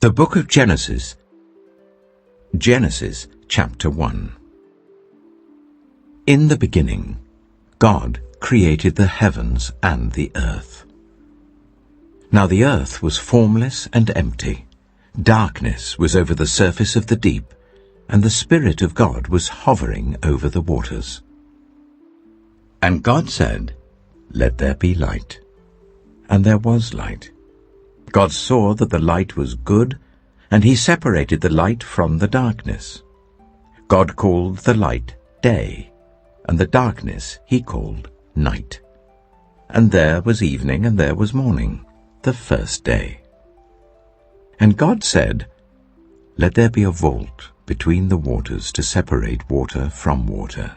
The Book of Genesis. Genesis chapter 1. In the beginning, God created the heavens and the earth. Now the earth was formless and empty. Darkness was over the surface of the deep, and the Spirit of God was hovering over the waters. And God said, "Let there be light." And there was light. God saw that the light was good, and he separated the light from the darkness. God called the light day, and the darkness he called night. And there was evening and there was morning, the first day. And God said, "Let there be a vault between the waters to separate water from water."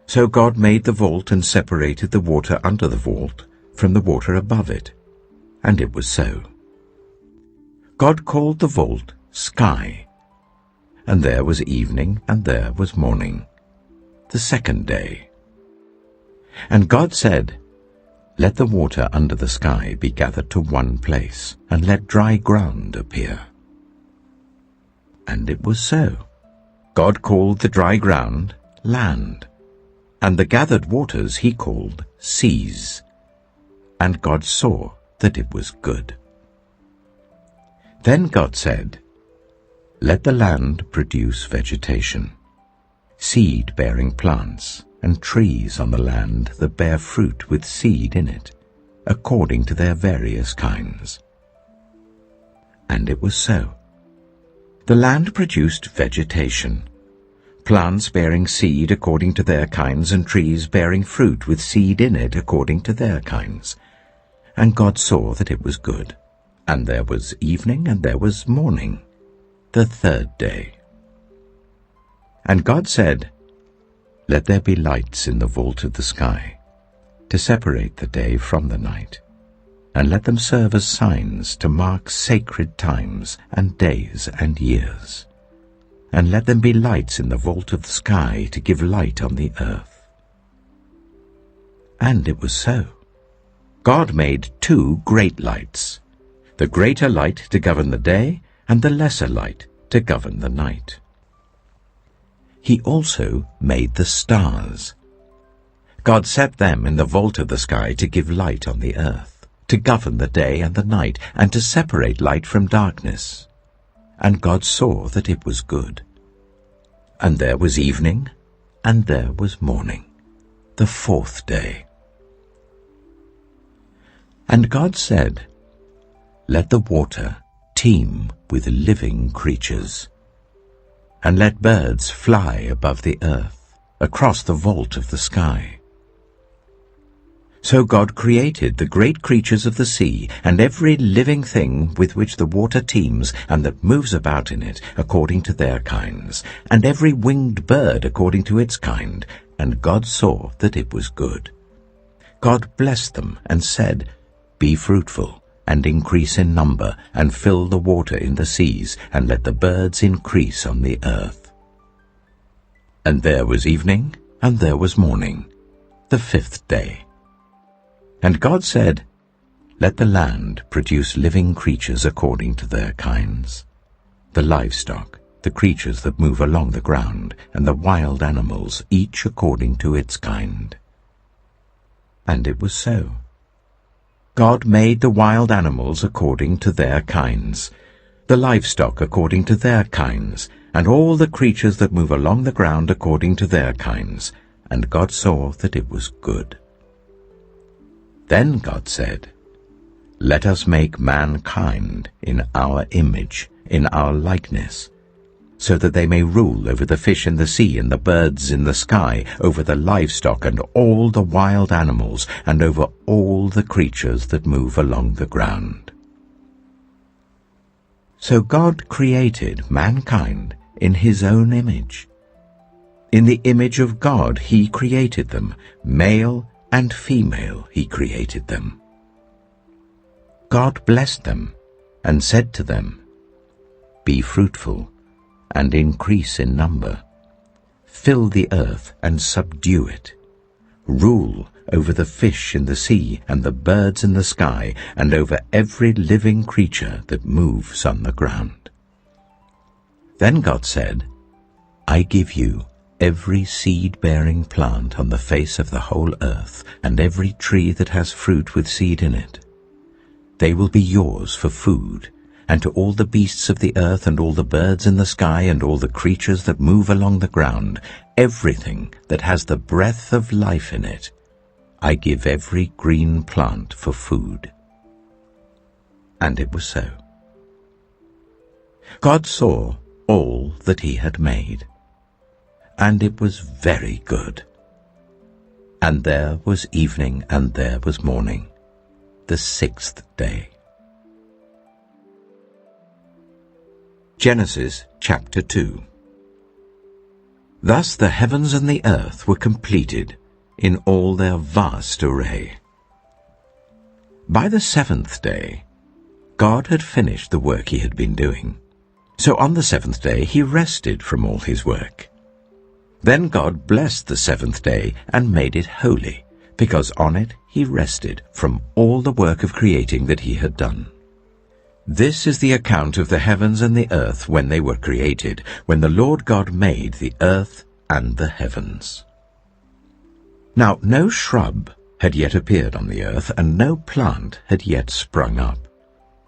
So God made the vault and separated the water under the vault from the water above it. And it was so. God called the vault sky. And there was evening and there was morning, the second day. And God said, "Let the water under the sky be gathered to one place, and let dry ground appear." And it was so. God called the dry ground land, and the gathered waters he called seas. And God saw that it was good. Then God said, "Let the land produce vegetation, seed-bearing plants, and trees on the land that bear fruit with seed in it, according to their various kinds." And it was so. The land produced vegetation, plants bearing seed according to their kinds, and trees bearing fruit with seed in it according to their kinds. And God saw that it was good. And there was evening and there was morning, the third day. And God said, "Let there be lights in the vault of the sky, to separate the day from the night, and let them serve as signs to mark sacred times and days and years. And let them be lights in the vault of the sky to give light on the earth." And it was so. God made two great lights, the greater light to govern the day, and the lesser light to govern the night. He also made the stars. God set them in the vault of the sky to give light on the earth, to govern the day and the night, and to separate light from darkness. And God saw that it was good. And there was evening, and there was morning, the fourth day. And God said, "Let the water teem with living creatures, and let birds fly above the earth, across the vault of the sky." So God created the great creatures of the sea, and every living thing with which the water teems, and that moves about in it, according to their kinds, and every winged bird according to its kind. And God saw that it was good. God blessed them and said, "Be fruitful, and increase in number, and fill the water in the seas, and let the birds increase on the earth." And there was evening, and there was morning, the fifth day. And God said, "Let the land produce living creatures according to their kinds, the livestock, the creatures that move along the ground, and the wild animals, each according to its kind." And it was so. God made the wild animals according to their kinds, the livestock according to their kinds, and all the creatures that move along the ground according to their kinds. And God saw that it was good. Then God said, "Let us make mankind in our image, in our likeness, so that they may rule over the fish in the sea and the birds in the sky, over the livestock and all the wild animals, and over all the creatures that move along the ground." So God created mankind in his own image. In the image of God he created them, male and female he created them. God blessed them and said to them, "Be fruitful and increase in number. Fill the earth and subdue it. Rule over the fish in the sea and the birds in the sky, and over every living creature that moves on the ground. Then God said, I give you every seed-bearing plant on the face of the whole earth, and every tree that has fruit with seed in it. They will be yours for food, and to all the beasts of the earth and all the birds in the sky and all the creatures that move along the ground, everything that has the breath of life in it, I give every green plant for food. And it was so. God saw all that he had made, and it was very good. And there was evening and there was morning, the sixth day. Genesis chapter 2. Thus the heavens and the earth were completed in all their vast array. By the seventh day, God had finished the work he had been doing. So on the seventh day he rested from all his work. Then God blessed the seventh day and made it holy, because on it he rested from all the work of creating that he had done. This is the account of the heavens and the earth when they were created, when the Lord God made the earth and the heavens. Now no shrub had yet appeared on the earth, and no plant had yet sprung up.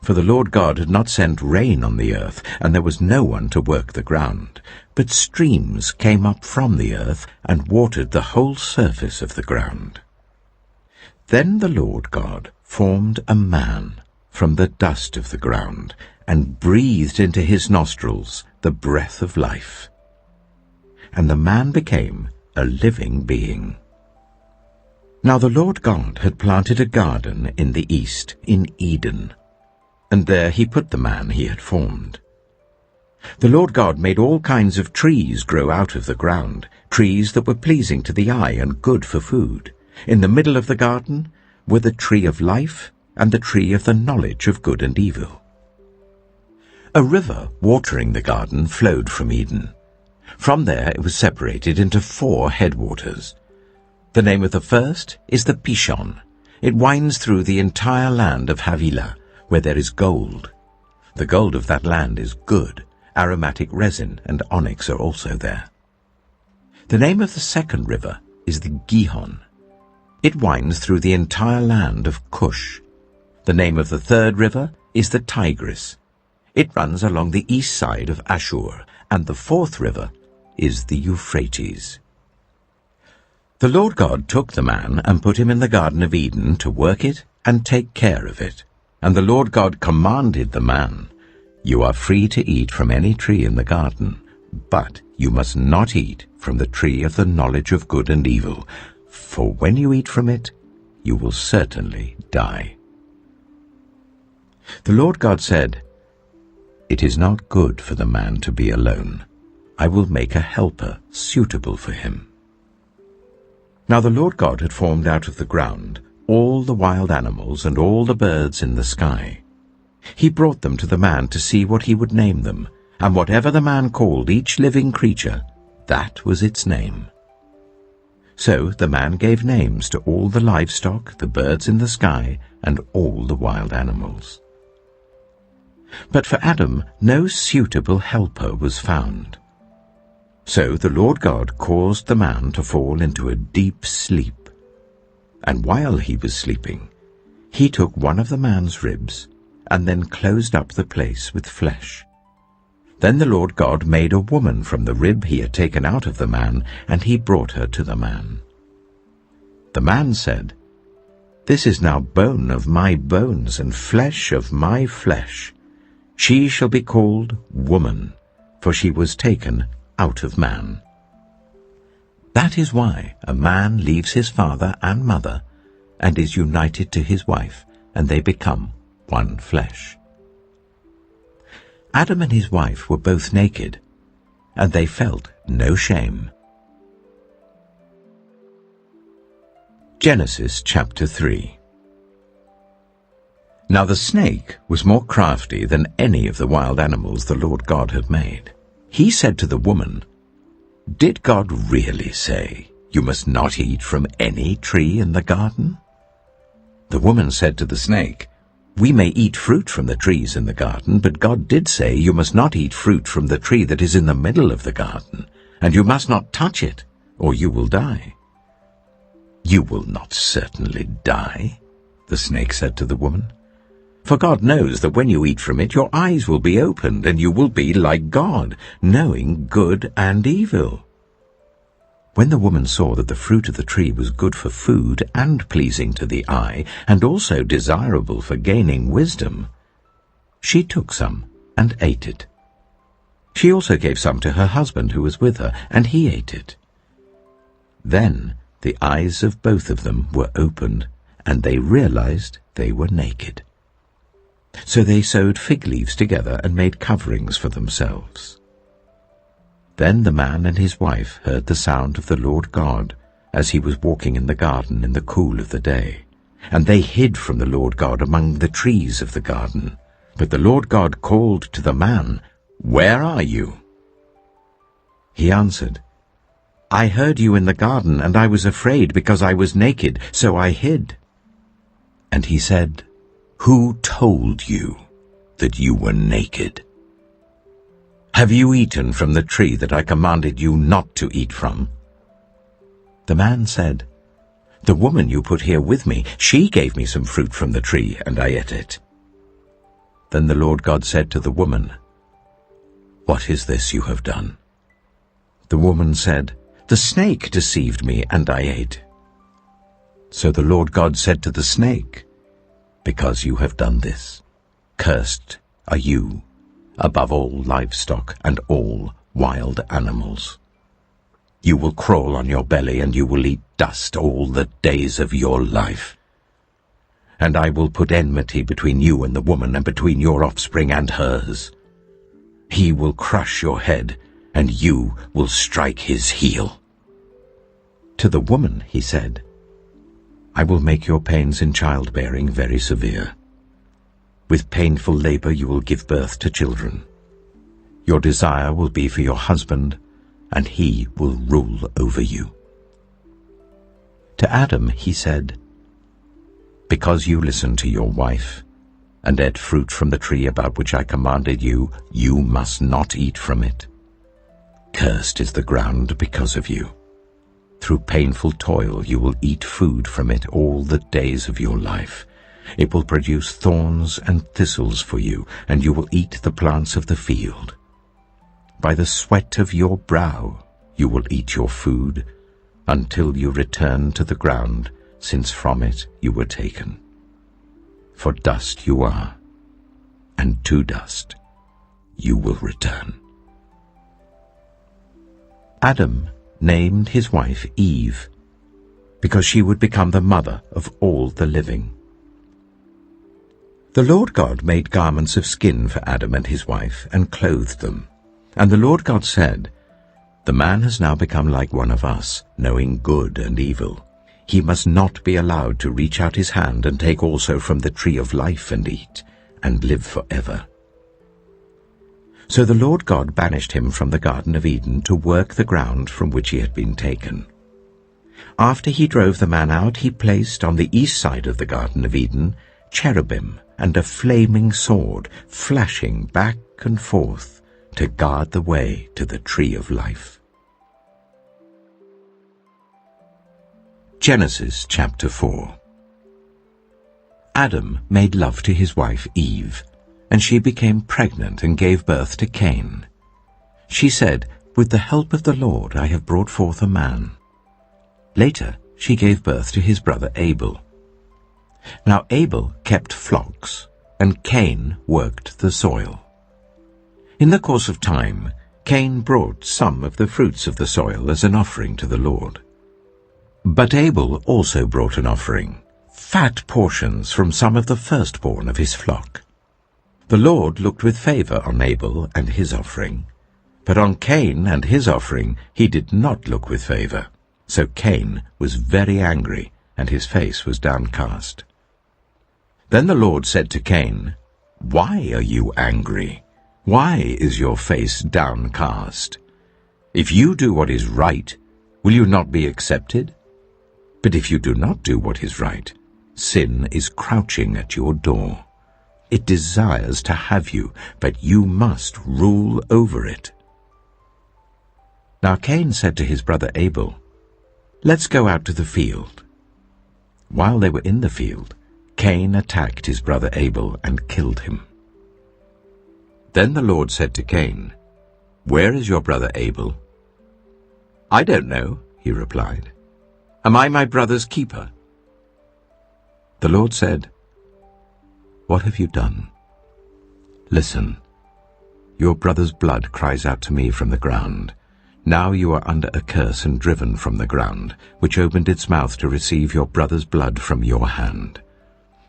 For the Lord God had not sent rain on the earth, and there was no one to work the ground. But streams came up from the earth and watered the whole surface of the ground. Then the Lord God formed a man from the dust of the ground, and breathed into his nostrils the breath of life. And the man became a living being. Now the Lord God had planted a garden in the east, in Eden, and there he put the man he had formed. The Lord God made all kinds of trees grow out of the ground, trees that were pleasing to the eye and good for food. In the middle of the garden were the tree of life and the tree of the knowledge of good and evil. A river watering the garden flowed from Eden. From there it was separated into 4 headwaters. The name of the first is the Pishon. It winds through the entire land of Havilah, where there is gold. The gold of that land is good. Aromatic resin and onyx are also there. The name of the second river is the Gihon. It winds through the entire land of Cush. The name of the third river is the Tigris. It runs along the east side of Ashur, and the fourth river is the Euphrates. The Lord God took the man and put him in the Garden of Eden to work it and take care of it. And the Lord God commanded the man, You are free to eat from any tree in the garden, but you must not eat from the tree of the knowledge of good and evil, for when you eat from it, you will certainly die. The Lord God said, It is not good for the man to be alone. I will make a helper suitable for him. Now the Lord God had formed out of the ground all the wild animals and all the birds in the sky. He brought them to the man to see what he would name them, and whatever the man called each living creature, that was its name. So the man gave names to all the livestock, the birds in the sky, and all the wild animals. But for Adam no suitable helper was found. So the Lord God caused the man to fall into a deep sleep. And while he was sleeping, he took one of the man's ribs and then closed up the place with flesh. Then the Lord God made a woman from the rib he had taken out of the man, and he brought her to the man. The man said, This is now bone of my bones and flesh of my flesh. She shall be called woman, for she was taken out of man. That is why a man leaves his father and mother and is united to his wife, and they become one flesh. Adam and his wife were both naked, and they felt no shame. Genesis chapter 3. Now the snake was more crafty than any of the wild animals the Lord God had made. He said to the woman, Did God really say, You must not eat from any tree in the garden?" The woman said to the snake, "We may eat fruit from the trees in the garden, but God did say, 'You must not eat fruit from the tree that is in the middle of the garden, and you must not touch it, or you will die.'" "You will not certainly die," the snake said to the woman. "For God knows that when you eat from it, your eyes will be opened, and you will be like God, knowing good and evil." When the woman saw that the fruit of the tree was good for food and pleasing to the eye, and also desirable for gaining wisdom, she took some and ate it. She also gave some to her husband who was with her, and he ate it. Then the eyes of both of them were opened, and they realized they were naked. So they sewed fig leaves together and made coverings for themselves. Then the man and his wife heard the sound of the Lord God as he was walking in the garden in the cool of the day. And they hid from the Lord God among the trees of the garden. But the Lord God called to the man, "Where are you?" He answered, "I heard you in the garden, and I was afraid because I was naked, so I hid." And he said, "Who told you that you were naked? Have you eaten from the tree that I commanded you not to eat from?" The man said, "The woman you put here with me, she gave me some fruit from the tree, and I ate it." Then the Lord God said to the woman, "What is this you have done?" The woman said, "The snake deceived me, and I ate." So the Lord God said to the snake, "Because you have done this, cursed are you above all livestock and all wild animals. You will crawl on your belly, and you will eat dust all the days of your life. And I will put enmity between you and the woman, and between your offspring and hers. He will crush your head, and you will strike his heel." To the woman he said, "I will make your pains in childbearing very severe. With painful labor you will give birth to children. Your desire will be for your husband, and he will rule over you." To Adam he said, "Because you listened to your wife, and ate fruit from the tree about which I commanded you, you must not eat from it. Cursed is the ground because of you. Through painful toil you will eat food from it all the days of your life. It will produce thorns and thistles for you, and you will eat the plants of the field. By the sweat of your brow you will eat your food, until you return to the ground, since from it you were taken. For dust you are, and to dust you will return." Adam named his wife Eve, because she would become the mother of all the living. The Lord God made garments of skin for Adam and his wife, and clothed them. And the Lord God said, "The man has now become like one of us, knowing good and evil. He must not be allowed to reach out his hand and take also from the tree of life and eat, and live forever." So the Lord God banished him from the Garden of Eden to work the ground from which he had been taken. After he drove the man out, he placed on the east side of the Garden of Eden cherubim and a flaming sword, flashing back and forth to guard the way to the tree of life. Genesis chapter 4. Adam made love to his wife Eve, and she became pregnant and gave birth to Cain. She said, "With the help of the Lord I have brought forth a man." Later she gave birth to his brother Abel. Now Abel kept flocks, and Cain worked the soil. In the course of time, Cain brought some of the fruits of the soil as an offering to the Lord. But Abel also brought an offering, fat portions from some of the firstborn of his flock. The Lord looked with favor on Abel and his offering, but on Cain and his offering he did not look with favor. So Cain was very angry, and his face was downcast. Then the Lord said to Cain, "Why are you angry? Why is your face downcast? If you do what is right, Will you not be accepted? But if you do not do what is right, sin is crouching at your door. It desires to have you, but you must rule over it." Now Cain said to his brother Abel, "Let's go out to the field." While they were in the field, Cain attacked his brother Abel and killed him. Then the Lord said to Cain, "Where is your brother Abel?" "I don't know," he replied. "Am I my brother's keeper?" The Lord said, "What have you done? Listen, your brother's blood cries out to me from the ground. Now you are under a curse and driven from the ground, which opened its mouth to receive your brother's blood from your hand.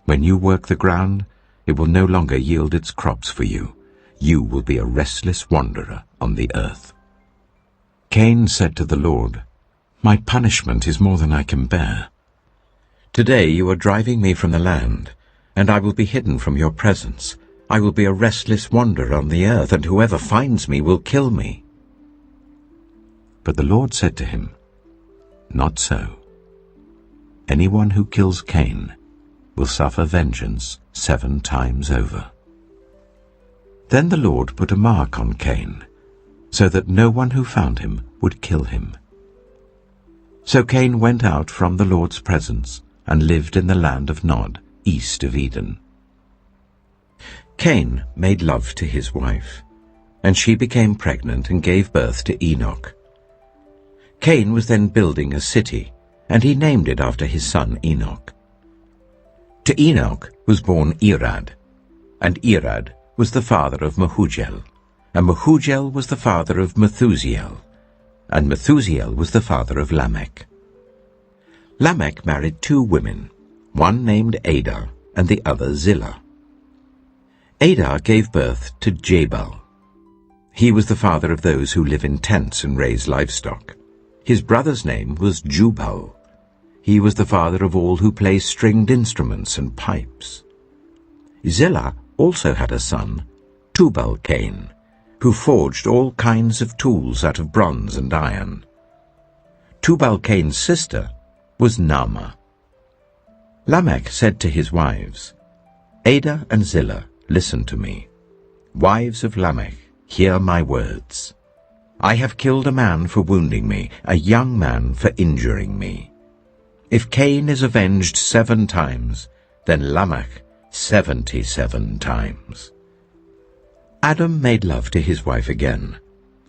When you work the ground, it will no longer yield its crops for you. You will be a restless wanderer on the earth." Cain said to the Lord, "My punishment is more than I can bear. Today you are driving me from the land, and I will be hidden from your presence. I will be a restless wanderer on the earth, and whoever finds me will kill me." But the Lord said to him, "Not so. Anyone who kills Cain will suffer vengeance 7 times over." Then the Lord put a mark on Cain, so that no one who found him would kill him. So Cain went out from the Lord's presence and lived in the land of Nod, east of Eden. Cain made love to his wife, and she became pregnant and gave birth to Enoch. Cain was then building a city, and he named it after his son Enoch. To Enoch was born Irad, and Irad was the father of Mehujael, and Mehujael was the father of Methusael, and Methusael was the father of Lamech. Lamech married 2 women, one named Ada and the other Zillah. Ada gave birth to Jabal. He was the father of those who live in tents and raise livestock. His brother's name was Jubal. He was the father of all who play stringed instruments and pipes. Zillah also had a son, Tubal-Cain, who forged all kinds of tools out of bronze and iron. Tubal-Cain's sister was Naamah. Lamech said to his wives, "Ada and Zillah, listen to me. Wives of Lamech, hear my words. I have killed a man for wounding me, a young man for injuring me. If Cain is avenged 7 times, then Lamech 77 times. Adam made love to his wife again,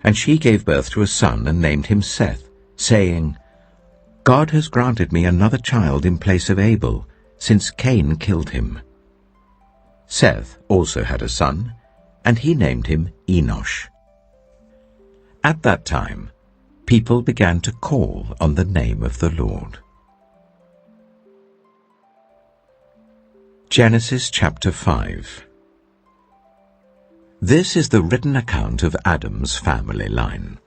and she gave birth to a son and named him Seth, saying, "God has granted me another child in place of Abel, since Cain killed him." Seth also had a son, and he named him Enosh. At that time, people began to call on the name of the Lord. Genesis chapter 5. This is the written account of Adam's family line.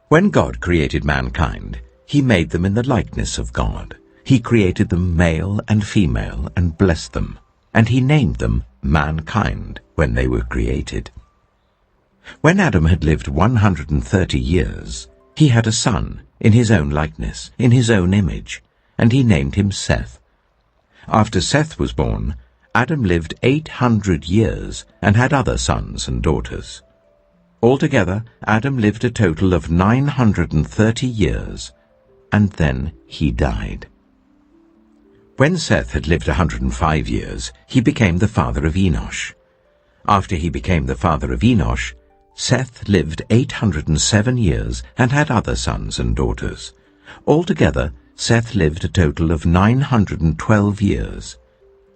When God created mankind, he made them in the likeness of God. He created them male and female and blessed them, and he named them mankind when they were created. When Adam had lived 130 years, he had a son in his own likeness, in his own image, and he named him Seth. After Seth was born, Adam lived 800 years and had other sons and daughters. Altogether, Adam lived a total of 930 years, and then he died. When Seth had lived 105 years, he became the father of Enosh. After he became the father of Enosh, Seth lived 807 years and had other sons and daughters. Altogether, Seth lived a total of 912 years,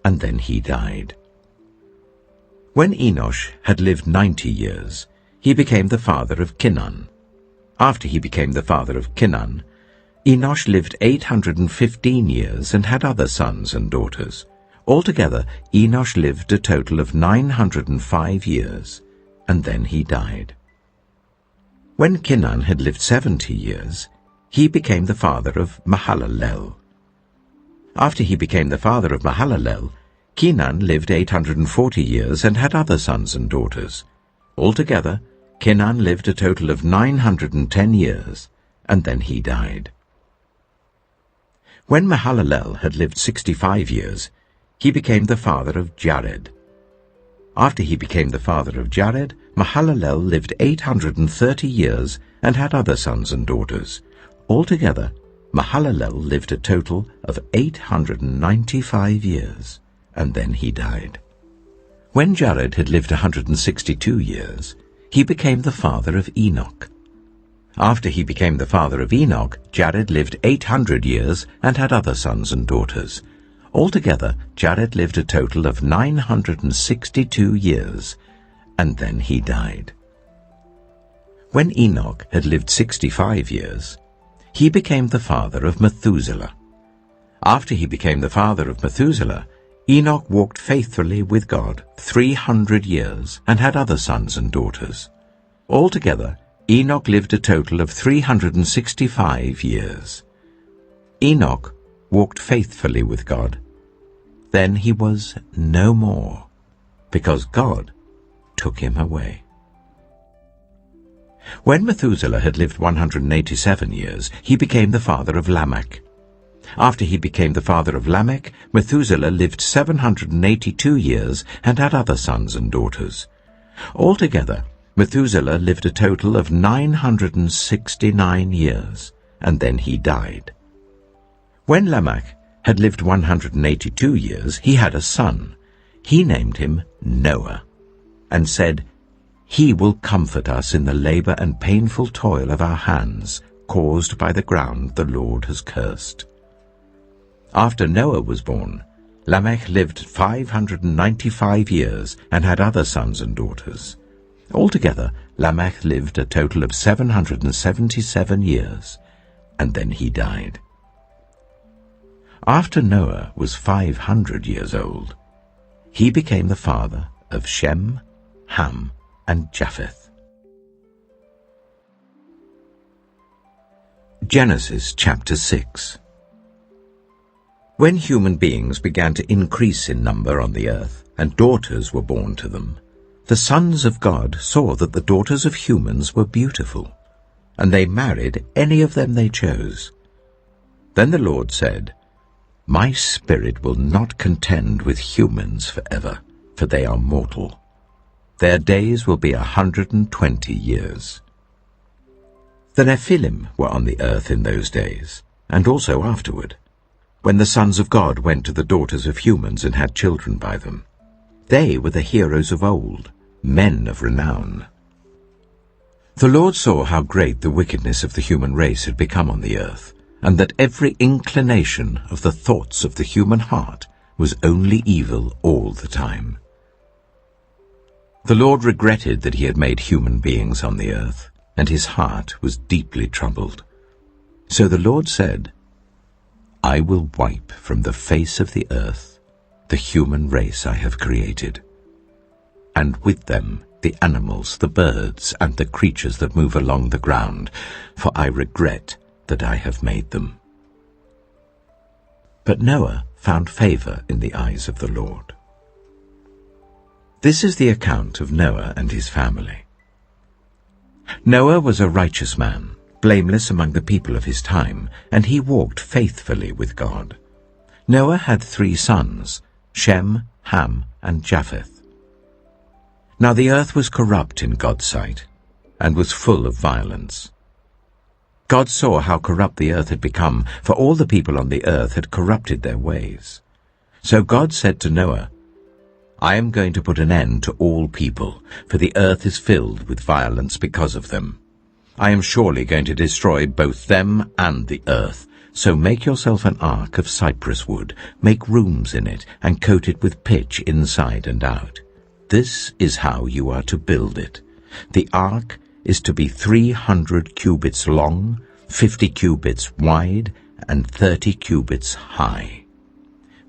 and then he died. When Enosh had lived 90 years, he became the father of Kinan. After he became the father of Kinan, Enosh lived 815 years and had other sons and daughters. Altogether, Enosh lived a total of 905 years, and then he died. When Kinan had lived 70 years, he became the father of Mahalalel. After he became the father of Mahalalel, Kinan lived 840 years and had other sons and daughters. Altogether, Kinan lived a total of 910 years, and then he died. When Mahalalel had lived 65 years, he became the father of Jared. After he became the father of Jared, Mahalalel lived 830 years and had other sons and daughters. Altogether, Mahalalel lived a total of 895 years, and then he died. When Jared had lived 162 years, he became the father of Enoch. After he became the father of Enoch, Jared lived 800 years and had other sons and daughters. Altogether, Jared lived a total of 962 years, and then he died. When Enoch had lived 65 years, he became the father of Methuselah. After he became the father of Methuselah, Enoch walked faithfully with God 300 years and had other sons and daughters. Altogether, Enoch lived a total of 365 years. Enoch walked faithfully with God. Then he was no more, because God took him away. When Methuselah had lived 187 years, he became the father of Lamech. After he became the father of Lamech, Methuselah lived 782 years and had other sons and daughters. Altogether, Methuselah lived a total of 969 years, and then he died. When Lamech had lived 182 years, he had a son. He named him Noah, and said, "He will comfort us in the labor and painful toil of our hands, caused by the ground the Lord has cursed." After Noah was born, Lamech lived 595 years and had other sons and daughters. Altogether, Lamech lived a total of 777 years, and then he died. After Noah was 500 years old, he became the father of Shem, Ham, and Japheth. Genesis chapter 6. When human beings began to increase in number on the earth, and daughters were born to them, the sons of God saw that the daughters of humans were beautiful, and they married any of them they chose. Then the Lord said, "My spirit will not contend with humans forever, for they are mortal. Their days will be 120 years. The Nephilim were on the earth in those days, and also afterward, when the sons of God went to the daughters of humans and had children by them. They were the heroes of old, men of renown. The Lord saw how great the wickedness of the human race had become on the earth, and that every inclination of the thoughts of the human heart was only evil all the time. The Lord regretted that he had made human beings on the earth, and his heart was deeply troubled. So the Lord said, "I will wipe from the face of the earth the human race I have created, and with them the animals, the birds, and the creatures that move along the ground, for I regret that I have made them." But Noah found favor in the eyes of the Lord. This is the account of Noah and his family. Noah was a righteous man, blameless among the people of his time, and he walked faithfully with God. Noah had 3 sons, Shem, Ham, and Japheth. Now the earth was corrupt in God's sight, and was full of violence. God saw how corrupt the earth had become, for all the people on the earth had corrupted their ways. So God said to Noah, "I am going to put an end to all people, for the earth is filled with violence because of them. I am surely going to destroy both them and the earth. So make yourself an ark of cypress wood, make rooms in it, and coat it with pitch inside and out. This is how you are to build it. The ark is to be 300 cubits long, 50 cubits wide, and 30 cubits high.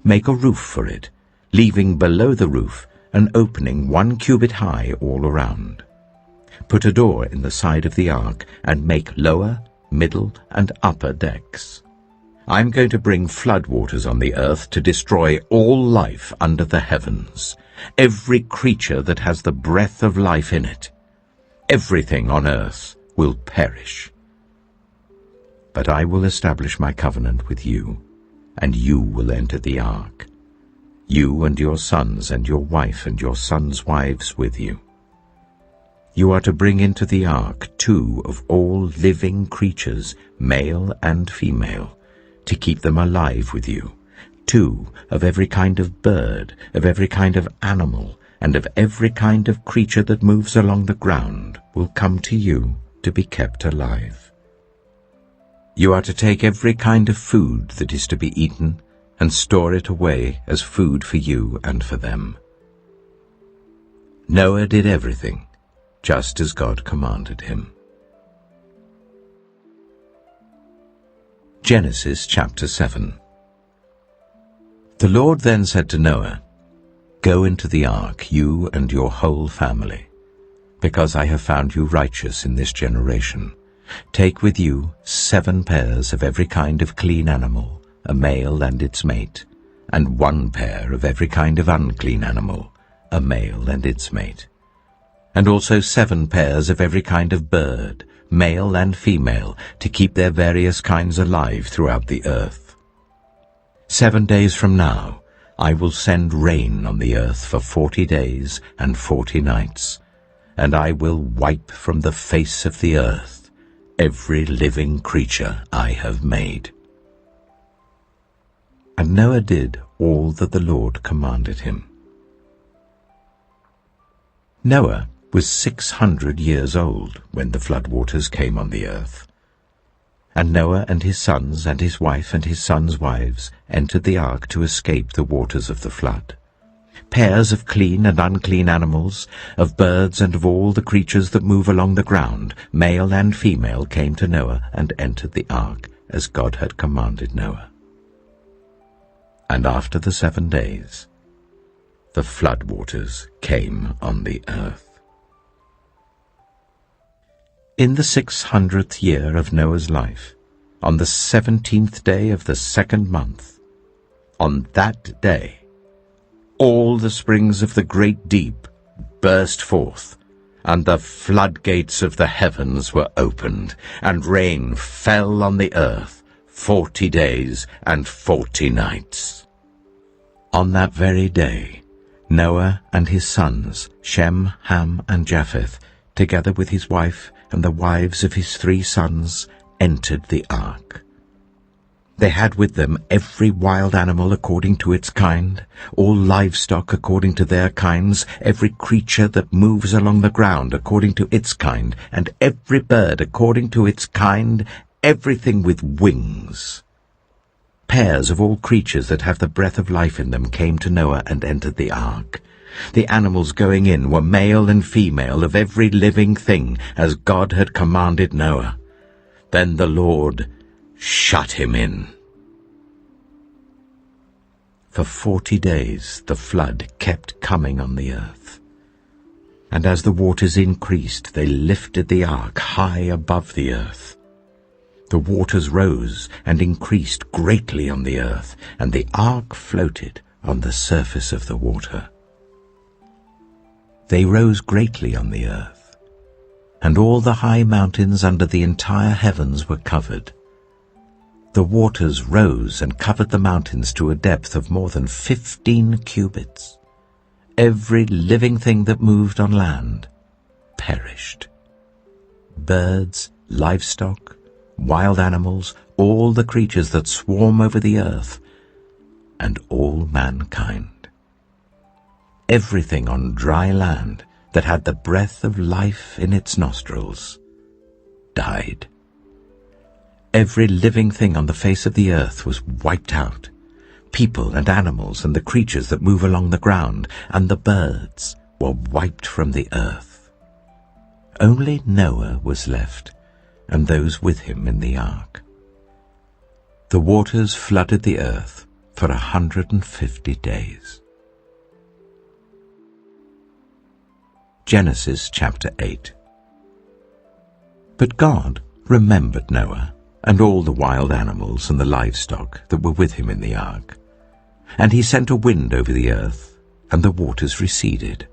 Make a roof for it, leaving below the roof an opening 1 cubit high all around. Put a door in the side of the ark, and make lower, middle, and upper decks. I'm going to bring floodwaters on the earth to destroy all life under the heavens, every creature that has the breath of life in it. Everything on earth will perish. But I will establish my covenant with you, and you will enter the ark, you and your sons and your wife and your sons' wives with you. You are to bring into the ark 2 of all living creatures, male and female, to keep them alive with you, 2 of every kind of bird, of every kind of animal, and of every kind of creature that moves along the ground will come to you to be kept alive. You are to take every kind of food that is to be eaten and store it away as food for you and for them. Noah did everything just as God commanded him. Genesis chapter 7. The Lord then said to Noah, "Go into the ark, you and your whole family, because I have found you righteous in this generation. Take with you 7 pairs of every kind of clean animal, a male and its mate, and 1 pair of every kind of unclean animal, a male and its mate. And also 7 pairs of every kind of bird, male and female, to keep their various kinds alive throughout the earth. 7 days from now I will send rain on the earth for 40 days and 40 nights, and I will wipe from the face of the earth every living creature I have made." And Noah did all that the Lord commanded him. Noah was 600 years old when the floodwaters came on the earth. And Noah and his sons and his wife and his sons' wives entered the ark to escape the waters of the flood. Pairs of clean and unclean animals, of birds and of all the creatures that move along the ground, male and female, came to Noah and entered the ark, as God had commanded Noah. And after the 7 days, the floodwaters came on the earth. In the 600th year of Noah's life, on the 17th day of the 2nd month, on that day, all the springs of the great deep burst forth, and the floodgates of the heavens were opened, and rain fell on the earth 40 days and 40 nights. On that very day, Noah and his sons, Shem, Ham, and Japheth, together with his wife and the wives of his 3 sons, entered the ark. They had with them every wild animal according to its kind, all livestock according to their kinds, every creature that moves along the ground according to its kind, and every bird according to its kind, everything with wings. Pairs of all creatures that have the breath of life in them came to Noah and entered the ark. The animals going in were male and female of every living thing, as God had commanded Noah. Then the Lord shut him in. For 40 days the flood kept coming on the earth. And as the waters increased, they lifted the ark high above the earth. The waters rose and increased greatly on the earth, and the ark floated on the surface of the water. They rose greatly on the earth, and all the high mountains under the entire heavens were covered. The waters rose and covered the mountains to a depth of more than 15 cubits. Every living thing that moved on land perished. Birds, livestock, wild animals, all the creatures that swarm over the earth, and all mankind. Everything on dry land that had the breath of life in its nostrils died. Every living thing on the face of the earth was wiped out, people and animals and the creatures that move along the ground, and the birds were wiped from the earth. Only Noah was left, and those with him in the ark. The waters flooded the earth for 150 days. Genesis chapter 8. But God remembered Noah and all the wild animals and the livestock that were with him in the ark. And he sent a wind over the earth, and the waters receded.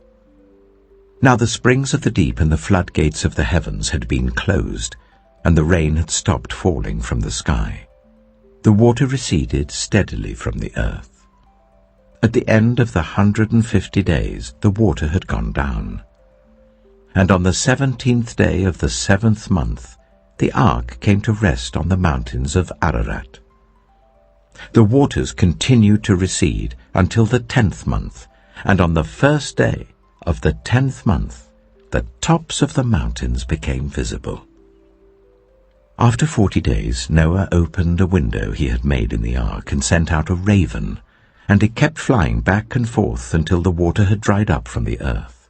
Now the springs of the deep and the floodgates of the heavens had been closed, and the rain had stopped falling from the sky. The water receded steadily from the earth. At the end of the 150 days, the water had gone down. And on the 17th day of the 7th month, the ark came to rest on the mountains of Ararat. The waters continued to recede until the 10th month, and on the first day of the 10th month, the tops of the mountains became visible. After 40 days, Noah opened a window he had made in the ark and sent out a raven, and it kept flying back and forth until the water had dried up from the earth.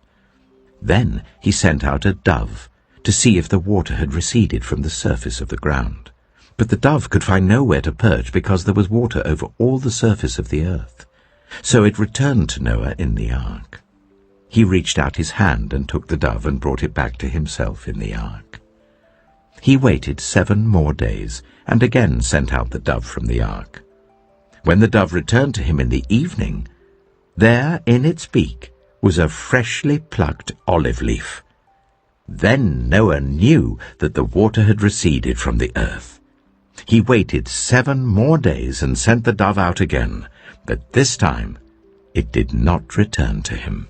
Then he sent out a dove to see if the water had receded from the surface of the ground. But the dove could find nowhere to perch because there was water over all the surface of the earth. So it returned to Noah in the ark. He reached out his hand and took the dove and brought it back to himself in the ark. He waited 7 more days and again sent out the dove from the ark. When the dove returned to him in the evening, there in its beak was a freshly plucked olive leaf. Then Noah knew that the water had receded from the earth. He waited 7 more days and sent the dove out again, but this time it did not return to him.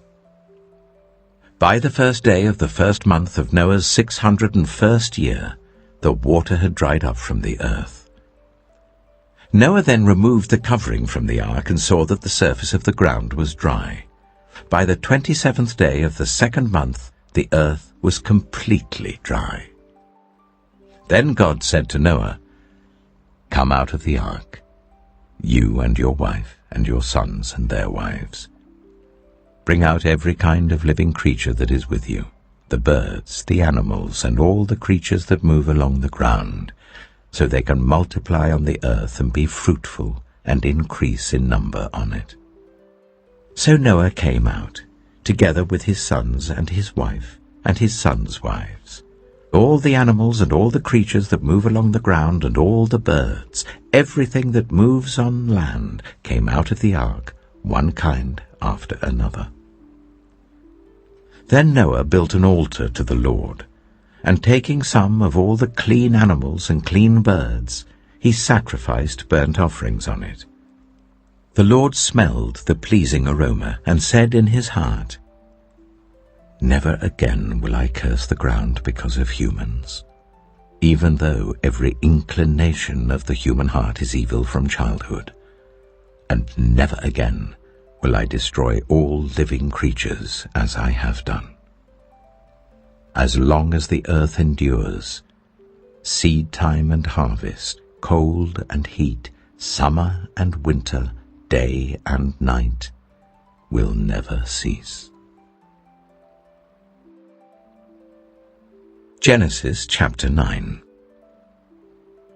By the first day of the 1st month of Noah's 601st year, the water had dried up from the earth. Noah then removed the covering from the ark and saw that the surface of the ground was dry. By the 27th day of the 2nd month, the earth was completely dry. Then God said to Noah, "Come out of the ark, you and your wife and your sons and their wives. Bring out every kind of living creature that is with you, the birds, the animals, and all the creatures that move along the ground, so they can multiply on the earth and be fruitful and increase in number on it." So Noah came out, together with his sons and his wife and his sons' wives. All the animals and all the creatures that move along the ground and all the birds, everything that moves on land, came out of the ark, one kind after another. Then Noah built an altar to the Lord, and taking some of all the clean animals and clean birds, he sacrificed burnt offerings on it. The Lord smelled the pleasing aroma and said in his heart, "Never again will I curse the ground because of humans, even though every inclination of the human heart is evil from childhood. And never again will I destroy all living creatures as I have done. As long as the earth endures, seed time and harvest, cold and heat, summer and winter, day and night, will never cease." Genesis chapter 9.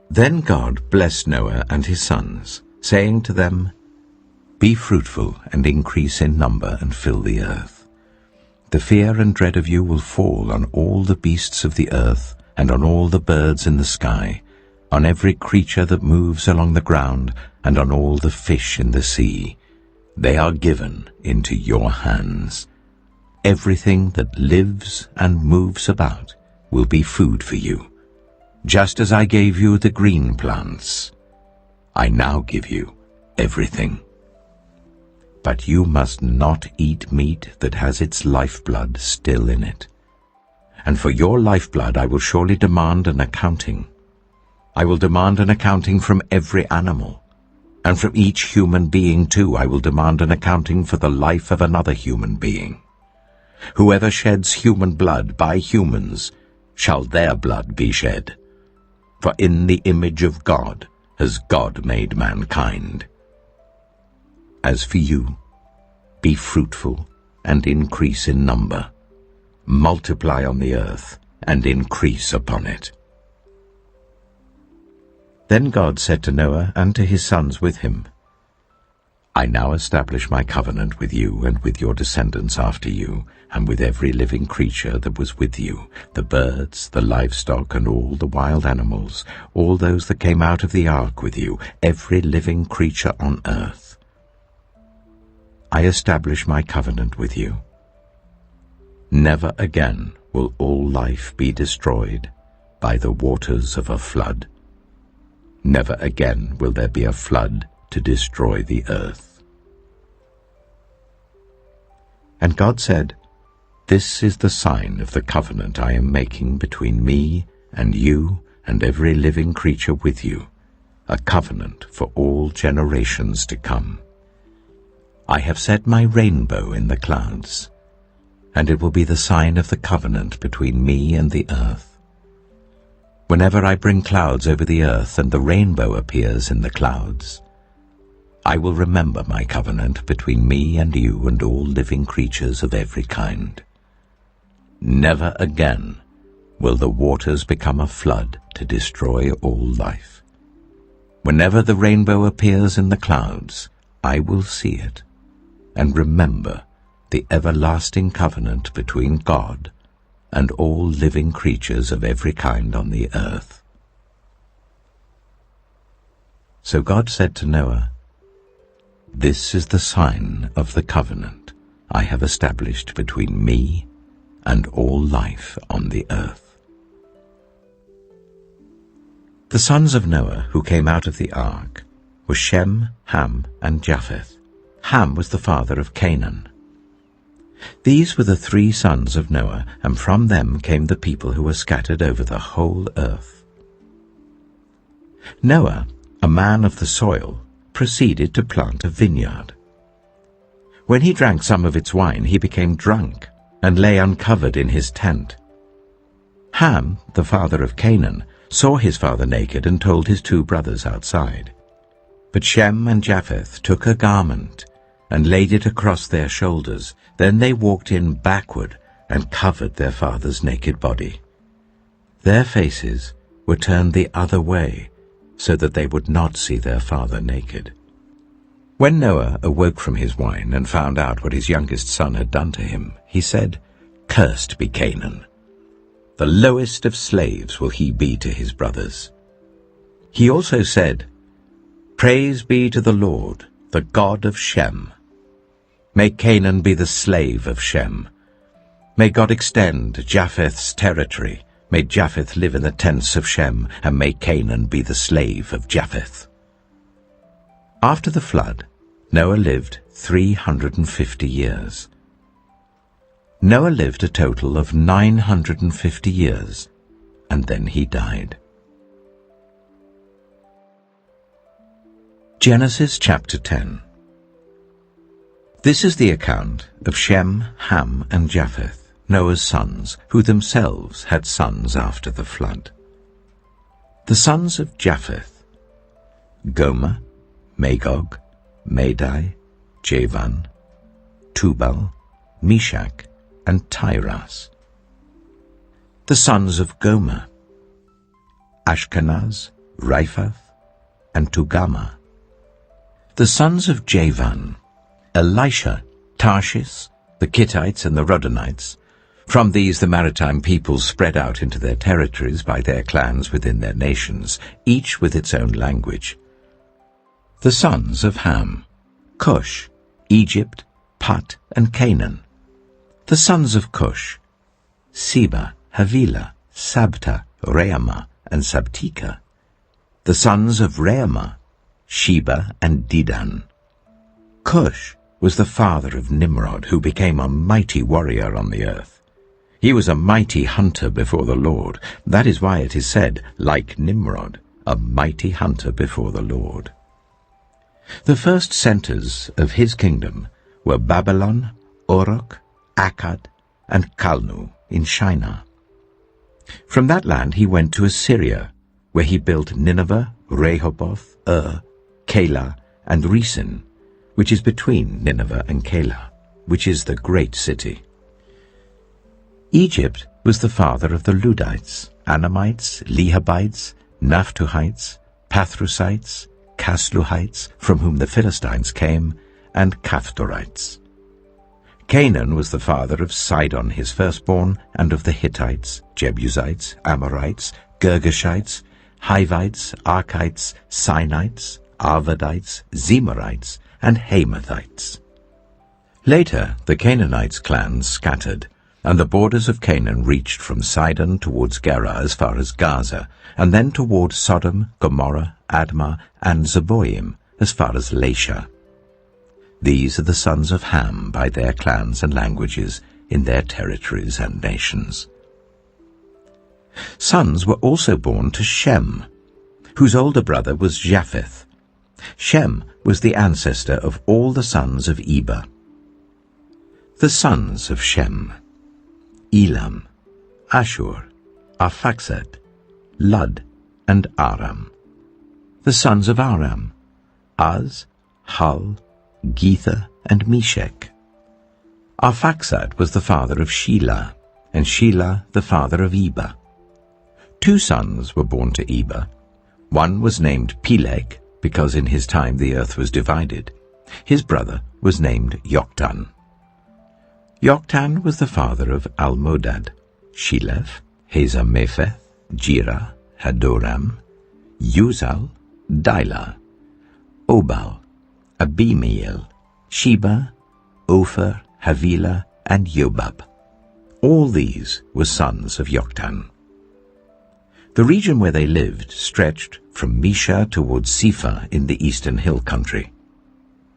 Then God blessed Noah and his sons, saying to them, "Be fruitful and increase in number and fill the earth. The fear and dread of you will fall on all the beasts of the earth and on all the birds in the sky, on every creature that moves along the ground and on all the fish in the sea. They are given into your hands. Everything that lives and moves about will be food for you. Just as I gave you the green plants, I now give you everything. But you must not eat meat that has its lifeblood still in it. And for your lifeblood I will surely demand an accounting. I will demand an accounting from every animal, and from each human being too I will demand an accounting for the life of another human being. Whoever sheds human blood by humans, shall their blood be shed. For in the image of God has God made mankind. As for you, be fruitful and increase in number. Multiply on the earth and increase upon it." Then God said to Noah and to his sons with him, "I now establish my covenant with you and with your descendants after you, and with every living creature that was with you, the birds, the livestock, and all the wild animals, all those that came out of the ark with you, every living creature on earth. I establish my covenant with you. Never again will all life be destroyed, by the waters of a flood. Never again will there be a flood to destroy the earth. And God said, "This is the sign of the covenant I am making between me and you and every living creature with you, a covenant for all generations to come. I have set my rainbow in the clouds, and it will be the sign of the covenant between me and the earth. Whenever I bring clouds over the earth and the rainbow appears in the clouds, I will remember my covenant between me and you and all living creatures of every kind. Never again will the waters become a flood to destroy all life. Whenever the rainbow appears in the clouds, I will see it and remember the everlasting covenant between God and all living creatures of every kind on the earth." So God said to Noah, "This is the sign of the covenant I have established between me and all life on the earth." The sons of Noah who came out of the ark were Shem, Ham, and Japheth. Ham was the father of Canaan. These were the 3 sons of Noah, and from them came the people who were scattered over the whole earth. Noah, a man of the soil, proceeded to plant a vineyard. When he drank some of its wine, he became drunk and lay uncovered in his tent. Ham, the father of Canaan, saw his father naked and told his 2 brothers outside. But Shem and Japheth took a garment and laid it across their shoulders. Then they walked in backward and covered their father's naked body. Their faces were turned the other way, so that they would not see their father naked. When Noah awoke from his wine and found out what his youngest son had done to him, he said, "Cursed be Canaan. The lowest of slaves will he be to his brothers." He also said, "Praise be to the Lord, the God of Shem. May Canaan be the slave of Shem. May God extend Japheth's territory. May Japheth live in the tents of Shem, and may Canaan be the slave of Japheth." After the flood, Noah lived 350 years. Noah lived a total of 950 years, and then he died. Genesis chapter 10. This is the account of Shem, Ham, and Japheth, Noah's sons, who themselves had sons after the flood. The sons of Japheth: Gomer, Magog, Madai, Javan, Tubal, Meshach, and Tyras. The sons of Gomer: Ashkenaz, Riphath, and Togarmah. The sons of Javan: Elisha, Tarshish, the Kittites, and the Rodanites. From these the maritime peoples spread out into their territories by their clans within their nations, each with its own language. The sons of Ham: Cush, Egypt, Put, and Canaan. The sons of Cush: Seba, Havilah, Sabta, Reamah, and Sabtika. The sons of Reamah: Sheba and Dedan. Cush was the father of Nimrod, who became a mighty warrior on the earth. He was a mighty hunter before the Lord. That is why it is said, like Nimrod, a mighty hunter before the Lord. The first centers of his kingdom were Babylon, Uruk, Akkad, and Calnu in Shinar. From that land he went to Assyria, where he built Nineveh, Rehoboth, Calah, and Resen, which is between Nineveh and Calah, which is the great city. Egypt was the father of the Ludites, Anamites, Lehabites, Naphtuhites, Pathrusites, Casluhites, from whom the Philistines came, and Caphtorites. Canaan was the father of Sidon his firstborn, and of the Hittites, Jebusites, Amorites, Girgashites, Hivites, Archites, Sinites, Arvadites, Zemarites, and Hamathites. Later the Canaanites' clans scattered, And the borders of Canaan reached from Sidon towards Gerar as far as Gaza, and then toward Sodom, Gomorrah, Admah, and Zeboim as far as Lasha. These are the sons of Ham by their clans and languages, in their territories and nations. Sons were also born to Shem, whose older brother was Japheth. Shem was the ancestor of all the sons of Eber. The sons of Shem: Elam, Ashur, Arphaxad, Lud, and Aram. The sons of Aram: Az, Hul, Gether, and Meshech. Arphaxad was the father of Shelah, and Shelah the father of Eber. 2 sons were born to Eber. One was named Peleg, because in his time the earth was divided. His brother was named Joktan. Joktan was the father of Almodad, Sheleph, Hazamepheth, Jirah, Hadoram, Uzal, Dilah, Obal, Abimael, Sheba, Ophir, Havilah, and Jobab. All these were sons of Joktan. The region where they lived stretched from Mesha towards Sephah in the eastern hill country.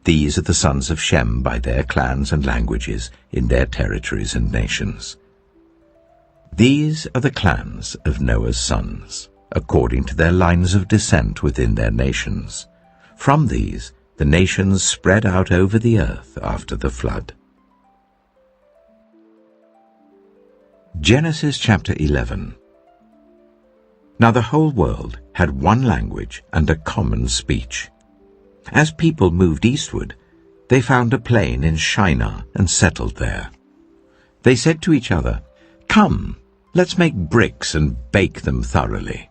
These are the sons of Shem by their clans and languages, in their territories and nations. These are the clans of Noah's sons, according to their lines of descent within their nations. From these, the nations spread out over the earth after the flood. Genesis chapter 11. Now the whole world had one language and a common speech. As people moved eastward, they found a plain in Shinar and settled there. They said to each other, "Come, let's make bricks and bake them thoroughly."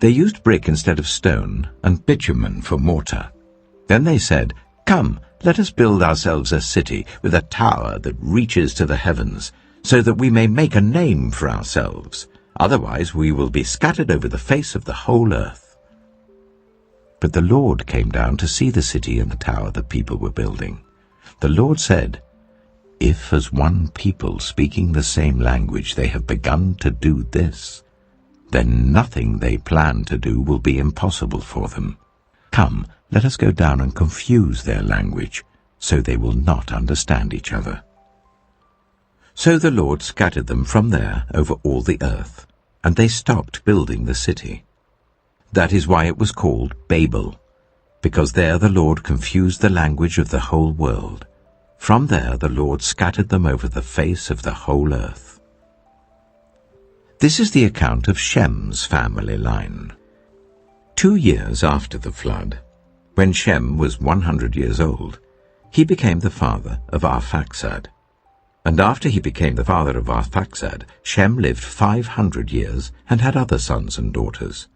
They used brick instead of stone and bitumen for mortar. Then they said, "Come, let us build ourselves a city with a tower that reaches to the heavens, so that we may make a name for ourselves. Otherwise we will be scattered over the face of the whole earth." But the Lord came down to see the city and the tower the people were building. The Lord said, "If as one people speaking the same language they have begun to do this, then nothing they plan to do will be impossible for them. Come, let us go down and confuse their language, so they will not understand each other." So the Lord scattered them from there over all the earth, and they stopped building the city. That is why it was called Babel, because there the Lord confused the language of the whole world. From there the Lord scattered them over the face of the whole earth. This is the account of Shem's family line. 2 years after the flood, when Shem was 100 years old, he became the father of Arphaxad. And after he became the father of Arphaxad, Shem lived 500 years and had other sons and daughters.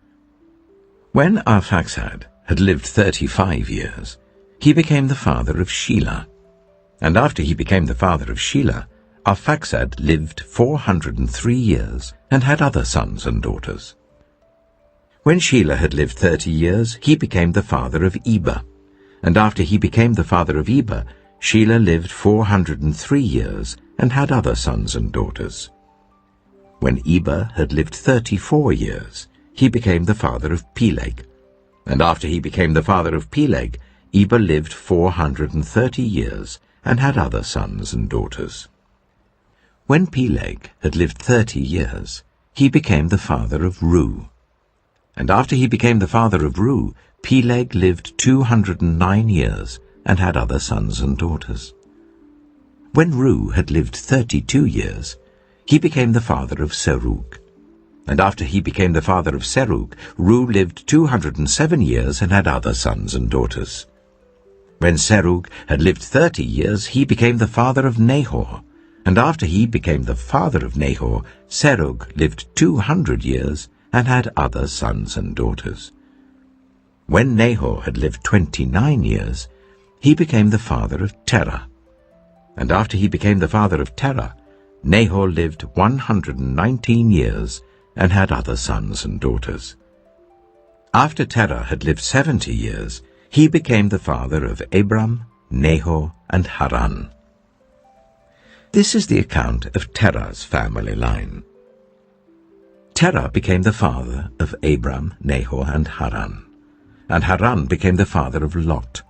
When Arphaxad had lived 35 years, he became the father of Shelah. And after he became the father of Shelah, Arphaxad lived 403 years and had other sons and daughters. When Shelah had lived 30 years, he became the father of Eber. And after he became the father of Eber, Shelah lived 403 years and had other sons and daughters. When Eber had lived 34 years, he became the father of Peleg. And after he became the father of Peleg, Eber lived 430 years and had other sons and daughters. When Peleg had lived 30 years, he became the father of Reu. And after he became the father of Reu, Peleg lived 209 years and had other sons and daughters. When Reu had lived 32 years, he became the father of Serug. And after he became the father of Serug, Reu lived 207 years and had other sons and daughters. When Serug had lived 30 years, he became the father of Nahor. And after he became the father of Nahor, Serug lived 200 years and had other sons and daughters. When Nahor had lived 29 years, he became the father of Terah. And after he became the father of Terah, Nahor lived 119 years and had other sons and daughters. After Terah had lived 70 years, he became the father of Abram, Nahor, and Haran. This is the account of Terah's family line. Terah became the father of Abram, Nahor, and Haran. And Haran became the father of Lot.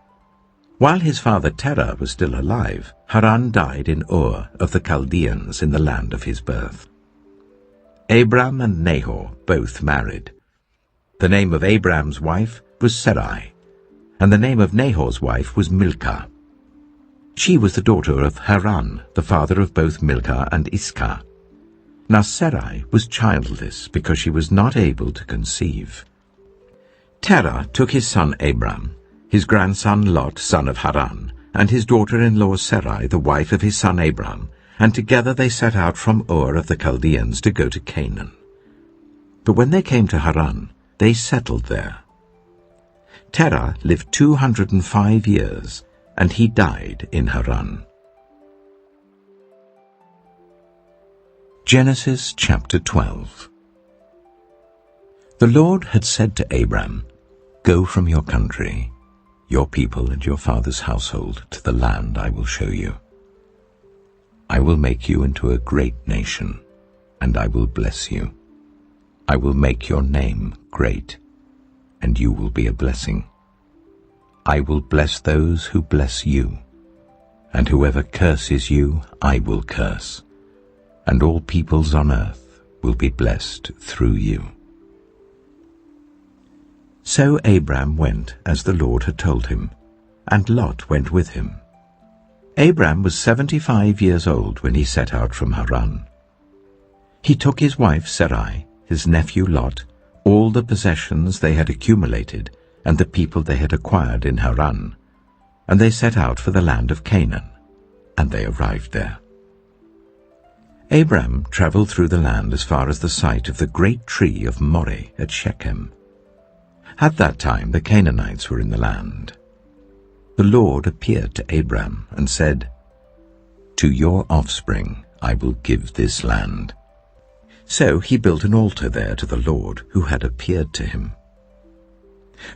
While his father Terah was still alive, Haran died in Ur of the Chaldeans in the land of his birth. Abram and Nahor both married. The name of Abram's wife was Sarai, and the name of Nahor's wife was Milcah. She was the daughter of Haran, the father of both Milcah and Iscah. Now Sarai was childless because she was not able to conceive. Terah took his son Abram, his grandson Lot, son of Haran, and his daughter-in-law Sarai, the wife of his son Abram, and together they set out from Ur of the Chaldeans to go to Canaan. But when they came to Haran, they settled there. Terah lived 205 years, and he died in Haran. Genesis chapter 12. The Lord had said to Abram, "Go from your country, your people and your father's household, to the land I will show you. I will make you into a great nation, and I will bless you. I will make your name great, and you will be a blessing. I will bless those who bless you, and whoever curses you I will curse, and all peoples on earth will be blessed through you." So Abram went as the Lord had told him, and Lot went with him. Abram was 75 years old when he set out from Haran. He took his wife Sarai, his nephew Lot, all the possessions they had accumulated, and the people they had acquired in Haran, and they set out for the land of Canaan, and they arrived there. Abram travelled through the land as far as the site of the great tree of Moreh at Shechem. At that time the Canaanites were in the land. The Lord appeared to Abram and said, "To your offspring I will give this land." So he built an altar there to the Lord who had appeared to him.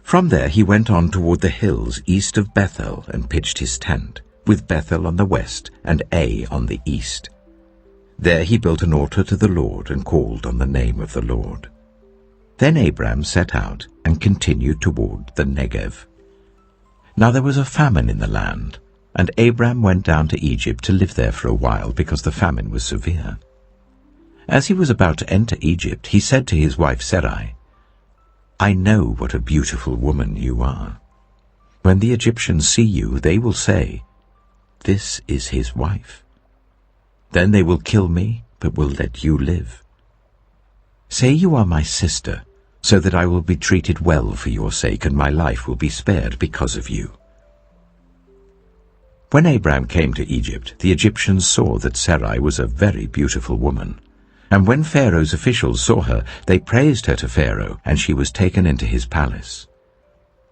From there he went on toward the hills east of Bethel and pitched his tent, with Bethel on the west and Ai on the east. There he built an altar to the Lord and called on the name of the Lord. Then Abram set out and continued toward the Negev. Now there was a famine in the land, and Abram went down to Egypt to live there for a while because the famine was severe. As he was about to enter Egypt, he said to his wife Sarai, "I know what a beautiful woman you are. When the Egyptians see you, they will say, 'This is his wife.' Then they will kill me, but will let you live. Say you are my sister, so that I will be treated well for your sake, and my life will be spared because of you." When Abram came to Egypt, the Egyptians saw that Sarai was a very beautiful woman. And when Pharaoh's officials saw her, they praised her to Pharaoh, and she was taken into his palace.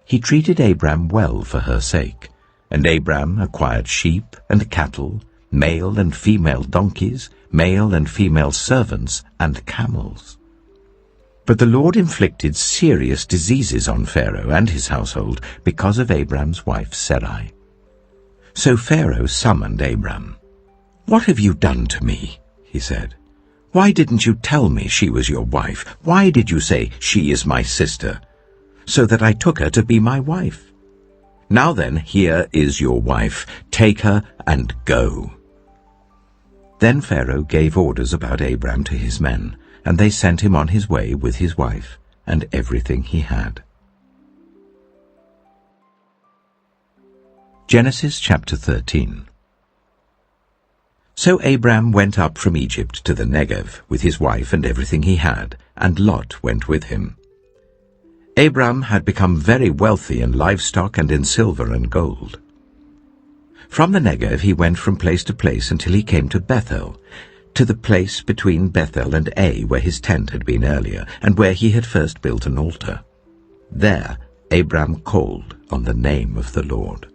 He treated Abram well for her sake, and Abram acquired sheep and cattle, male and female donkeys, male and female servants, and camels. But the Lord inflicted serious diseases on Pharaoh and his household because of Abram's wife Sarai. So Pharaoh summoned Abram. "What have you done to me?" he said. "Why didn't you tell me she was your wife? Why did you say, 'She is my sister,' so that I took her to be my wife? Now then, here is your wife. Take her and go." Then Pharaoh gave orders about Abram to his men, and they sent him on his way with his wife and everything he had. Genesis chapter 13. So Abram went up from Egypt to the Negev with his wife and everything he had, and Lot went with him. Abram had become very wealthy in livestock and in silver and gold. From the Negev he went from place to place until he came to Bethel, to the place between Bethel and Ai where his tent had been earlier, and where he had first built an altar. There Abram called on the name of the Lord.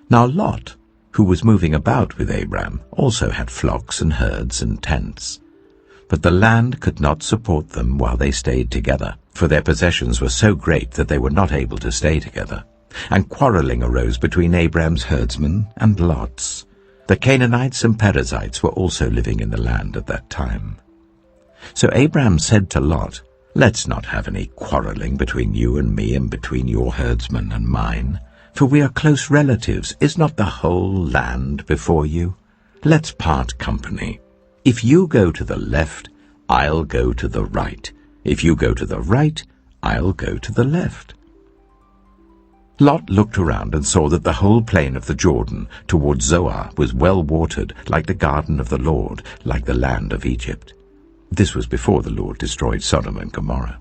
Now Lot, who was moving about with Abram, also had flocks and herds and tents. But the land could not support them while they stayed together, for their possessions were so great that they were not able to stay together. And quarreling arose between Abram's herdsmen and Lot's. The Canaanites and Perizzites were also living in the land at that time. So Abram said to Lot, "Let's not have any quarreling between you and me and between your herdsmen and mine, for we are close relatives. Is not the whole land before you? Let's part company. If you go to the left, I'll go to the right. If you go to the right, I'll go to the left." Lot looked around and saw that the whole plain of the Jordan toward Zoar was well watered, like the garden of the Lord, like the land of Egypt. This was before the Lord destroyed Sodom and Gomorrah.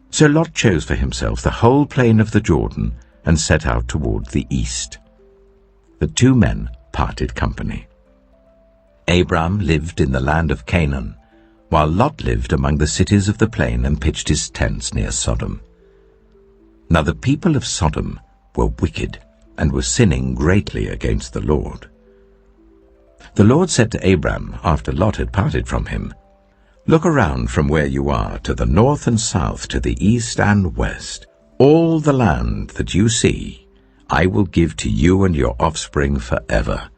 So Lot chose for himself the whole plain of the Jordan and set out toward the east. The two men parted company. Abram lived in the land of Canaan, while Lot lived among the cities of the plain and pitched his tents near Sodom. Now the people of Sodom were wicked and were sinning greatly against the Lord. The Lord said to Abram, after Lot had parted from him, "Look around from where you are to the north and south, to the east and west. All the land that you see I will give to you and your offspring forever.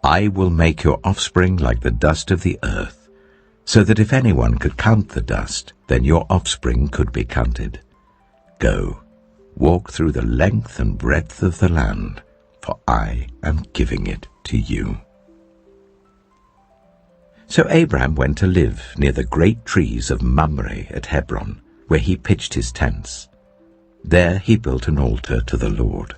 I will make your offspring like the dust of the earth, so that if anyone could count the dust, then your offspring could be counted. Go, walk through the length and breadth of the land, for I am giving it to you." So Abram went to live near the great trees of Mamre at Hebron, where he pitched his tents. There he built an altar to the Lord.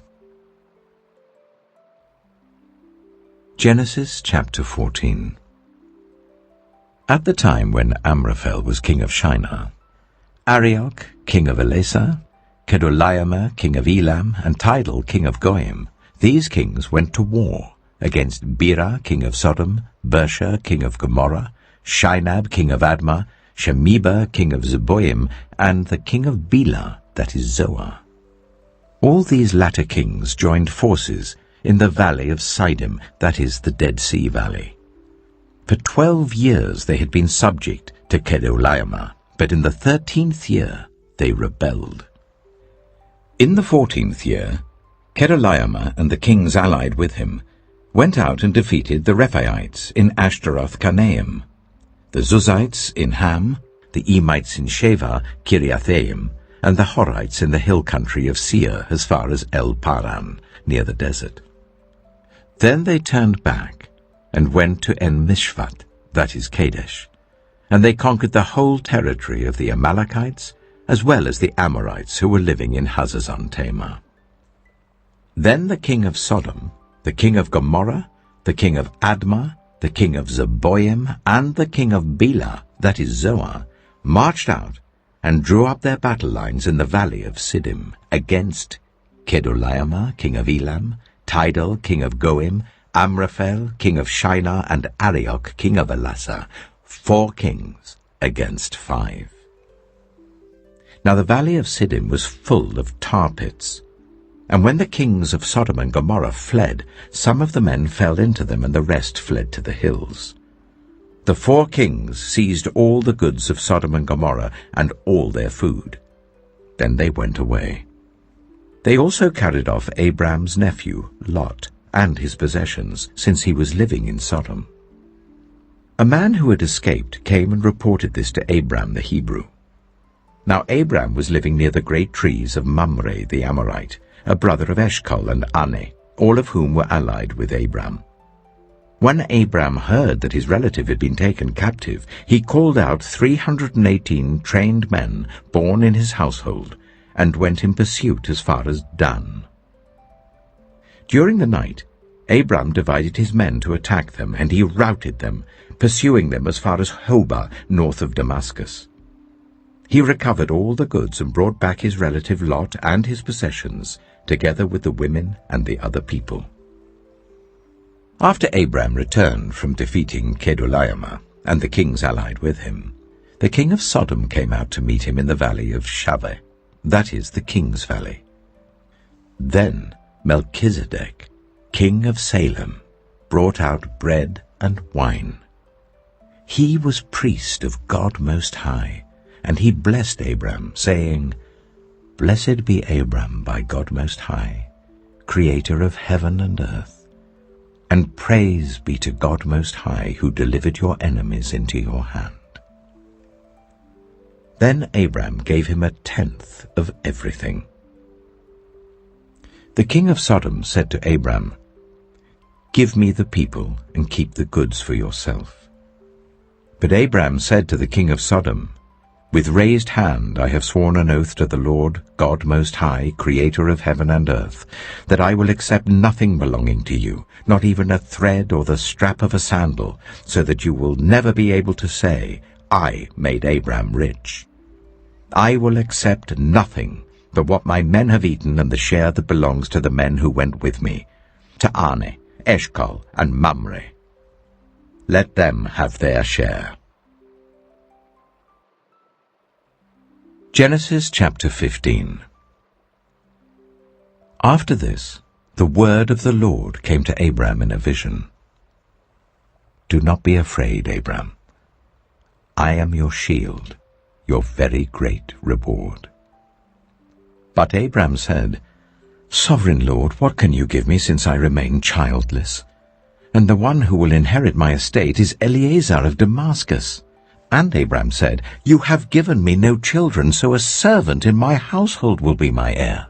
Genesis chapter 14. At the time when Amraphel was king of Shinar, Arioch, king of Elasar, Kedorlaomer, king of Elam, and Tidal, king of Goyim, these kings went to war against Bera, king of Sodom, Bersha, king of Gomorrah, Shinab, king of Admah, Shemeba, king of Zeboim, and the king of Bela, that is Zoar. All these latter kings joined forces in the valley of Siddim, that is the Dead Sea Valley. For 12 years they had been subject to Kedorlaomer, but in the 13th year they rebelled. In the 14th year, Kedorlaomer and the kings allied with him went out and defeated the Rephaites in Ashtaroth-Karnaim, the Zuzites in Ham, the Emites in Sheva, Kiriathaim, and the Horites in the hill country of Seir as far as El-Paran, near the desert. Then they turned back and went to En-Mishpat, that is Kadesh, and they conquered the whole territory of the Amalekites, as well as the Amorites who were living in Hazazon-Tamar. Then the king of Sodom, the king of Gomorrah, the king of Admah, the king of Zeboim, and the king of Bela, that is Zoar, marched out and drew up their battle lines in the valley of Siddim against Kedorlaomer, king of Elam, Tidal, king of Goim, Amraphel, king of Shinar, and Arioch, king of Elasar, 4 kings against 5. Now the valley of Siddim was full of tar pits, and when the kings of Sodom and Gomorrah fled, some of the men fell into them, and the rest fled to the hills. The 4 kings seized all the goods of Sodom and Gomorrah and all their food. Then they went away. They also carried off Abram's nephew, Lot, and his possessions, since he was living in Sodom. A man who had escaped came and reported this to Abram the Hebrew. Now Abram was living near the great trees of Mamre the Amorite, a brother of Eshcol and Ane, all of whom were allied with Abram. When Abram heard that his relative had been taken captive, he called out 318 trained men born in his household, and went in pursuit as far as Dan. During the night, Abram divided his men to attack them, and he routed them, pursuing them as far as Hobah, north of Damascus. He recovered all the goods and brought back his relative Lot and his possessions, together with the women and the other people. After Abram returned from defeating Kedorlaomer and the kings allied with him, the king of Sodom came out to meet him in the valley of Shaveh, that is the king's valley. Then Melchizedek, king of Salem, brought out bread and wine. He was priest of God Most High, and he blessed Abram, saying, "Blessed be Abram by God Most High, creator of heaven and earth. and praise be to God Most High, who delivered your enemies into your hand. Then Abram gave him 1/10 of everything. The king of Sodom said to Abram, "Give me the people and keep the goods for yourself." But Abram said to the king of Sodom, "With raised hand I have sworn an oath to the Lord, God Most High, creator of heaven and earth, that I will accept nothing belonging to you, not even a thread or the strap of a sandal, so that you will never be able to say, 'I made Abram rich.' I will accept nothing but what my men have eaten and the share that belongs to the men who went with me, to Ane, Eshcol, and Mamre. Let them have their share." Genesis chapter 15. After this, the word of the Lord came to Abram in a vision. "Do not be afraid, Abram. I am your shield, your very great reward." But Abram said, "Sovereign Lord, what can you give me since I remain childless? And the one who will inherit my estate is Eliezer of Damascus." And Abram said, "You have given me no children, so a servant in my household will be my heir."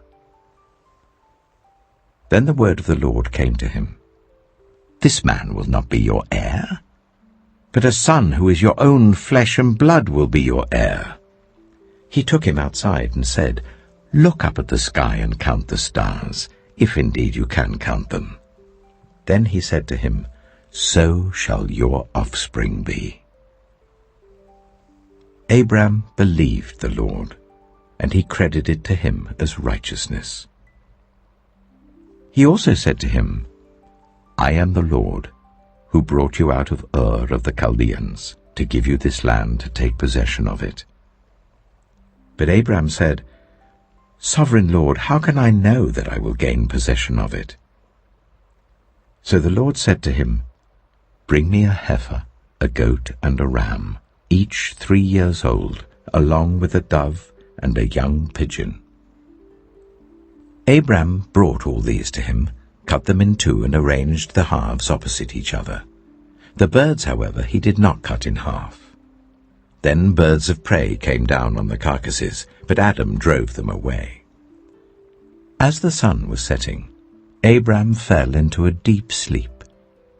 Then the word of the Lord came to him, "This man will not be your heir, but a son who is your own flesh and blood will be your heir." He took him outside and said, "Look up at the sky and count the stars, if indeed you can count them." Then he said to him, "So shall your offspring be." Abram believed the Lord, and he credited to him as righteousness. He also said to him, "I am the Lord, who brought you out of Ur of the Chaldeans, to give you this land to take possession of it." But Abram said, "Sovereign Lord, how can I know that I will gain possession of it?" So the Lord said to him, "Bring me a heifer, a goat, and a ram, each 3 years old, along with a dove and a young pigeon." Abram brought all these to him, cut them in two, and arranged the halves opposite each other. The birds, however, he did not cut in half. Then birds of prey came down on the carcasses, but Adam drove them away. As the sun was setting, Abram fell into a deep sleep,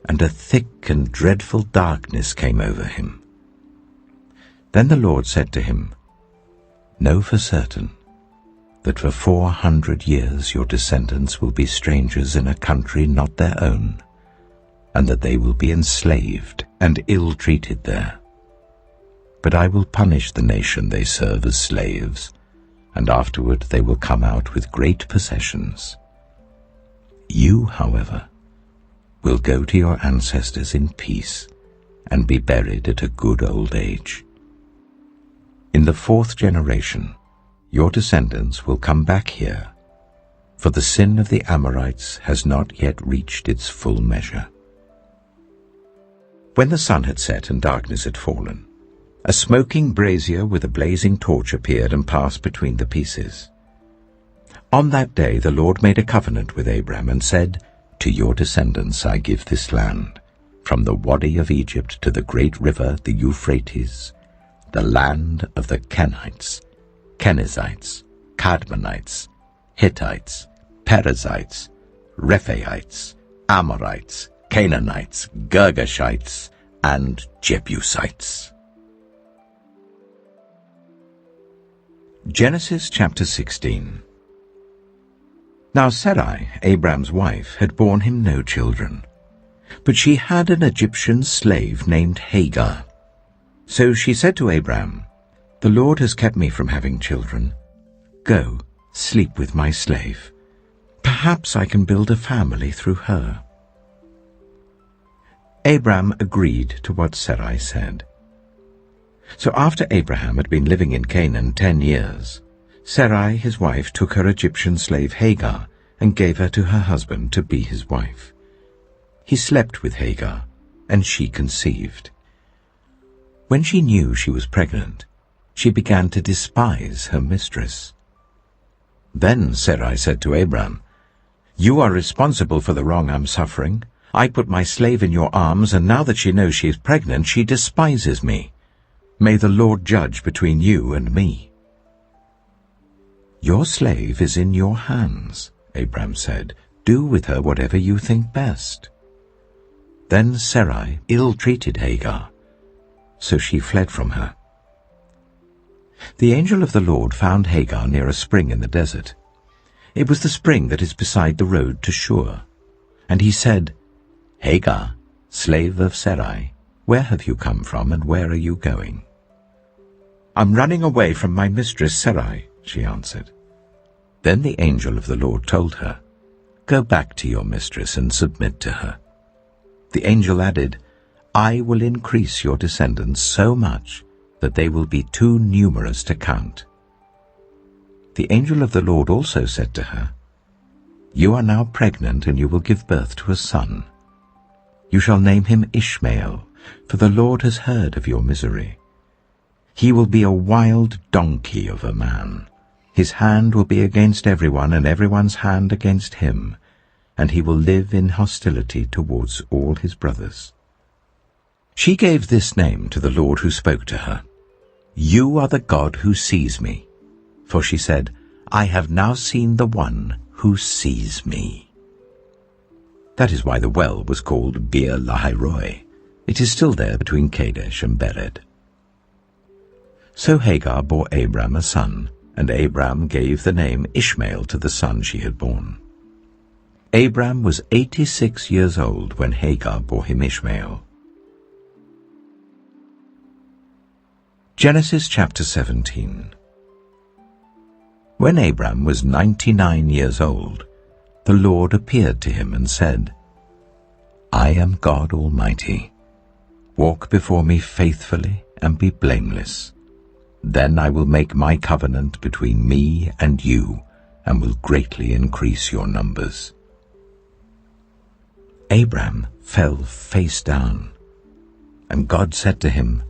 and a thick and dreadful darkness came over him. Then the Lord said to him, "Know for certain that for 400 years your descendants will be strangers in a country not their own, and that they will be enslaved and ill-treated there. But I will punish the nation they serve as slaves, and afterward they will come out with great possessions. You, however, will go to your ancestors in peace and be buried at a good old age. In the 4th generation, your descendants will come back here, for the sin of the Amorites has not yet reached its full measure." When the sun had set and darkness had fallen, a smoking brazier with a blazing torch appeared and passed between the pieces. On that day the Lord made a covenant with Abram and said, "To your descendants I give this land, from the Wadi of Egypt to the great river, the Euphrates, the land of the Kenites, Kenizzites, Cadmonites, Hittites, Perizzites, Rephaites, Amorites, Canaanites, Girgashites, and Jebusites." Genesis chapter 16. Now Sarai, Abram's wife, had borne him no children, but she had an Egyptian slave named Hagar. So she said to Abram, "The Lord has kept me from having children. Go, sleep with my slave. Perhaps I can build a family through her." Abram agreed to what Sarai said. So after Abraham had been living in Canaan 10 years, Sarai his wife took her Egyptian slave Hagar and gave her to her husband to be his wife. He slept with Hagar, and she conceived. When she knew she was pregnant, she began to despise her mistress. Then Sarai said to Abram, "You are responsible for the wrong I'm suffering. I put my slave in your arms, and now that she knows she is pregnant, she despises me. May the Lord judge between you and me." "Your slave is in your hands," Abram said. "Do with her whatever you think best." Then Sarai ill-treated Hagar, so she fled from her. The angel of the Lord found Hagar near a spring in the desert. It was the spring that is beside the road to Shur. And he said, "Hagar, slave of Sarai, where have you come from and where are you going?" "I'm running away from my mistress Sarai," she answered. Then the angel of the Lord told her, "Go back to your mistress and submit to her." The angel added, "I will increase your descendants so much that they will be too numerous to count." The angel of the Lord also said to her, "You are now pregnant, and you will give birth to a son. You shall name him Ishmael, for the Lord has heard of your misery. He will be a wild donkey of a man. His hand will be against everyone, and everyone's hand against him, and he will live in hostility towards all his brothers." She gave this name to the Lord who spoke to her, "You are the God who sees me." For she said, "I have now seen the one who sees me." That is why the well was called Bir Lahai-roi. It is still there between Kadesh and Bered. So Hagar bore Abram a son, and Abram gave the name Ishmael to the son she had borne. Abram was 86 years old when Hagar bore him Ishmael. Genesis chapter 17. When Abram was 99 years old, the Lord appeared to him and said, "I am God Almighty. Walk before me faithfully and be blameless. Then I will make my covenant between me and you, and will greatly increase your numbers." Abram fell face down, and God said to him,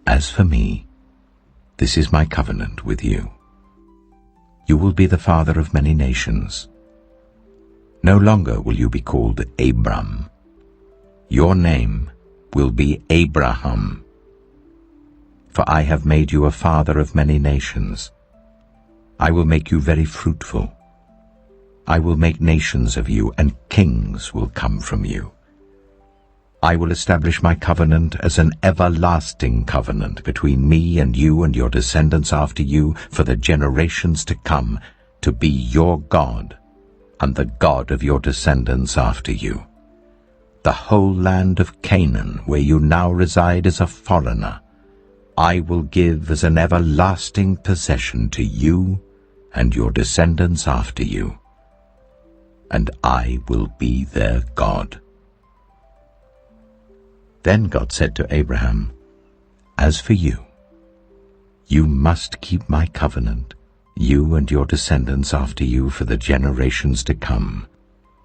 "As for me, this is my covenant with you. You will be the father of many nations. No longer will you be called Abram. Your name will be Abraham. For I have made you a father of many nations. I will make you very fruitful. I will make nations of you, and kings will come from you. I will establish my covenant as an everlasting covenant between me and you and your descendants after you for the generations to come, to be your God and the God of your descendants after you. The whole land of Canaan, where you now reside as a foreigner, I will give as an everlasting possession to you and your descendants after you, and I will be their God." Then God said to Abraham, "As for you, you must keep my covenant, you and your descendants after you for the generations to come.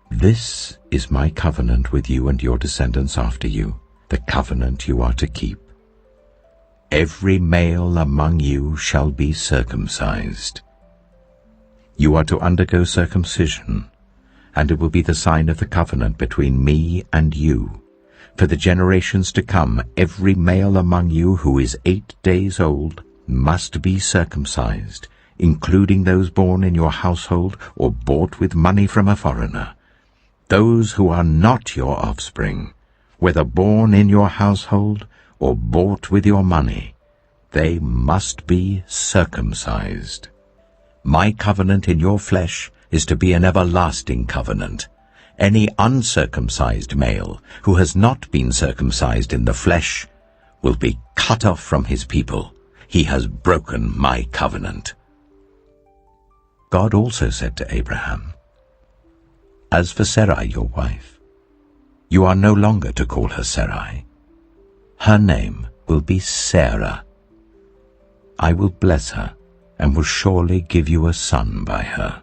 This is my covenant with you and your descendants after you, the covenant you are to keep. Every male among you shall be circumcised. You are to undergo circumcision, and it will be the sign of the covenant between me and you. For the generations to come, every male among you who is 8 days old must be circumcised, including those born in your household or bought with money from a foreigner. Those who are not your offspring, whether born in your household or bought with your money, they must be circumcised. My covenant in your flesh is to be an everlasting covenant. Any uncircumcised male who has not been circumcised in the flesh will be cut off from his people. He has broken my covenant." God also said to Abraham, "As for Sarai your wife, you are no longer to call her Sarai. Her name will be Sarah. I will bless her and will surely give you a son by her.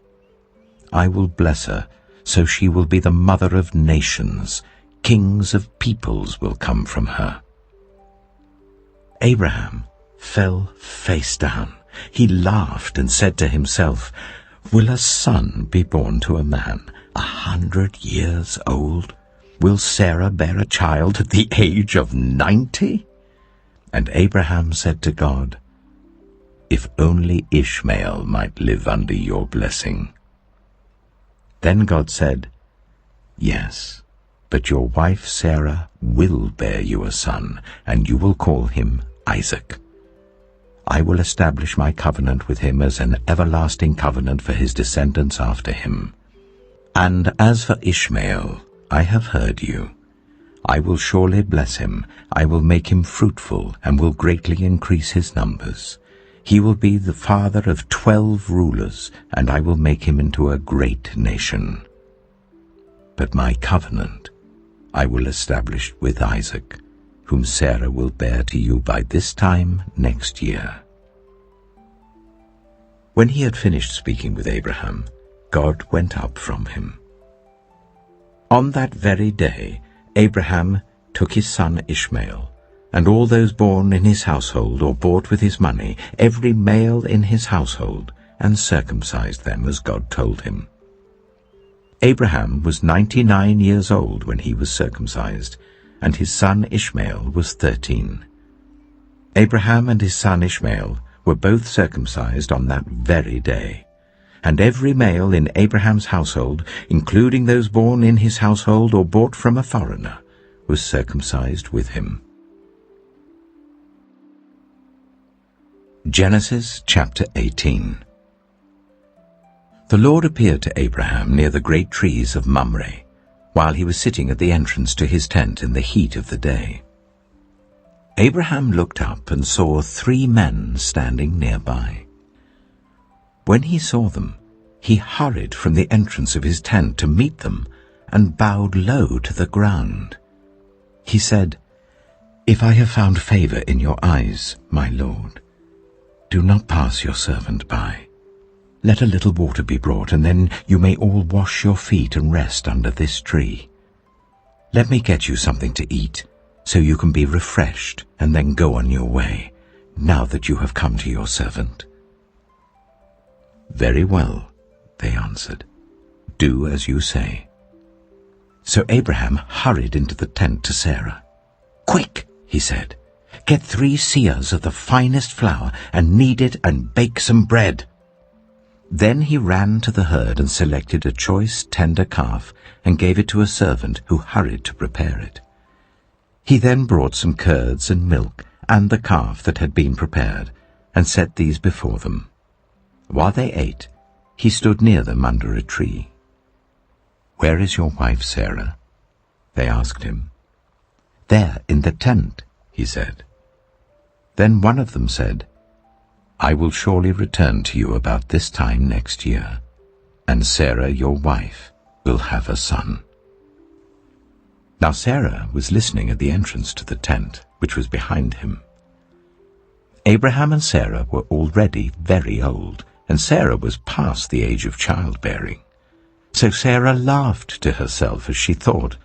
I will bless her, so she will be the mother of nations. Kings of peoples will come from her." Abraham fell face down. He laughed and said to himself, "Will a son be born to a man 100 years old? Will Sarah bear a child at the age of 90? And Abraham said to God, If only Ishmael might live under your blessing. Then God said, Yes, but your wife Sarah will bear you a son, and you will call him Isaac. I will establish my covenant with him as an everlasting covenant for his descendants after him. And as for Ishmael, I have heard you. I will surely bless him. I will make him fruitful, and will greatly increase his numbers. He will be the father of 12 rulers, and I will make him into a great nation. But my covenant I will establish with Isaac, whom Sarah will bear to you by this time next year. When he had finished speaking with Abraham, God went up from him. On that very day, Abraham took his son Ishmael, and all those born in his household or bought with his money, every male in his household, and circumcised them as God told him. Abraham was 99 years old when he was circumcised, and his son Ishmael was 13. Abraham and his son Ishmael were both circumcised on that very day, and every male in Abraham's household, including those born in his household or bought from a foreigner, was circumcised with him. Genesis chapter 18. The Lord appeared to Abraham near the great trees of Mamre, while he was sitting at the entrance to his tent in the heat of the day. Abraham looked up and saw 3 men standing nearby. When he saw them, he hurried from the entrance of his tent to meet them and bowed low to the ground. He said, If I have found favor in your eyes, my Lord, do not pass your servant by. Let a little water be brought, and then you may all wash your feet and rest under this tree. Let me get you something to eat, so you can be refreshed and then go on your way, now that you have come to your servant. Very well, they answered. Do as you say. So Abraham hurried into the tent to Sarah. Quick, he said, get 3 seahs of the finest flour and knead it and bake some bread. Then he ran to the herd and selected a choice tender calf and gave it to a servant who hurried to prepare it. He then brought some curds and milk and the calf that had been prepared and set these before them. While they ate, he stood near them under a tree. Where is your wife Sarah? They asked him. There in the tent, he said. Then one of them said, I will surely return to you about this time next year, and Sarah, your wife, will have a son. Now Sarah was listening at the entrance to the tent, which was behind him. Abraham and Sarah were already very old, and Sarah was past the age of childbearing. So Sarah laughed to herself as she thought,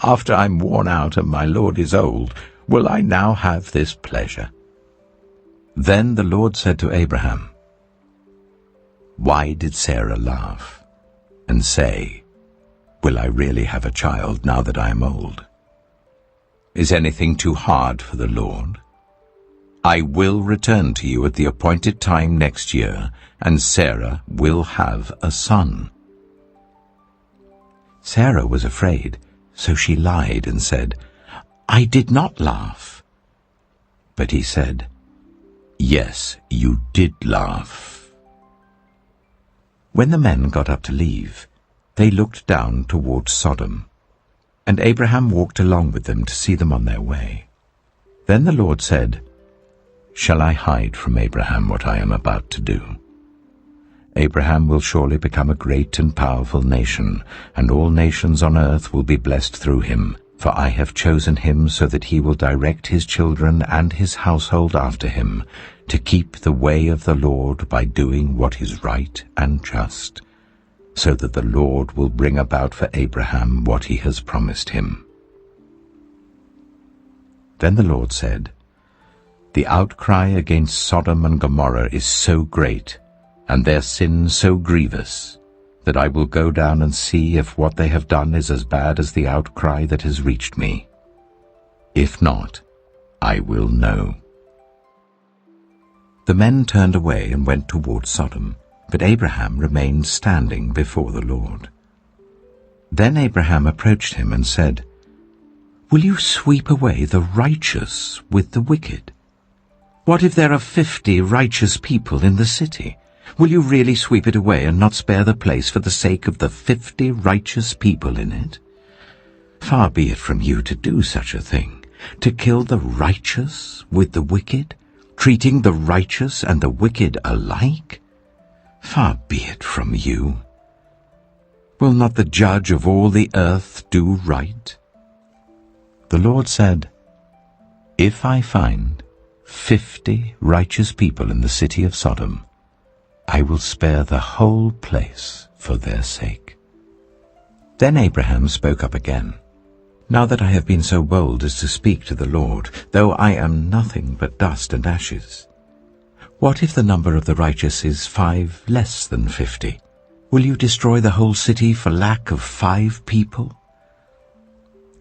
After I'm worn out and my Lord is old, will I now have this pleasure? Then the Lord said to Abraham, Why did Sarah laugh and say, Will I really have a child now that I am old? Is anything too hard for the Lord? I will return to you at the appointed time next year, and Sarah will have a son. Sarah was afraid, so she lied and said, I did not laugh. But he said, Yes, you did laugh. When the men got up to leave, they looked down toward Sodom, and Abraham walked along with them to see them on their way. Then the Lord said, Shall I hide from Abraham what I am about to do? Abraham will surely become a great and powerful nation, and all nations on earth will be blessed through him, for I have chosen him so that he will direct his children and his household after him, to keep the way of the Lord by doing what is right and just, so that the Lord will bring about for Abraham what he has promised him. Then the Lord said, The outcry against Sodom and Gomorrah is so great, and their sin so grievous, that I will go down and see if what they have done is as bad as the outcry that has reached me. If not, I will know." The men turned away and went toward Sodom, but Abraham remained standing before the Lord. Then Abraham approached him and said, "Will you sweep away the righteous with the wicked? What if there are 50 righteous people in the city? Will you really sweep it away and not spare the place for the sake of the 50 righteous people in it? Far be it from you to do such a thing, to kill the righteous with the wicked, treating the righteous and the wicked alike? Far be it from you. Will not the judge of all the earth do right?" The Lord said, "If I find 50 righteous people in the city of Sodom, I will spare the whole place for their sake." Then Abraham spoke up again, "Now that I have been so bold as to speak to the Lord, though I am nothing but dust and ashes, what if the number of the righteous is 5 less than 50? Will you destroy the whole city for lack of 5 people?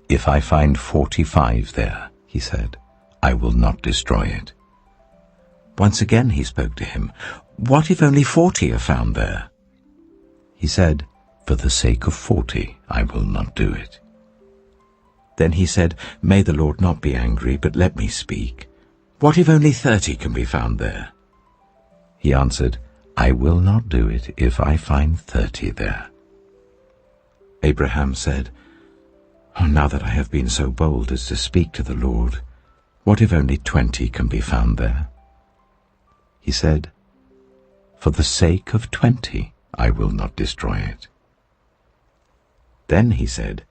If I find 45 there," he said, "I will not destroy it." Once again he spoke to him, "What if only 40 are found there?" He said, "For the sake of 40, I will not do it." Then he said, "May the Lord not be angry, but let me speak. What if only 30 can be found there?" He answered, "I will not do it if I find 30 there." Abraham said, "Now that I have been so bold as to speak to the Lord, what if only 20 can be found there?" He said, "For the sake of 20, I will not destroy it." Then he said,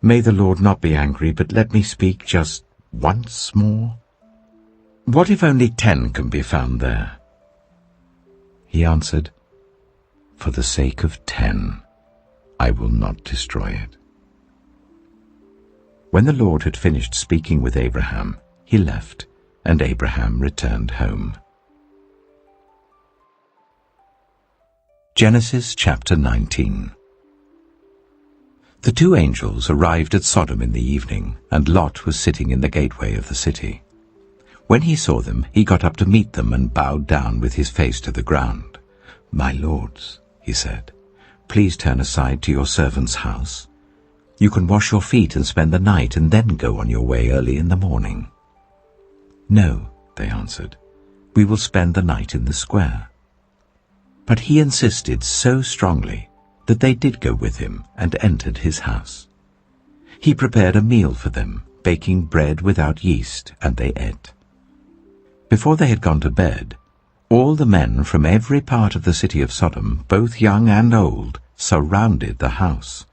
"May the Lord not be angry, but let me speak just once more. What if only 10 can be found there?" He answered, "For the sake of 10, I will not destroy it." When the Lord had finished speaking with Abraham, he left, and Abraham returned home. Genesis chapter 19. The 2 angels arrived at Sodom in the evening, and Lot was sitting in the gateway of the city. When he saw them, he got up to meet them and bowed down with his face to the ground. "My lords," he said, "please turn aside to your servant's house. You can wash your feet and spend the night and then go on your way early in the morning." "No," they answered, "we will spend the night in the square." But he insisted so strongly that they did go with him and entered his house. He prepared a meal for them, baking bread without yeast, and they ate. Before they had gone to bed, all the men from every part of the city of Sodom, both young and old, surrounded the house.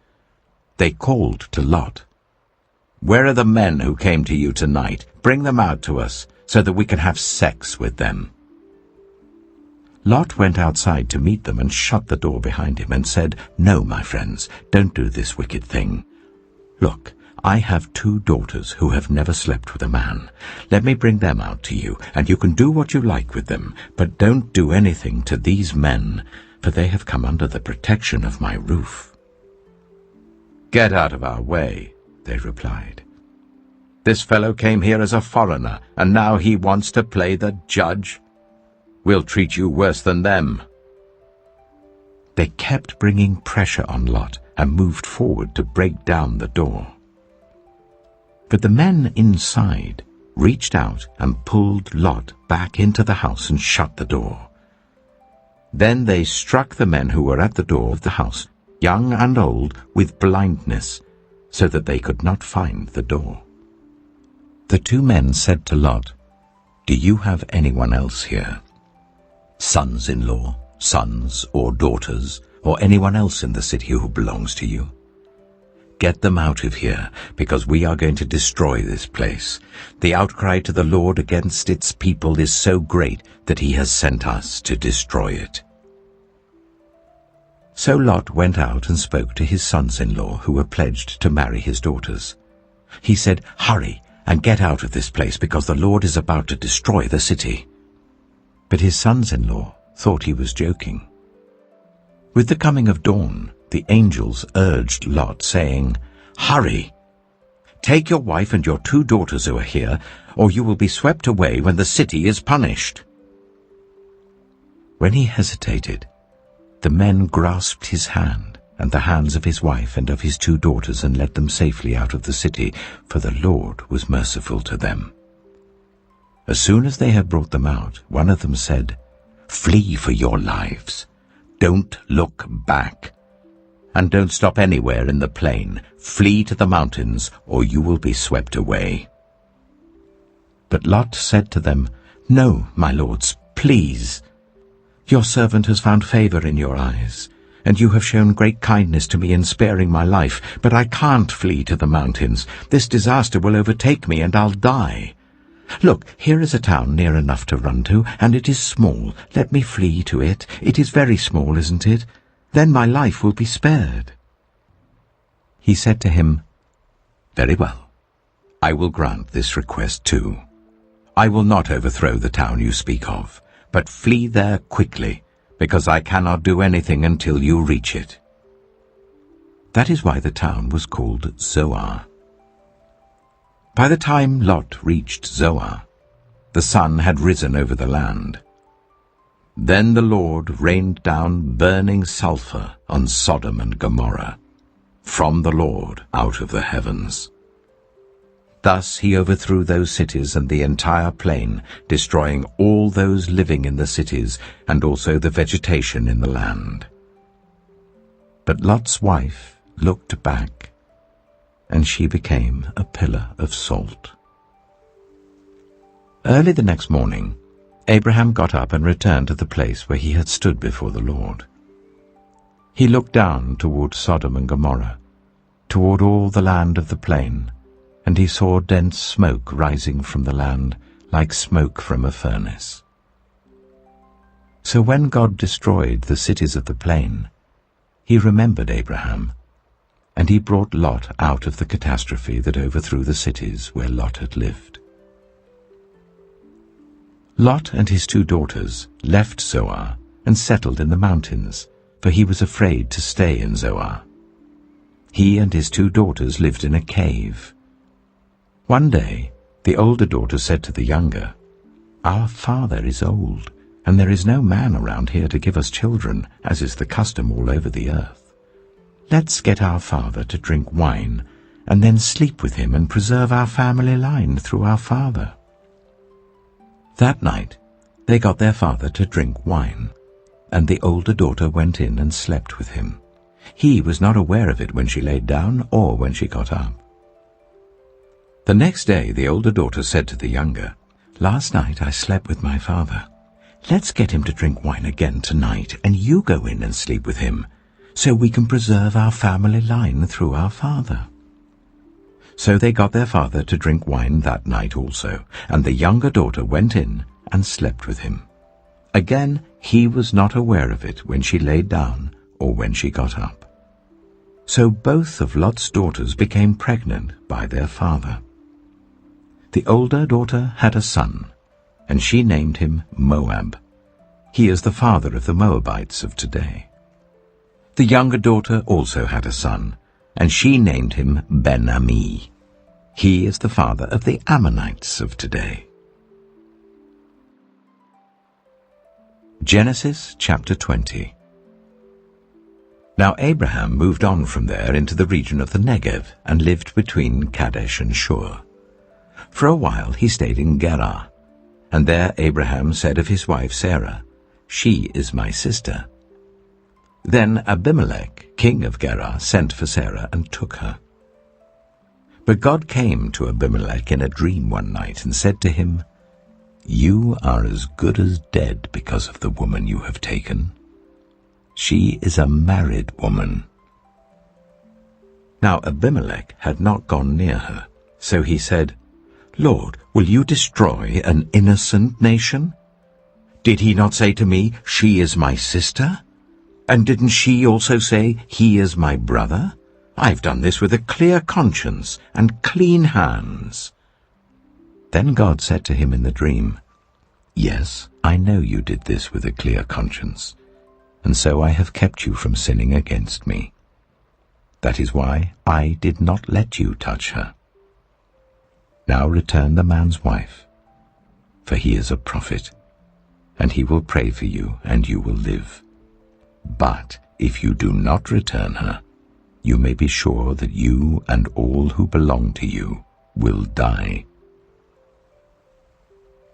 They called to Lot, "Where are the men who came to you tonight? Bring them out to us, so that we can have sex with them." Lot went outside to meet them and shut the door behind him and said, "No, my friends, don't do this wicked thing. Look, I have 2 daughters who have never slept with a man. Let me bring them out to you, and you can do what you like with them, but don't do anything to these men, for they have come under the protection of my roof." "Get out of our way," they replied. "This fellow came here as a foreigner, and now he wants to play the judge. We'll treat you worse than them." They kept bringing pressure on Lot and moved forward to break down the door. But the men inside reached out and pulled Lot back into the house and shut the door. Then they struck the men who were at the door of the house, young and old, with blindness, so that they could not find the door. The 2 men said to Lot, "Do you have anyone else here? Sons-in-law, sons or daughters, or anyone else in the city who belongs to you? Get them out of here, because we are going to destroy this place. The outcry to the Lord against its people is so great that he has sent us to destroy it." So Lot went out and spoke to his sons-in-law who were pledged to marry his daughters. He said, "Hurry and get out of this place, because the Lord is about to destroy the city." But his sons-in-law thought he was joking. With the coming of dawn, the angels urged Lot, saying, "Hurry! Take your wife and your 2 daughters who are here, or you will be swept away when the city is punished." When he hesitated, the men grasped his hand and the hands of his wife and of his 2 daughters and led them safely out of the city, for the Lord was merciful to them. As soon as they had brought them out, one of them said, "Flee for your lives. Don't look back. And don't stop anywhere in the plain. Flee to the mountains, or you will be swept away." But Lot said to them, "No, my lords, please. Your servant has found favor in your eyes, and you have shown great kindness to me in sparing my life, but I can't flee to the mountains. This disaster will overtake me, and I'll die. Look, here is a town near enough to run to, and it is small. Let me flee to it. It is very small, isn't it? Then my life will be spared." He said to him, "Very well. I will grant this request too. I will not overthrow the town you speak of, but flee there quickly, because I cannot do anything until you reach it." That is why the town was called Zoar. By the time Lot reached Zoar, the sun had risen over the land. Then the Lord rained down burning sulfur on Sodom and Gomorrah, from the Lord out of the heavens. Thus he overthrew those cities and the entire plain, destroying all those living in the cities and also the vegetation in the land. But Lot's wife looked back, and she became a pillar of salt. Early the next morning, Abraham got up and returned to the place where he had stood before the Lord. He looked down toward Sodom and Gomorrah, toward all the land of the plain, and he saw dense smoke rising from the land, like smoke from a furnace. So when God destroyed the cities of the plain, he remembered Abraham, and he brought Lot out of the catastrophe that overthrew the cities where Lot had lived. Lot and his 2 daughters left Zoar and settled in the mountains, for he was afraid to stay in Zoar. He and his 2 daughters lived in a cave. One day, the older daughter said to the younger, "Our father is old, and there is no man around here to give us children, as is the custom all over the earth. Let's get our father to drink wine, and then sleep with him and preserve our family line through our father." That night, they got their father to drink wine, and the older daughter went in and slept with him. He was not aware of it when she laid down or when she got up. The next day, the older daughter said to the younger, "Last night I slept with my father. Let's get him to drink wine again tonight, and you go in and sleep with him, so we can preserve our family line through our father." So they got their father to drink wine that night also, and the younger daughter went in and slept with him. Again, he was not aware of it when she laid down or when she got up. So both of Lot's daughters became pregnant by their father. The older daughter had a son, and she named him Moab. He is the father of the Moabites of today. The younger daughter also had a son, and she named him Ben-Ami. He is the father of the Ammonites of today. Genesis chapter 20. Now Abraham moved on from there into the region of the Negev and lived between Kadesh and Shur. For a while he stayed in Gerar, and there Abraham said of his wife Sarah, "She is my sister." Then Abimelech, king of Gerar, sent for Sarah and took her. But God came to Abimelech in a dream one night and said to him, "You are as good as dead because of the woman you have taken. She is a married woman." Now Abimelech had not gone near her, so he said, "Lord, will you destroy an innocent nation? Did he not say to me, 'She is my sister'? And didn't she also say, 'He is my brother'? I've done this with a clear conscience and clean hands." Then God said to him in the dream, "Yes, I know you did this with a clear conscience, and so I have kept you from sinning against me. That is why I did not let you touch her. Now return the man's wife, for he is a prophet, and he will pray for you, and you will live. But if you do not return her, you may be sure that you and all who belong to you will die."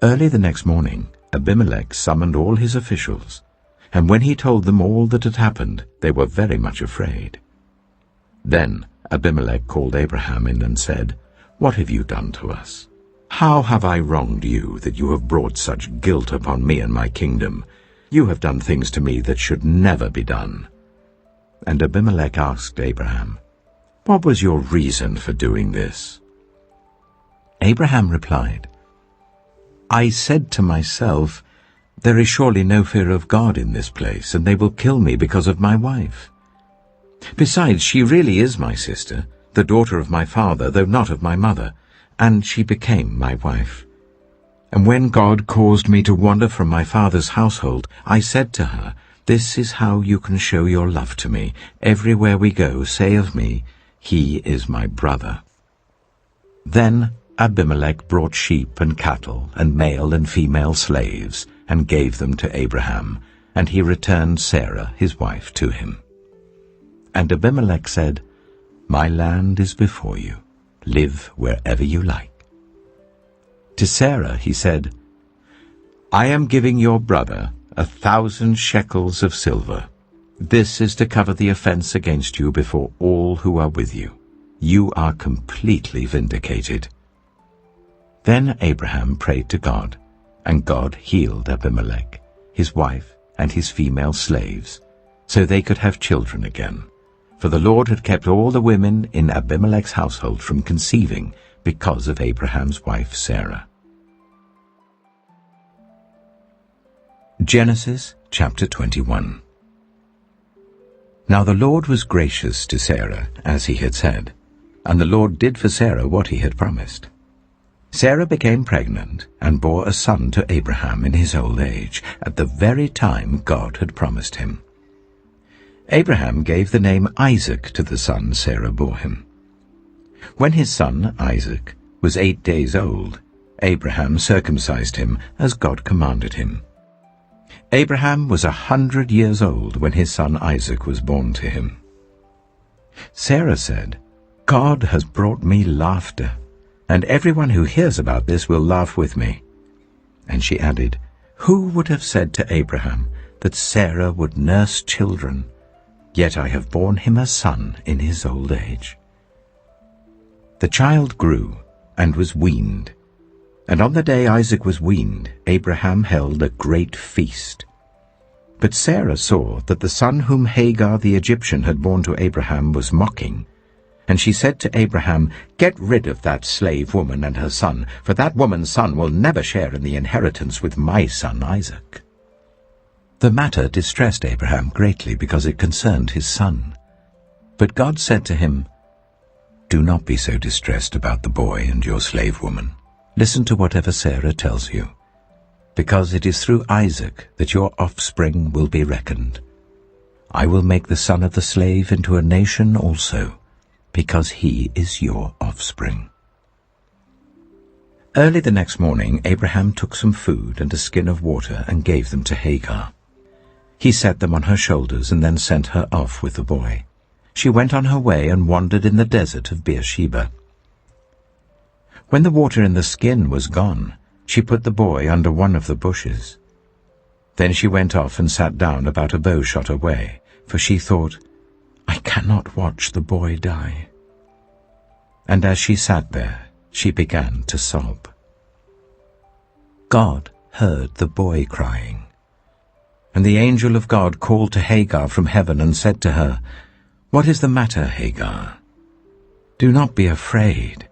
Early the next morning, Abimelech summoned all his officials, and when he told them all that had happened, they were very much afraid. Then Abimelech called Abraham in and said, "What have you done to us? How have I wronged you that you have brought such guilt upon me and my kingdom? You have done things to me that should never be done." And Abimelech asked Abraham, "What was your reason for doing this?" Abraham replied, "I said to myself, 'There is surely no fear of God in this place, and they will kill me because of my wife. Besides, she really is my sister, the daughter of my father, though not of my mother, and she became my wife. And when God caused me to wander from my father's household, I said to her, This is how you can show your love to me. Everywhere we go, say of me, He is my brother.'" Then Abimelech brought sheep and cattle and male and female slaves and gave them to Abraham, and he returned Sarah his wife to him. And Abimelech said, "My land is before you. Live wherever you like." To Sarah he said, "I am giving your brother 1,000 shekels of silver. This is to cover the offense against you before all who are with you. You are completely vindicated." Then Abraham prayed to God, and God healed Abimelech, his wife, and his female slaves, so they could have children again. For the Lord had kept all the women in Abimelech's household from conceiving because of Abraham's wife Sarah. Genesis chapter 21. Now the Lord was gracious to Sarah, as he had said, and the Lord did for Sarah what he had promised. Sarah became pregnant and bore a son to Abraham in his old age, at the very time God had promised him. Abraham gave the name Isaac to the son Sarah bore him. When his son, Isaac, was 8 days old, Abraham circumcised him as God commanded him. Abraham was 100 years old when his son Isaac was born to him. Sarah said, "God has brought me laughter, and everyone who hears about this will laugh with me." And she added, "Who would have said to Abraham that Sarah would nurse children? Yet I have borne him a son in his old age." The child grew and was weaned, and on the day Isaac was weaned, Abraham held a great feast. But Sarah saw that the son whom Hagar the Egyptian had borne to Abraham was mocking, and she said to Abraham, "Get rid of that slave woman and her son, for that woman's son will never share in the inheritance with my son Isaac." The matter distressed Abraham greatly because it concerned his son. But God said to him, "Do not be so distressed about the boy and your slave woman. Listen to whatever Sarah tells you, because it is through Isaac that your offspring will be reckoned. I will make the son of the slave into a nation also, because he is your offspring." Early the next morning Abraham took some food and a skin of water and gave them to Hagar. He set them on her shoulders and then sent her off with the boy. She went on her way and wandered in the desert of Beersheba. When the water in the skin was gone, she put the boy under one of the bushes. Then she went off and sat down about a bow shot away, for she thought, "I cannot watch the boy die." And as she sat there, she began to sob. God heard the boy crying. And the angel of God called to Hagar from heaven and said to her, "What is the matter, Hagar? Do not be afraid.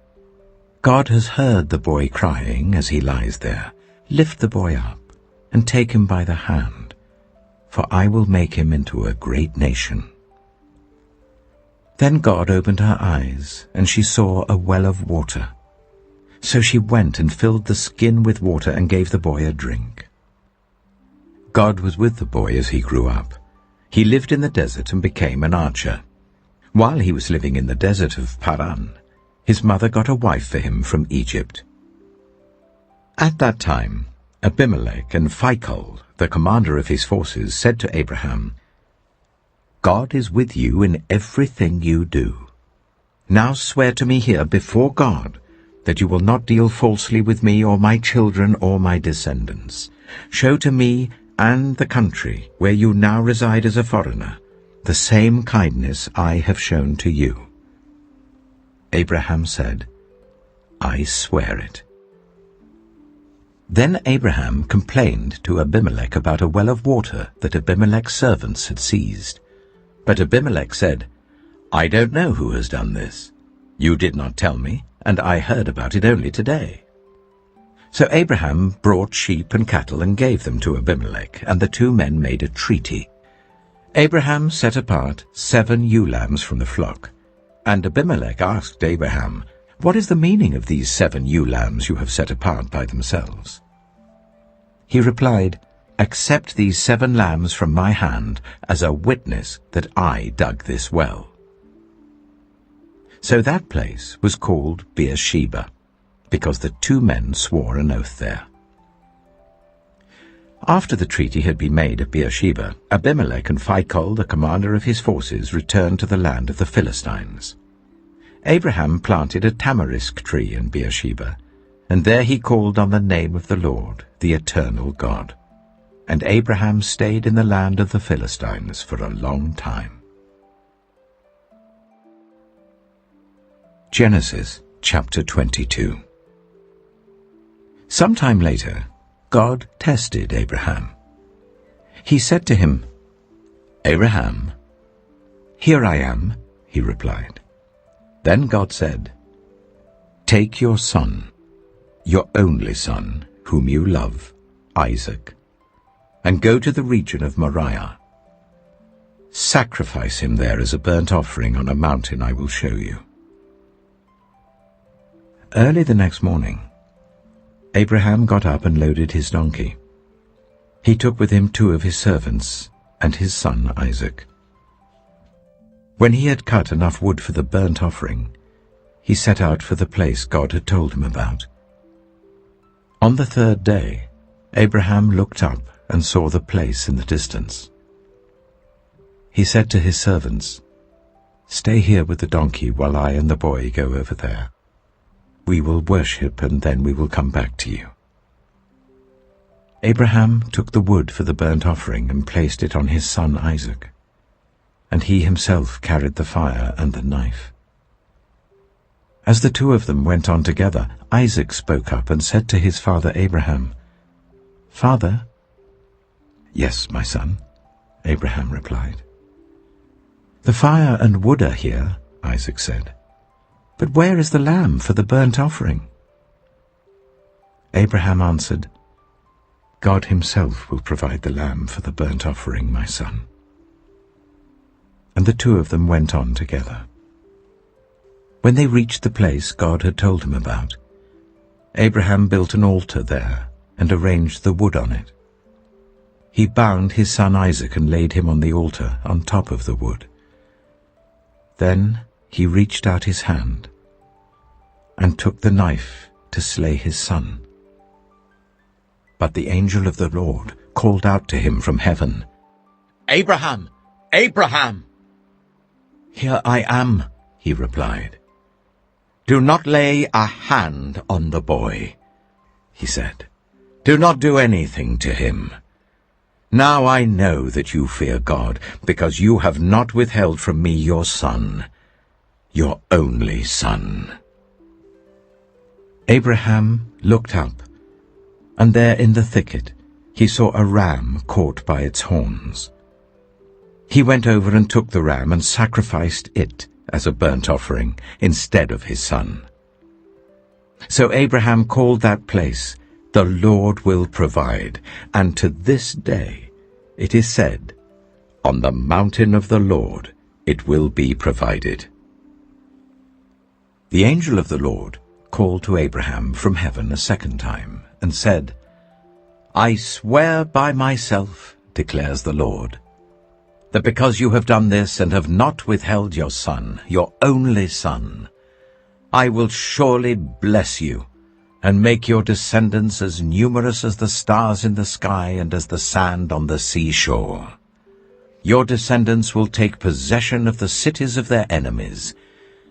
God has heard the boy crying as he lies there. Lift the boy up and take him by the hand, for I will make him into a great nation." Then God opened her eyes, and she saw a well of water. So she went and filled the skin with water and gave the boy a drink. God was with the boy as he grew up, He lived in the desert and became an archer. While he was living in the desert of Paran, his mother got a wife for him from Egypt. At that time, Abimelech and Phicol, the commander of his forces, said to Abraham, "God is with you in everything you do. Now swear to me here before God that you will not deal falsely with me or my children or my descendants. Show to me and the country where you now reside as a foreigner the same kindness I have shown to you." Abraham said, "I swear it." Then Abraham complained to Abimelech about a well of water that Abimelech's servants had seized. But Abimelech said, "I don't know who has done this. You did not tell me, and I heard about it only today." So Abraham brought sheep and cattle and gave them to Abimelech, and the two men made a treaty. Abraham set apart 7 ewe lambs from the flock, and Abimelech asked Abraham, "What is the meaning of these 7 ewe lambs you have set apart by themselves?" He replied, "Accept these 7 lambs from my hand as a witness that I dug this well." So that place was called Beersheba, because the 2 men swore an oath there. After the treaty had been made at Beersheba, Abimelech and Phicol, the commander of his forces, returned to the land of the Philistines. Abraham planted a tamarisk tree in Beersheba, and there he called on the name of the Lord, the eternal God. And Abraham stayed in the land of the Philistines for a long time. Genesis chapter 22. Sometime later, God tested Abraham. He said to him, "Abraham." "Here I am," he replied. Then God said, "Take your son, your only son, whom you love, Isaac, and go to the region of Moriah. Sacrifice him there as a burnt offering on a mountain I will show you." Early the next morning, Abraham got up and loaded his donkey. He took with him 2 of his servants and his son Isaac. When he had cut enough wood for the burnt offering, he set out for the place God had told him about. On the 3rd day, Abraham looked up and saw the place in the distance. He said to his servants, "Stay here with the donkey while I and the boy go over there. We will worship, and then we will come back to you." Abraham took the wood for the burnt offering and placed it on his son Isaac, and he himself carried the fire and the knife. As the 2 of them went on together, Isaac spoke up and said to his father Abraham, "Father?" "Yes, my son," Abraham replied. "The fire and wood are here," Isaac said. "But where is the lamb for the burnt offering?" Abraham answered, "God himself will provide the lamb for the burnt offering, my son." And the 2 of them went on together. When they reached the place God had told him about, Abraham built an altar there and arranged the wood on it. He bound his son Isaac and laid him on the altar on top of the wood. Then he reached out his hand and took the knife to slay his son. But the angel of the Lord called out to him from heaven, "Abraham! Abraham!" "Here I am," he replied. "Do not lay a hand on the boy," he said. "Do not do anything to him. Now I know that you fear God, because you have not withheld from me your son, your only son." Abraham looked up, and there in the thicket he saw a ram caught by its horns. He went over and took the ram and sacrificed it as a burnt offering instead of his son. So Abraham called that place, "The Lord will provide," and to this day it is said, "On the mountain of the Lord it will be provided." The angel of the Lord called to Abraham from heaven a 2nd time and said, "I swear by myself, declares the Lord, that because you have done this and have not withheld your son, your only son, I will surely bless you and make your descendants as numerous as the stars in the sky and as the sand on the seashore. Your descendants will take possession of the cities of their enemies,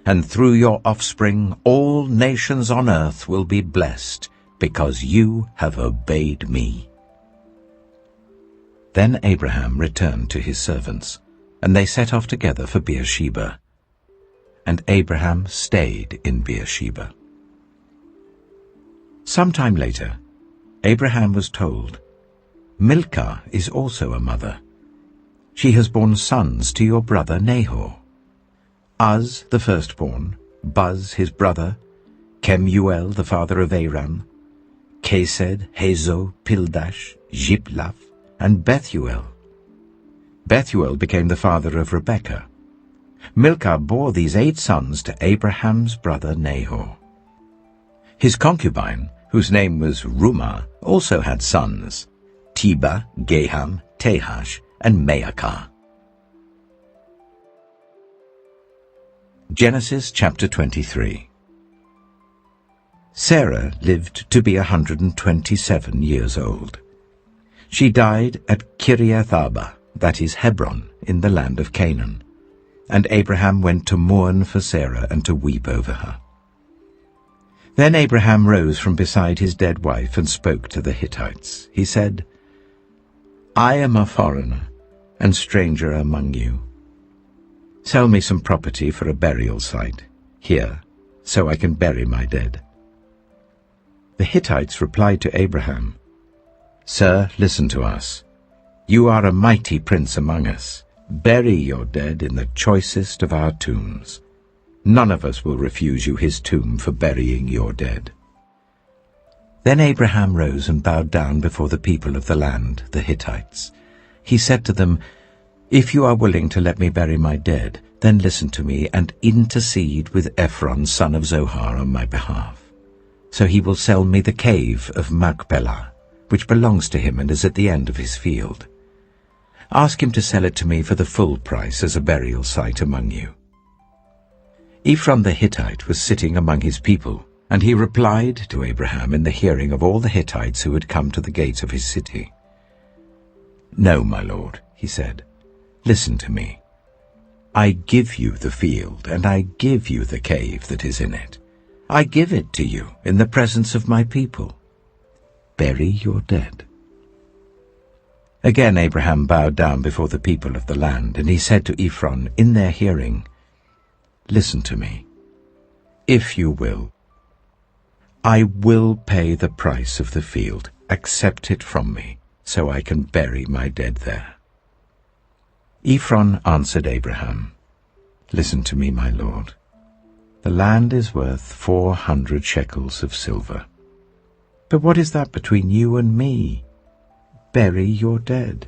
and through your offspring all nations on earth will be blessed, because you have obeyed me." Then Abraham returned to his servants, and they set off together for Beersheba. And Abraham stayed in Beersheba. Some time later, Abraham was told, "Milcah is also a mother. She has borne sons to your brother Nahor. Uz the firstborn, Buz his brother, Kemuel the father of Aram, Kesed, Hazo, Pildash, Jiplaph, and Bethuel. Bethuel became the father of Rebekah. Milcah bore these 8 sons to Abraham's brother Nahor. His concubine, whose name was Rumah, also had sons, Teba, Gaham, Tahash, and Maacah. Genesis chapter 23. Sarah lived to be 127 years old. She died at Kiriath-arba, that is Hebron, in the land of Canaan. And Abraham went to mourn for Sarah and to weep over her. Then Abraham rose from beside his dead wife and spoke to the Hittites. He said, "I am a foreigner and stranger among you. Sell me some property for a burial site here, so I can bury my dead." The Hittites replied to Abraham, "Sir, listen to us. You are a mighty prince among us. Bury your dead in the choicest of our tombs. None of us will refuse you his tomb for burying your dead." Then Abraham rose and bowed down before the people of the land, the Hittites. He said to them, "If you are willing to let me bury my dead, then listen to me and intercede with Ephron, son of Zohar, on my behalf. So he will sell me the cave of Machpelah, which belongs to him and is at the end of his field. Ask him to sell it to me for the full price as a burial site among you." Ephron the Hittite was sitting among his people, and he replied to Abraham in the hearing of all the Hittites who had come to the gate of his city. "No, my lord," he said, "listen to me. I give you the field, and I give you the cave that is in it. I give it to you in the presence of my people. Bury your dead." Again Abraham bowed down before the people of the land, and he said to Ephron in their hearing, "Listen to me. If you will, I will pay the price of the field. Accept it from me, so I can bury my dead there." Ephron answered Abraham, "Listen to me, my lord. The land is worth 400 shekels of silver. But what is that between you and me? Bury your dead."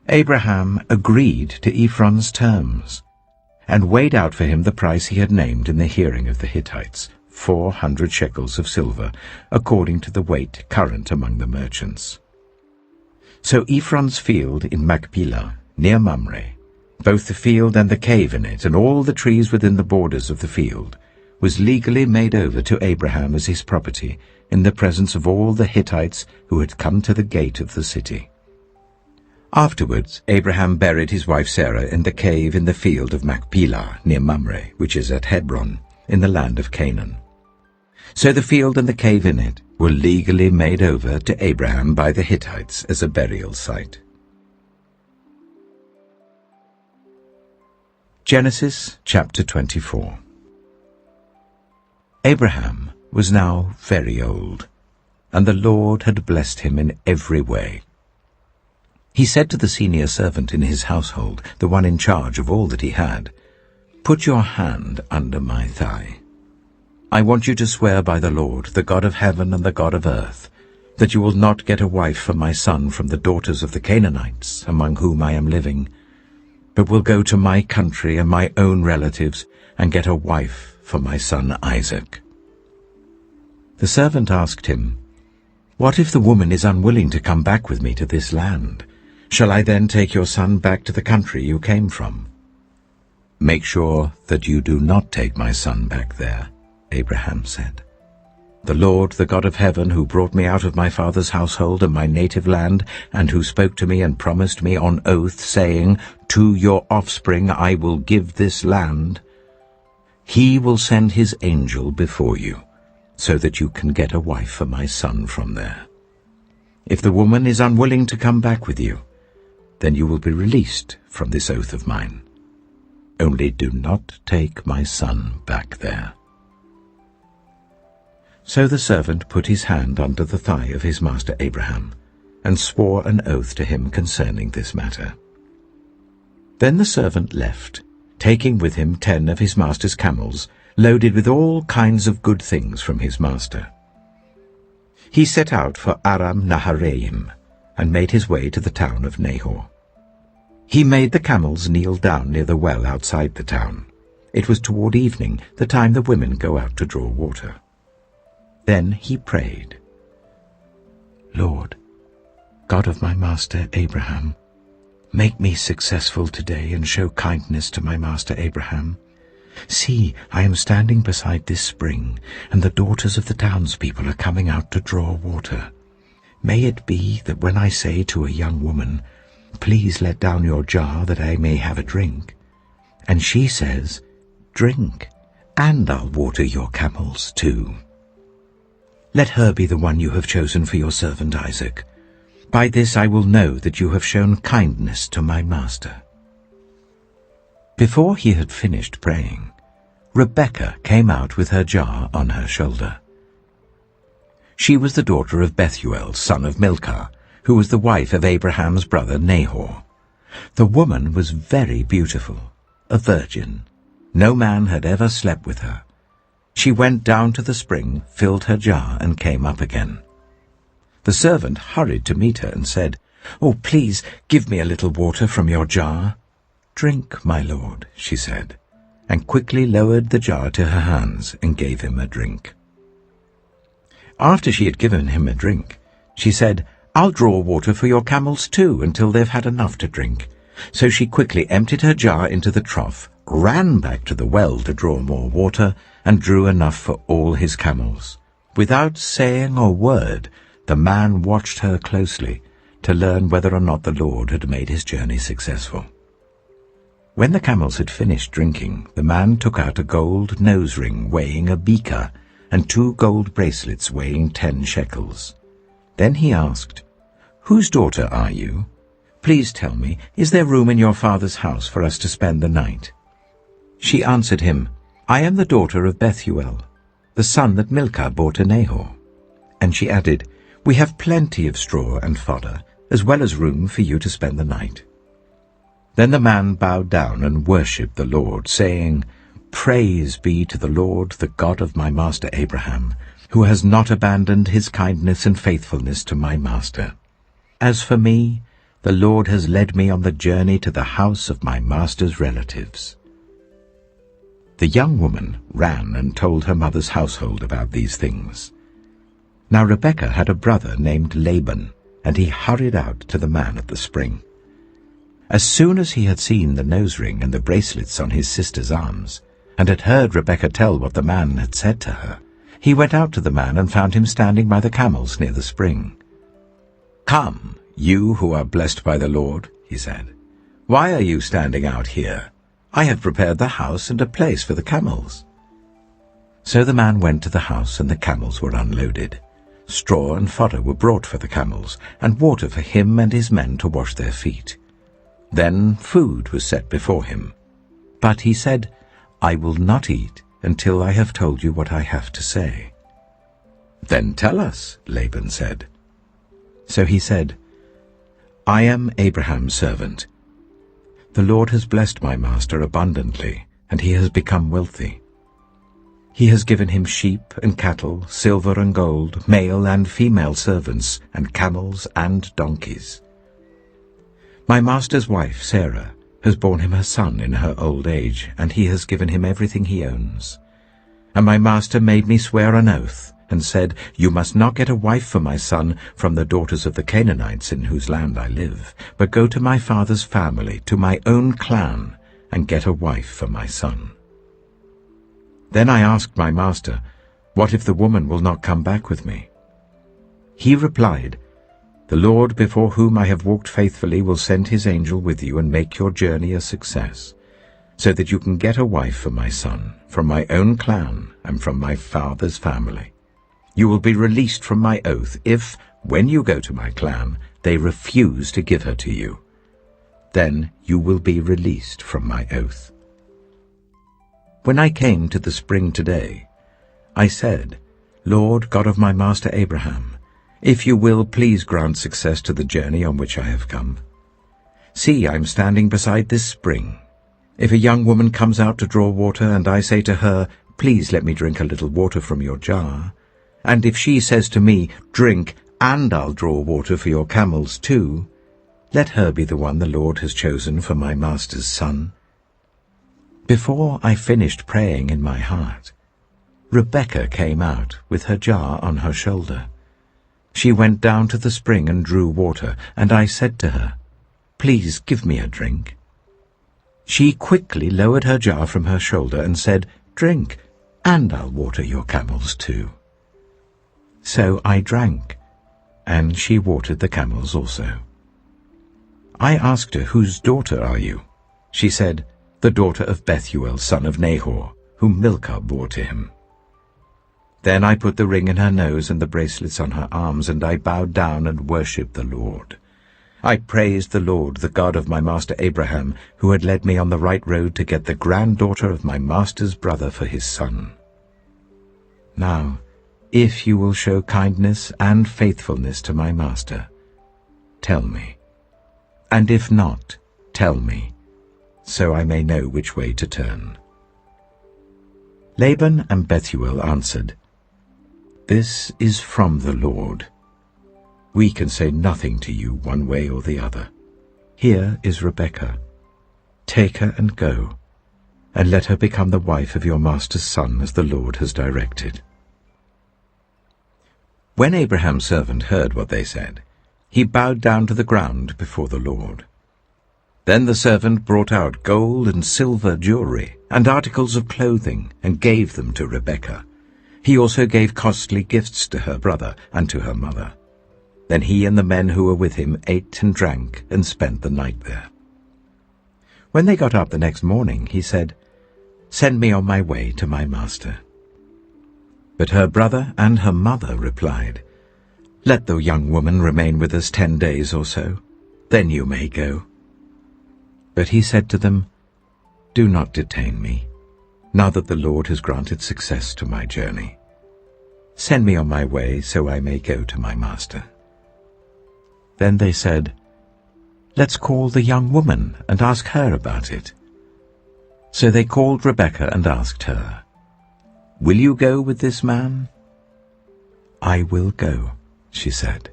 Abraham agreed to Ephron's terms, and weighed out for him the price he had named in the hearing of the Hittites, 400 shekels of silver, according to the weight current among the merchants. So Ephron's field in Machpelah, near Mamre, both the field and the cave in it, and all the trees within the borders of the field, was legally made over to Abraham as his property, in the presence of all the Hittites who had come to the gate of the city. Afterwards Abraham buried his wife Sarah in the cave in the field of Machpelah, near Mamre, which is at Hebron, in the land of Canaan. So the field and the cave in it were legally made over to Abraham by the Hittites as a burial site. Genesis chapter 24. Abraham was now very old, and the Lord had blessed him in every way. He said to the senior servant in his household, the one in charge of all that he had, "Put your hand under my thigh. I want you to swear by the Lord, the God of heaven and the God of earth, that you will not get a wife for my son from the daughters of the Canaanites, among whom I am living, but will go to my country and my own relatives and get a wife for my son Isaac." The servant asked him, "What if the woman is unwilling to come back with me to this land? Shall I then take your son back to the country you came from?" "Make sure that you do not take my son back there," Abraham said. "The Lord, the God of heaven, who brought me out of my father's household and my native land, and who spoke to me and promised me on oath, saying, 'To your offspring I will give this land,' he will send his angel before you, so that you can get a wife for my son from there. If the woman is unwilling to come back with you, then you will be released from this oath of mine. Only do not take my son back there." So the servant put his hand under the thigh of his master Abraham, and swore an oath to him concerning this matter. Then the servant left, taking with him 10 of his master's camels, loaded with all kinds of good things from his master. He set out for Aram Naharaim, and made his way to the town of Nahor. He made the camels kneel down near the well outside the town. It was toward evening, the time the women go out to draw water. Then he prayed, "Lord, God of my master Abraham, make me successful today and show kindness to my master Abraham. See, I am standing beside this spring, and the daughters of the townspeople are coming out to draw water. May it be that when I say to a young woman, 'Please let down your jar that I may have a drink,' and she says, 'Drink, and I'll water your camels too.' Let her be the one you have chosen for your servant Isaac. By this I will know that you have shown kindness to my master." Before he had finished praying, Rebekah came out with her jar on her shoulder. She was the daughter of Bethuel, son of Milcah, who was the wife of Abraham's brother Nahor. The woman was very beautiful, a virgin. No man had ever slept with her. She went down to the spring, filled her jar, and came up again. The servant hurried to meet her and said, "Oh, please, give me a little water from your jar." "Drink, my lord," she said, and quickly lowered the jar to her hands and gave him a drink. After she had given him a drink, she said, "I'll draw water for your camels too, until they've had enough to drink." So she quickly emptied her jar into the trough, ran back to the well to draw more water, and drew enough for all his camels. Without saying a word, the man watched her closely to learn whether or not the Lord had made his journey successful. When the camels had finished drinking, the man took out a gold nose ring weighing a beaker and 2 gold bracelets weighing 10 shekels. Then he asked, "Whose daughter are you? Please tell me, is there room in your father's house for us to spend the night?" She answered him, "I am the daughter of Bethuel, the son that Milcah bore to Nahor." And she added, "We have plenty of straw and fodder, as well as room for you to spend the night." Then the man bowed down and worshipped the Lord, saying, "Praise be to the Lord, the God of my master Abraham, who has not abandoned his kindness and faithfulness to my master. As for me, the Lord has led me on the journey to the house of my master's relatives." The young woman ran and told her mother's household about these things. Now Rebekah had a brother named Laban, and he hurried out to the man at the spring. As soon as he had seen the nose ring and the bracelets on his sister's arms, and had heard Rebekah tell what the man had said to her, he went out to the man and found him standing by the camels near the spring. "Come, you who are blessed by the Lord," he said. "Why are you standing out here? I have prepared the house and a place for the camels." So the man went to the house, and the camels were unloaded. Straw and fodder were brought for the camels, and water for him and his men to wash their feet. Then food was set before him. But he said, "I will not eat until I have told you what I have to say." "Then tell us," Laban said. So he said, "I am Abraham's servant. The Lord has blessed my master abundantly, and he has become wealthy. He has given him sheep and cattle, silver and gold, male and female servants, and camels and donkeys. My master's wife, Sarah, has borne him a son in her old age, and he has given him everything he owns. And my master made me swear an oath and said, "You must not get a wife for my son from the daughters of the Canaanites in whose land I live, but go to my father's family, to my own clan, and get a wife for my son." Then I asked my master, "What if the woman will not come back with me?" He replied, "The Lord before whom I have walked faithfully will send his angel with you and make your journey a success, so that you can get a wife for my son, from my own clan and from my father's family. You will be released from my oath if, when you go to my clan, they refuse to give her to you. Then you will be released from my oath." When I came to the spring today, I said, "Lord, God of my master Abraham, if you will, please grant success to the journey on which I have come. See, I am standing beside this spring. If a young woman comes out to draw water, and I say to her, 'Please let me drink a little water from your jar,' and if she says to me, 'Drink, and I'll draw water for your camels too,' let her be the one the Lord has chosen for my master's son." Before I finished praying in my heart, Rebekah came out with her jar on her shoulder. She went down to the spring and drew water, and I said to her, "Please give me a drink." She quickly lowered her jar from her shoulder and said, "Drink, and I'll water your camels too." So I drank, and she watered the camels also. I asked her, "Whose daughter are you?" She said, "The daughter of Bethuel, son of Nahor, whom Milcah bore to him." Then I put the ring in her nose and the bracelets on her arms, and I bowed down and worshipped the Lord. I praised the Lord, the God of my master Abraham, who had led me on the right road to get the granddaughter of my master's brother for his son. Now, if you will show kindness and faithfulness to my master, tell me. And if not, tell me, so I may know which way to turn." Laban and Bethuel answered, "This is from the Lord. We can say nothing to you one way or the other. Here is Rebekah. Take her and go, and let her become the wife of your master's son, as the Lord has directed." When Abraham's servant heard what they said, he bowed down to the ground before the Lord. Then the servant brought out gold and silver jewelry and articles of clothing and gave them to Rebekah. He also gave costly gifts to her brother and to her mother. Then he and the men who were with him ate and drank and spent the night there. When they got up the next morning, he said, "Send me on my way to my master." But her brother and her mother replied, "Let the young woman remain with us 10 days or so, then you may go." But he said to them, "Do not detain me, now that the Lord has granted success to my journey. Send me on my way so I may go to my master." Then they said, "Let's call the young woman and ask her about it." So they called Rebekah and asked her, "Will you go with this man?" "I will go," she said.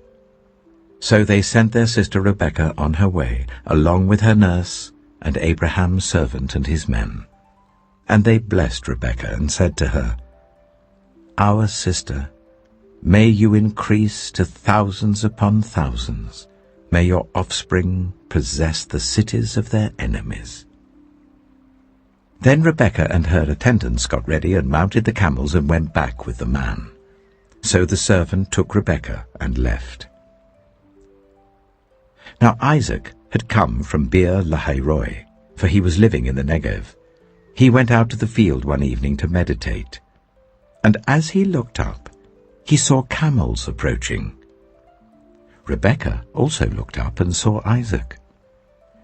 So they sent their sister Rebekah on her way, along with her nurse and Abraham's servant and his men. And they blessed Rebekah and said to her, "Our sister, may you increase to thousands upon thousands. May your offspring possess the cities of their enemies." Then Rebekah and her attendants got ready and mounted the camels and went back with the man. So the servant took Rebekah and left. Now Isaac had come from Beer-lahai-roi, for he was living in the Negev. He went out to the field one evening to meditate. And as he looked up, he saw camels approaching. Rebekah also looked up and saw Isaac.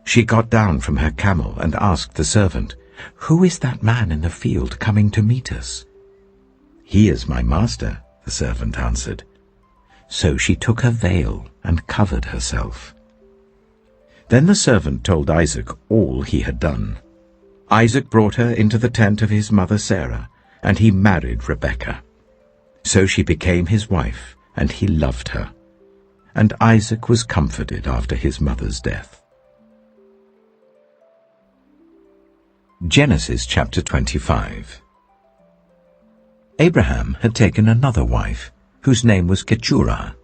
She got down from her camel and asked the servant, "Who is that man in the field coming to meet us?" "He is my master," the servant answered. So she took her veil and covered herself. Then the servant told Isaac all he had done. Isaac brought her into the tent of his mother Sarah, and he married Rebekah. So she became his wife, and he loved her. And Isaac was comforted after his mother's death. Genesis chapter 25. Abraham had taken another wife, whose name was Keturah.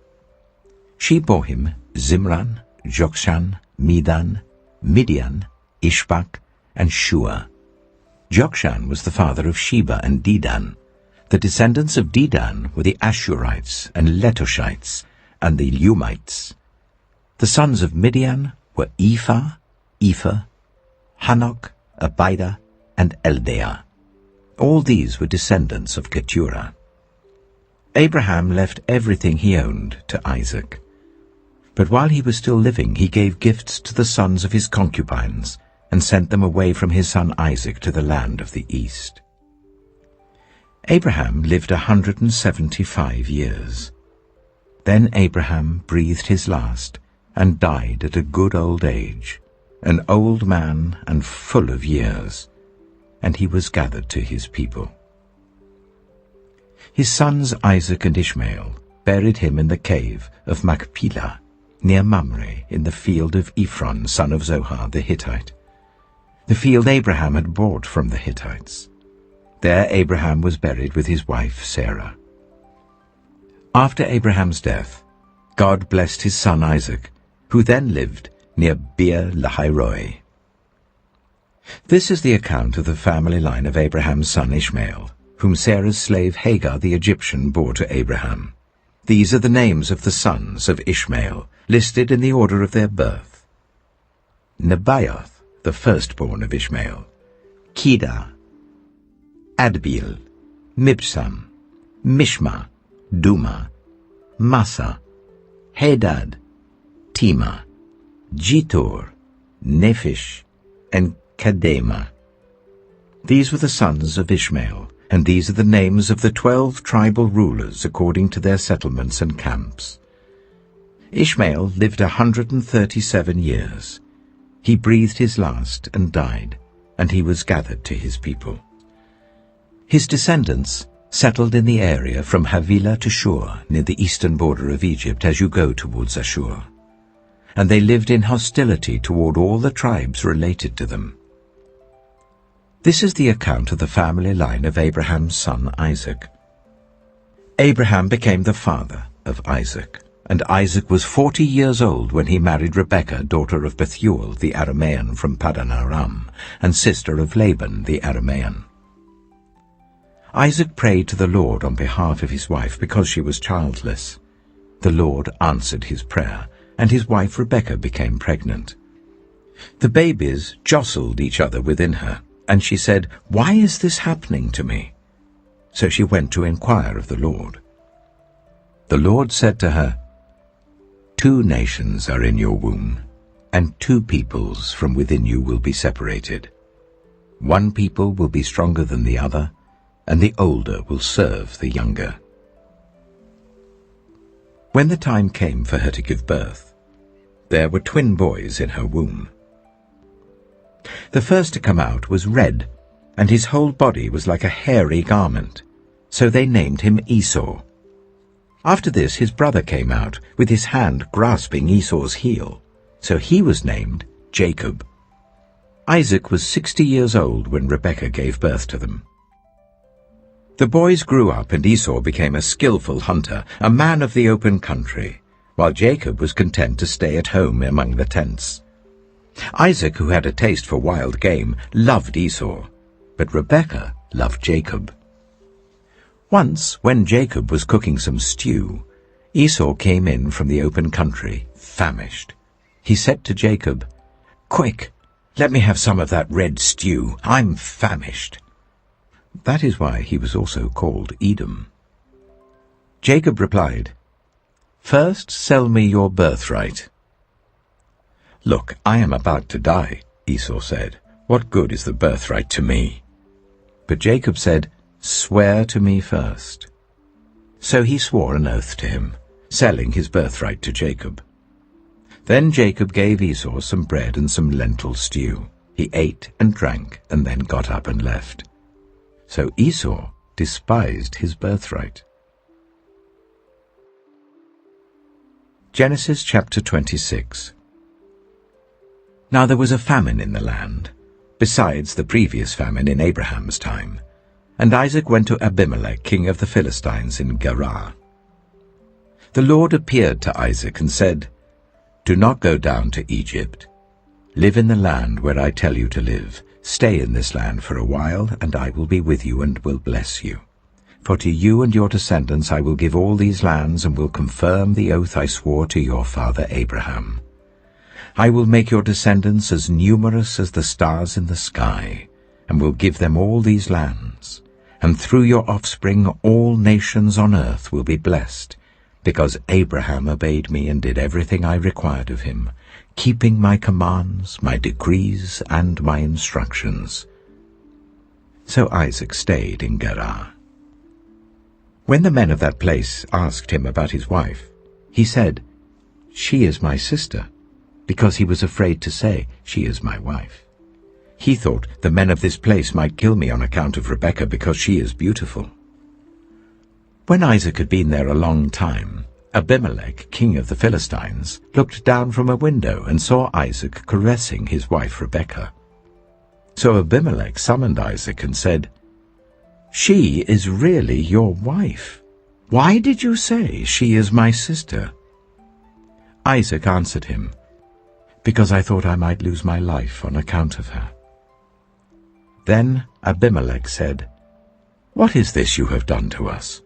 She bore him Zimran, Jokshan, Medan, Midian, Ishbak, and Shua. Jokshan was the father of Sheba and Dedan. The descendants of Dedan were the Ashurites and Letoshites and the Lumites. The sons of Midian were Ephah, Hanok, Abida, and Eldaah. All these were descendants of Keturah. Abraham left everything he owned to Isaac. But while he was still living, he gave gifts to the sons of his concubines and sent them away from his son Isaac to the land of the east. Abraham lived 175 years. Then Abraham breathed his last and died at a good old age, an old man and full of years, and he was gathered to his people. His sons Isaac and Ishmael buried him in the cave of Machpelah, near Mamre, in the field of Ephron, son of Zohar the Hittite, the field Abraham had bought from the Hittites. There Abraham was buried with his wife Sarah. After Abraham's death, God blessed his son Isaac, who then lived near Beer Lahai-roi. This is the account of the family line of Abraham's son Ishmael, whom Sarah's slave Hagar the Egyptian bore to Abraham. These are the names of the sons of Ishmael, listed in the order of their birth. Nebaioth, the firstborn of Ishmael, Kedah, Adbeel, Mibsam, Mishma, Duma, Massa, Hadad, Tema, Jitor, Nephish, and Kedema. These were the sons of Ishmael, and these are the names of the 12 tribal rulers according to their settlements and camps. Ishmael lived 137 years. He breathed his last and died, and he was gathered to his people. His descendants settled in the area from Havilah to Shur, near the eastern border of Egypt as you go towards Ashur. And they lived in hostility toward all the tribes related to them. This is the account of the family line of Abraham's son Isaac. Abraham became the father of Isaac, and Isaac was 40 years old when he married Rebekah, daughter of Bethuel the Aramean from Paddan Aram, and sister of Laban the Aramean. Isaac prayed to the Lord on behalf of his wife because she was childless. The Lord answered his prayer, and his wife Rebekah became pregnant. The babies jostled each other within her, and she said, "Why is this happening to me?" So she went to inquire of the Lord. The Lord said to her, "2 nations are in your womb, and 2 peoples from within you will be separated. 1 people will be stronger than the other, and the older will serve the younger." When the time came for her to give birth, there were twin boys in her womb. The first to come out was red, and his whole body was like a hairy garment, so they named him Esau. After this his brother came out, with his hand grasping Esau's heel, so he was named Jacob. Isaac was 60 years old when Rebekah gave birth to them. The boys grew up, and Esau became a skillful hunter, a man of the open country, while Jacob was content to stay at home among the tents. Isaac, who had a taste for wild game, loved Esau, but Rebekah loved Jacob. Once, when Jacob was cooking some stew, Esau came in from the open country, famished. He said to Jacob, "Quick, let me have some of that red stew. I'm famished." That is why he was also called Edom. Jacob replied, "First sell me your birthright." "Look, I am about to die," Esau said. "What good is the birthright to me?" But Jacob said, "Swear to me first." So he swore an oath to him, selling his birthright to Jacob. Then Jacob gave Esau some bread and some lentil stew. He ate and drank, and then got up and left. So Esau despised his birthright. Genesis chapter 26. Now there was a famine in the land, besides the previous famine in Abraham's time. And Isaac went to Abimelech, king of the Philistines, in Gerar. The Lord appeared to Isaac and said, "Do not go down to Egypt. Live in the land where I tell you to live. Stay in this land for a while, and I will be with you and will bless you. For to you and your descendants I will give all these lands and will confirm the oath I swore to your father Abraham. I will make your descendants as numerous as the stars in the sky, and will give them all these lands. And through your offspring all nations on earth will be blessed, because Abraham obeyed me and did everything I required of him, keeping my commands, my decrees, and my instructions." So Isaac stayed in Gerar. When the men of that place asked him about his wife, he said, "She is my sister," because he was afraid to say, "She is my wife." He thought the men of this place might kill me on account of Rebekah, because she is beautiful. When Isaac had been there a long time, Abimelech, king of the Philistines, looked down from a window and saw Isaac caressing his wife Rebekah. So Abimelech summoned Isaac and said, "She is really your wife. Why did you say, 'She is my sister'?" Isaac answered him, "Because I thought I might lose my life on account of her." Then Abimelech said, "What is this you have done to us?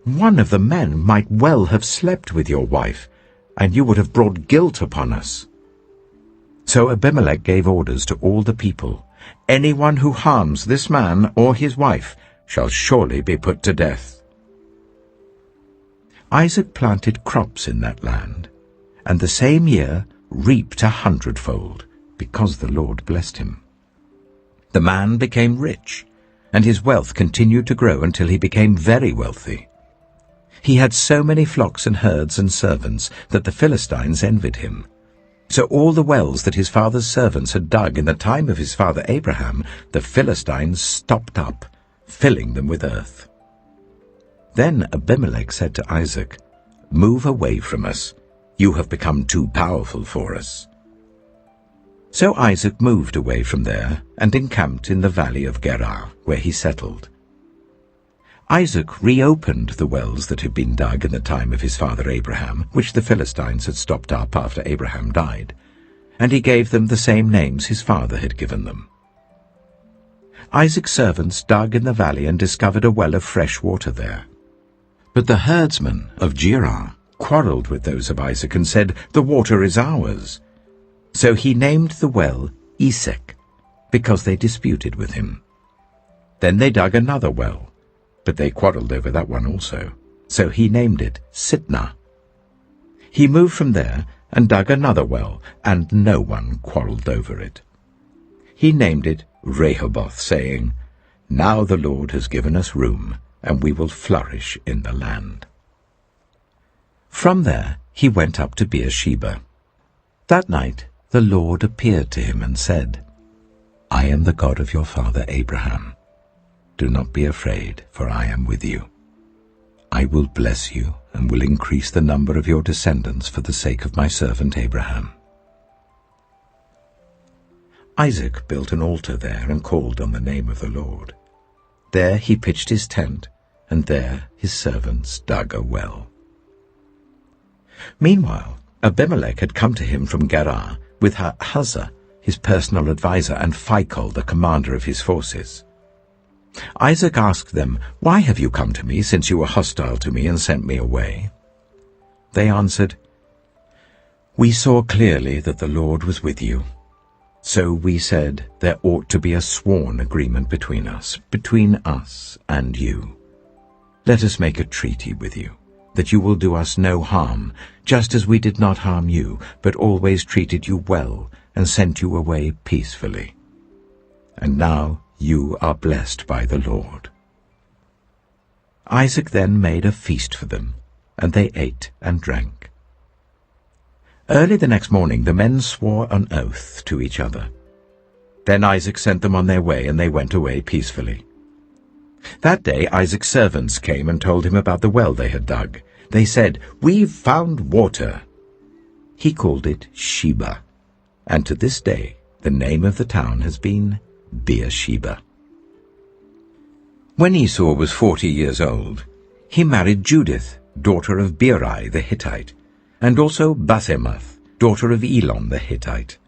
One of the men might well have slept with your wife, and you would have brought guilt upon us." So Abimelech gave orders to all the people, "Anyone who harms this man or his wife shall surely be put to death." Isaac planted crops in that land, and the same year reaped 100-fold, because the Lord blessed him. The man became rich, and his wealth continued to grow until he became very wealthy. He had so many flocks and herds and servants that the Philistines envied him. So all the wells that his father's servants had dug in the time of his father Abraham, the Philistines stopped up, filling them with earth. Then Abimelech said to Isaac, "Move away from us. You have become too powerful for us." So Isaac moved away from there and encamped in the valley of Gerar, where he settled. Isaac reopened the wells that had been dug in the time of his father Abraham, which the Philistines had stopped up after Abraham died, and he gave them the same names his father had given them. Isaac's servants dug in the valley and discovered a well of fresh water there. But the herdsmen of Gerar quarreled with those of Isaac and said, "The water is ours." So he named the well Esek, because they disputed with him. Then they dug another well, but they quarreled over that one also. So he named it Sitnah. He moved from there and dug another well, and no one quarreled over it. He named it Rehoboth, saying, "Now the Lord has given us room, and we will flourish in the land." From there he went up to Beersheba. That night the Lord appeared to him and said, "I am the God of your father Abraham. Do not be afraid, for I am with you. I will bless you and will increase the number of your descendants for the sake of my servant Abraham." Isaac built an altar there and called on the name of the Lord. There he pitched his tent, and there his servants dug a well. Meanwhile, Abimelech had come to him from Gerar with Huzzah, his personal adviser, and Phicol, the commander of his forces. Isaac asked them, "Why have you come to me, since you were hostile to me and sent me away?" They answered, "We saw clearly that the Lord was with you. So we said there ought to be a sworn agreement between us and you. Let us make a treaty with you, that you will do us no harm, just as we did not harm you, but always treated you well and sent you away peacefully. And now you are blessed by the Lord." Isaac then made a feast for them, and they ate and drank. Early the next morning the men swore an oath to each other. Then Isaac sent them on their way, and they went away peacefully. That day Isaac's servants came and told him about the well they had dug. They said, "We've found water." He called it Sheba, and to this day the name of the town has been Beersheba. When Esau was 40 years old, he married Judith, daughter of Beeri the Hittite, and also Basemath, daughter of Elon the Hittite.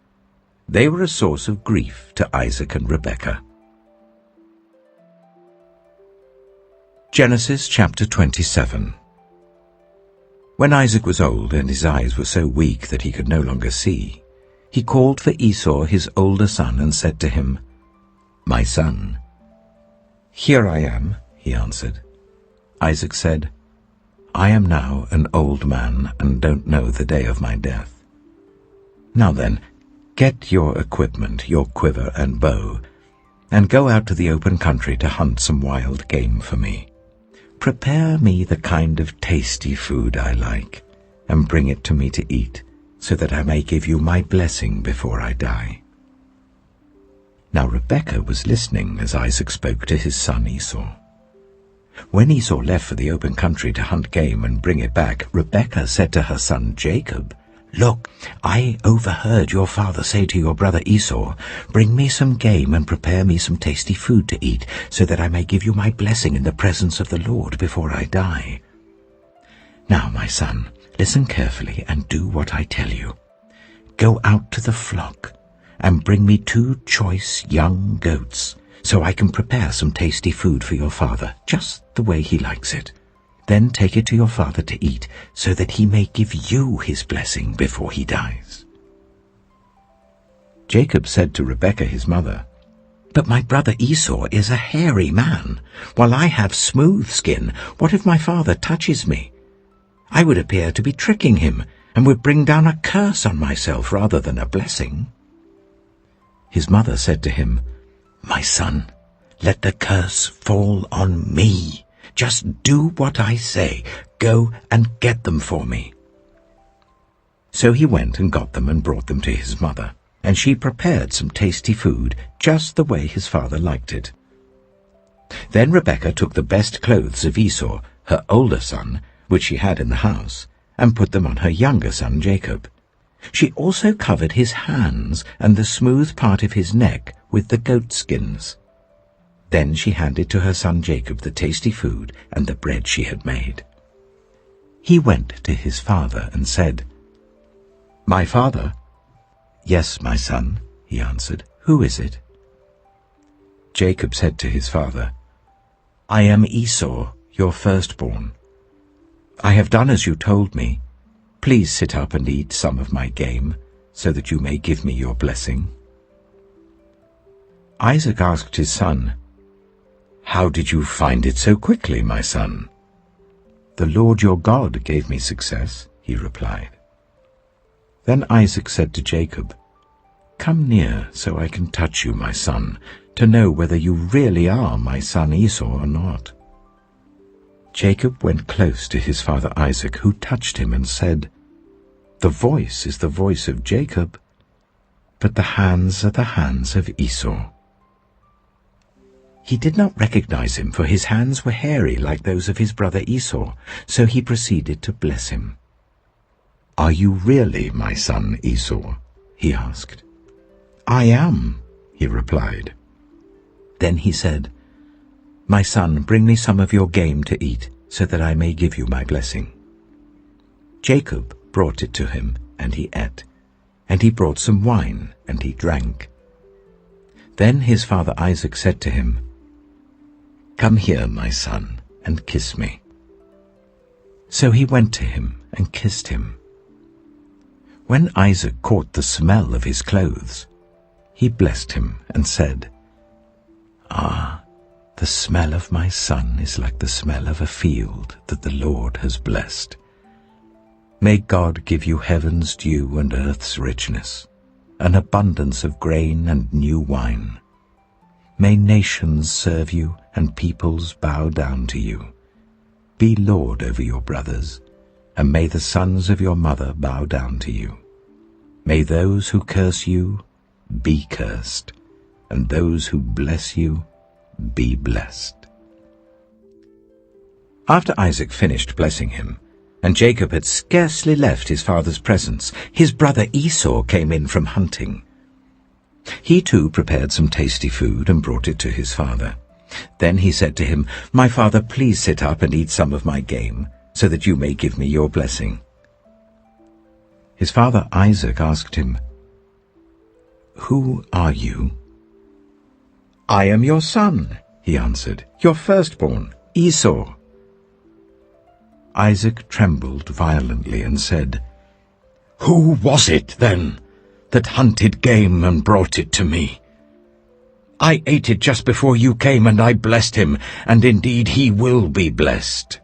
They were a source of grief to Isaac and Rebekah. Genesis chapter 27. When Isaac was old and his eyes were so weak that he could no longer see, he called for Esau his older son and said to him, "My son." "Here I am," he answered. Isaac said, "I am now an old man and don't know the day of my death. Now then, get your equipment, your quiver and bow, and go out to the open country to hunt some wild game for me. Prepare me the kind of tasty food I like, and bring it to me to eat, so that I may give you my blessing before I die." Now Rebekah was listening as Isaac spoke to his son Esau. When Esau left for the open country to hunt game and bring it back, Rebekah said to her son Jacob, "Look, I overheard your father say to your brother Esau, 'Bring me some game and prepare me some tasty food to eat, so that I may give you my blessing in the presence of the Lord before I die.' Now, my son, listen carefully and do what I tell you. Go out to the flock and bring me 2 choice young goats, so I can prepare some tasty food for your father, just the way he likes it. Then take it to your father to eat, so that he may give you his blessing before he dies." Jacob said to Rebekah his mother, "But my brother Esau is a hairy man, while I have smooth skin. What if my father touches me? I would appear to be tricking him, and would bring down a curse on myself rather than a blessing." His mother said to him, "My son, let the curse fall on me. Just do what I say. Go and get them for me." So he went and got them and brought them to his mother, and she prepared some tasty food just the way his father liked it. Then Rebekah took the best clothes of Esau, her older son, which she had in the house, and put them on her younger son Jacob. She also covered his hands and the smooth part of his neck with the goat skins. Then she handed to her son Jacob the tasty food and the bread she had made. He went to his father and said, "My father?" "Yes, my son," he answered. "Who is it?" Jacob said to his father, "I am Esau, your firstborn. I have done as you told me. Please sit up and eat some of my game, so that you may give me your blessing." Isaac asked his son, "How did you find it so quickly, my son?" "The Lord your God gave me success," he replied. Then Isaac said to Jacob, "Come near so I can touch you, my son, to know whether you really are my son Esau or not." Jacob went close to his father Isaac, who touched him and said, "The voice is the voice of Jacob, but the hands are the hands of Esau." He did not recognize him, for his hands were hairy like those of his brother Esau, so he proceeded to bless him. "Are you really my son Esau?" he asked. "I am," he replied. Then he said, "My son, bring me some of your game to eat, so that I may give you my blessing." Jacob brought it to him, and he ate, and he brought some wine, and he drank. Then his father Isaac said to him, "Come here, my son, and kiss me." So he went to him and kissed him. When Isaac caught the smell of his clothes, he blessed him and said, "Ah, the smell of my son is like the smell of a field that the Lord has blessed. May God give you heaven's dew and earth's richness, an abundance of grain and new wine. May nations serve you and peoples bow down to you. Be lord over your brothers, and may the sons of your mother bow down to you. May those who curse you be cursed, and those who bless you be blessed." After Isaac finished blessing him, and Jacob had scarcely left his father's presence, his brother Esau came in from hunting. He too prepared some tasty food and brought it to his father. Then he said to him, "My father, please sit up and eat some of my game, so that you may give me your blessing." His father Isaac asked him, "Who are you?" "I am your son," he answered, "your firstborn, Esau." Isaac trembled violently and said, "Who was it, then, that hunted game and brought it to me? I ate it just before you came, and I blessed him, and indeed he will be blessed."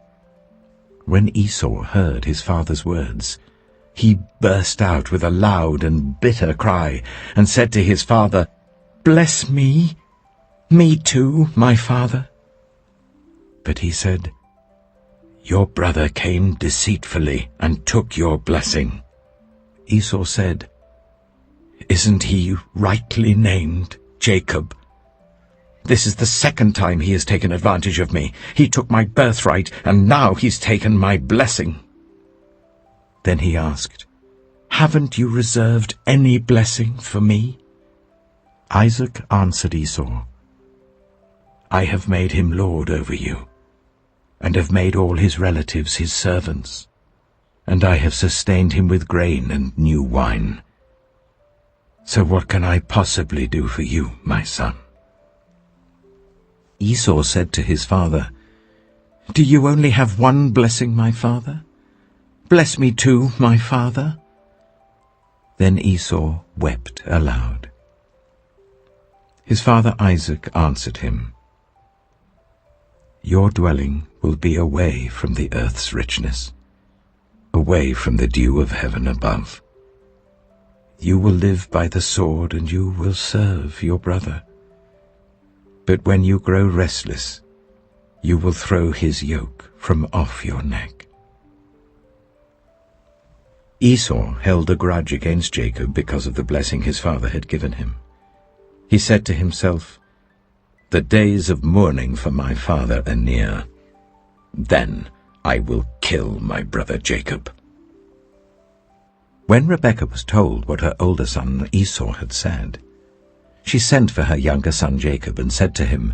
When Esau heard his father's words, he burst out with a loud and bitter cry, and said to his father, "Bless me, me too, my father." But he said, "Your brother came deceitfully and took your blessing." Esau said, "Isn't he rightly named Jacob? This is the second time he has taken advantage of me. He took my birthright, and now he's taken my blessing." Then he asked, "Haven't you reserved any blessing for me?" Isaac answered Esau, "I have made him lord over you, and have made all his relatives his servants, and I have sustained him with grain and new wine. So what can I possibly do for you, my son?" Esau said to his father, "Do you only have one blessing, my father? Bless me too, my father." Then Esau wept aloud. His father Isaac answered him, "Your dwelling will be away from the earth's richness, away from the dew of heaven above. You will live by the sword, and you will serve your brother. But when you grow restless, you will throw his yoke from off your neck." Esau held a grudge against Jacob because of the blessing his father had given him. He said to himself, "The days of mourning for my father are near. Then I will kill my brother Jacob." When Rebekah was told what her older son Esau had said, she sent for her younger son Jacob and said to him,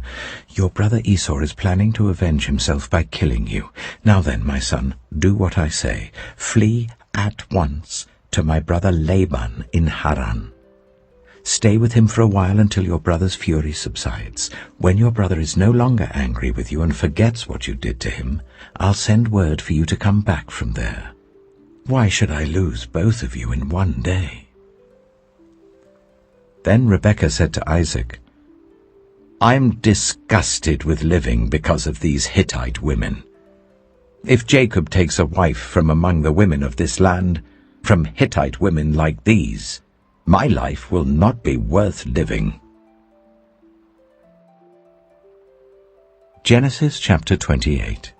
"Your brother Esau is planning to avenge himself by killing you. Now then, my son, do what I say. Flee at once to my brother Laban in Haran. Stay with him for a while until your brother's fury subsides. When your brother is no longer angry with you and forgets what you did to him, I'll send word for you to come back from there. Why should I lose both of you in one day?" Then Rebekah said to Isaac, "I'm disgusted with living because of these Hittite women. If Jacob takes a wife from among the women of this land, from Hittite women like these, my life will not be worth living." Genesis chapter 28.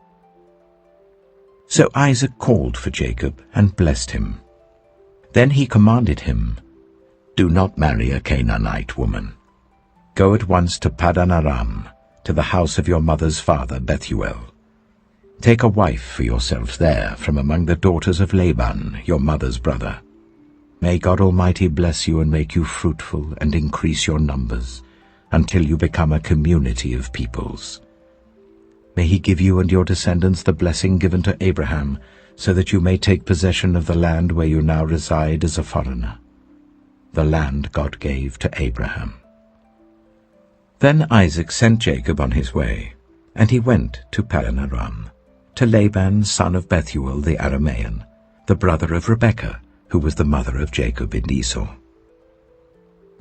So Isaac called for Jacob and blessed him. Then he commanded him, "Do not marry a Canaanite woman. Go at once to Paddan Aram, to the house of your mother's father Bethuel. Take a wife for yourself there from among the daughters of Laban, your mother's brother. May God Almighty bless you and make you fruitful and increase your numbers, until you become a community of peoples. May he give you and your descendants the blessing given to Abraham, so that you may take possession of the land where you now reside as a foreigner, the land God gave to Abraham." Then Isaac sent Jacob on his way, and he went to Paddan Aram, to Laban son of Bethuel the Aramean, the brother of Rebekah, who was the mother of Jacob and Esau.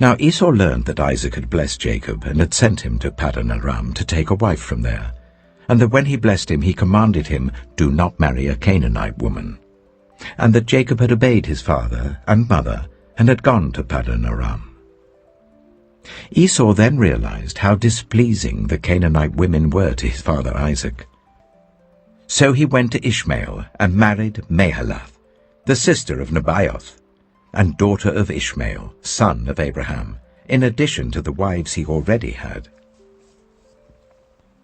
Now Esau learned that Isaac had blessed Jacob and had sent him to Paddan Aram to take a wife from there, and that when he blessed him he commanded him, "Do not marry a Canaanite woman," and that Jacob had obeyed his father and mother and had gone to Paddan Aram. Esau then realized how displeasing the Canaanite women were to his father Isaac. So he went to Ishmael and married Mahalath, the sister of Nebaioth, and daughter of Ishmael, son of Abraham, in addition to the wives he already had.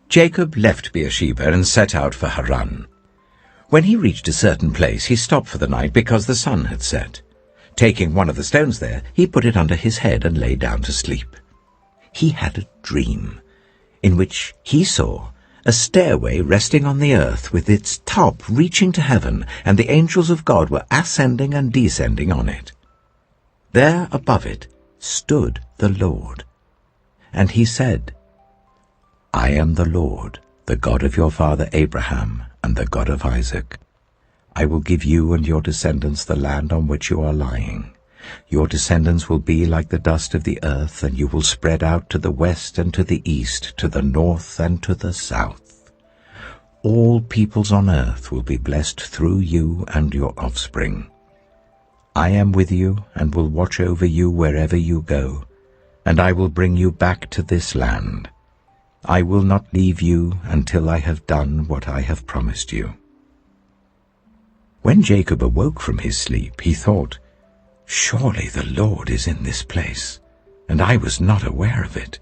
Jacob left Beersheba and set out for Haran. When he reached a certain place, he stopped for the night because the sun had set. Taking one of the stones there, he put it under his head and lay down to sleep. He had a dream. in which he saw a stairway resting on the earth with its top reaching to heaven, and the angels of God were ascending and descending on it. There above it stood the Lord, and he said, I am the Lord, the God of your father Abraham and the God of Isaac. I will give you and your descendants the land on which you are lying. Your descendants will be like the dust of the earth, and you will spread out to the west and to the east, to the north and to the south. All peoples on earth will be blessed through you and your offspring. I am with you and will watch over you wherever you go, and I will bring you back to this land. I will not leave you until I have done what I have promised you. When Jacob awoke from his sleep, he thought, Surely the Lord is in this place, and I was not aware of it.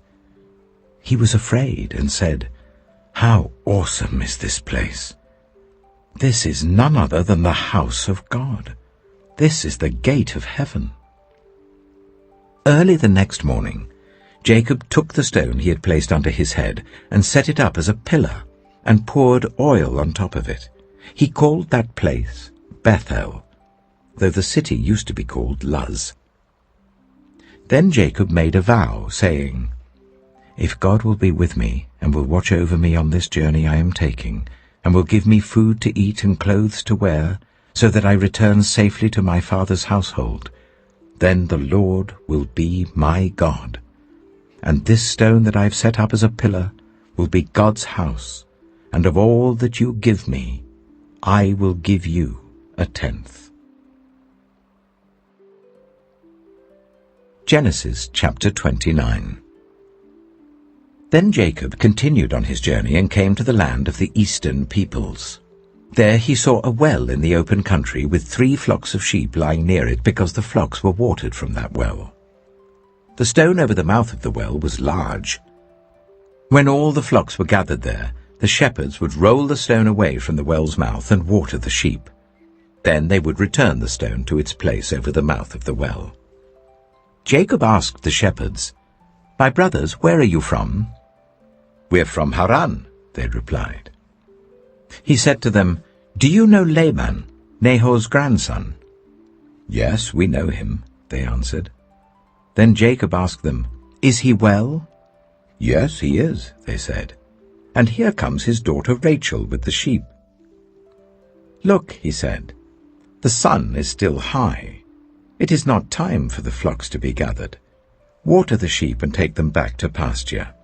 He was afraid and said, How awesome is this place! This is none other than the house of God. This is the gate of heaven. Early the next morning, Jacob took the stone he had placed under his head and set it up as a pillar and poured oil on top of it. He called that place Bethel, though the city used to be called Luz. Then Jacob made a vow, saying, If God will be with me and will watch over me on this journey I am taking, and will give me food to eat and clothes to wear, so that I return safely to my father's household, then the Lord will be my God. And this stone that I have set up as a pillar will be God's house, and of all that you give me, I will give you a tenth. Genesis chapter 29. Then Jacob continued on his journey and came to the land of the eastern peoples. There he saw a well in the open country with 3 flocks of sheep lying near it, because the flocks were watered from that well. The stone over the mouth of the well was large. When all the flocks were gathered there, the shepherds would roll the stone away from the well's mouth and water the sheep. Then they would return the stone to its place over the mouth of the well. Jacob asked the shepherds, My brothers, where are you from? We're from Haran, they replied. He said to them, Do you know Laban, Nahor's grandson? Yes, we know him, they answered. Then Jacob asked them, Is he well? Yes, he is, they said. And here comes his daughter Rachel with the sheep. Look, he said, the sun is still high. It is not time for the flocks to be gathered. Water the sheep and take them back to pasture.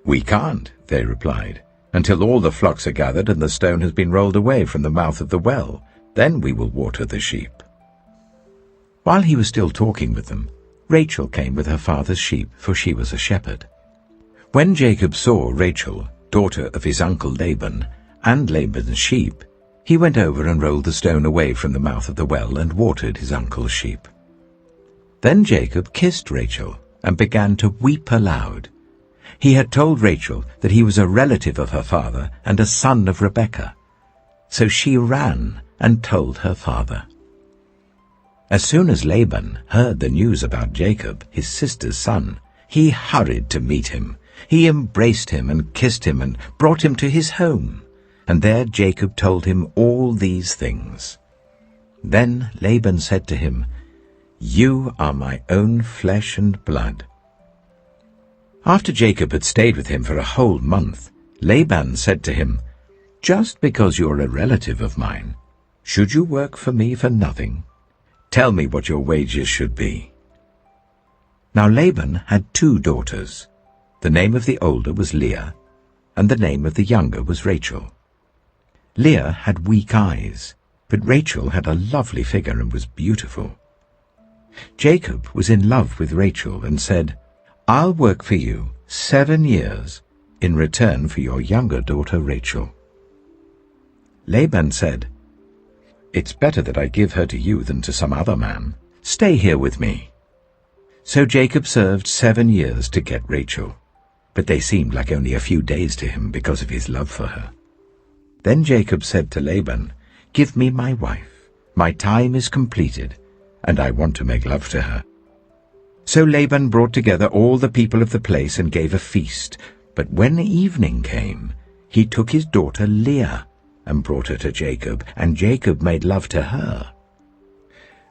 We can't, they replied, until all the flocks are gathered and the stone has been rolled away from the mouth of the well. Then we will water the sheep. While he was still talking with them, Rachel came with her father's sheep, for she was a shepherd. When Jacob saw Rachel, daughter of his uncle Laban, and Laban's sheep, he went over and rolled the stone away from the mouth of the well and watered his uncle's sheep. Then Jacob kissed Rachel and began to weep aloud. He had told Rachel that he was a relative of her father and a son of Rebekah. So she ran and told her father. As soon as Laban heard the news about Jacob, his sister's son, he hurried to meet him. He embraced him and kissed him and brought him to his home. And there Jacob told him all these things. Then Laban said to him, You are my own flesh and blood. After Jacob had stayed with him for a whole month, Laban said to him, Just because you're a relative of mine, should you work for me for nothing? Tell me what your wages should be. Now Laban had 2 daughters. The name of the older was Leah, and the name of the younger was Rachel. Leah had weak eyes, but Rachel had a lovely figure and was beautiful. Jacob was in love with Rachel and said, I'll work for you 7 years in return for your younger daughter Rachel. Laban said, It's better that I give her to you than to some other man. Stay here with me. So Jacob served 7 years to get Rachel, but they seemed like only a few days to him because of his love for her. Then Jacob said to Laban, Give me my wife. My time is completed, and I want to make love to her. So Laban brought together all the people of the place and gave a feast. But when evening came, he took his daughter Leah and brought her to Jacob, and Jacob made love to her.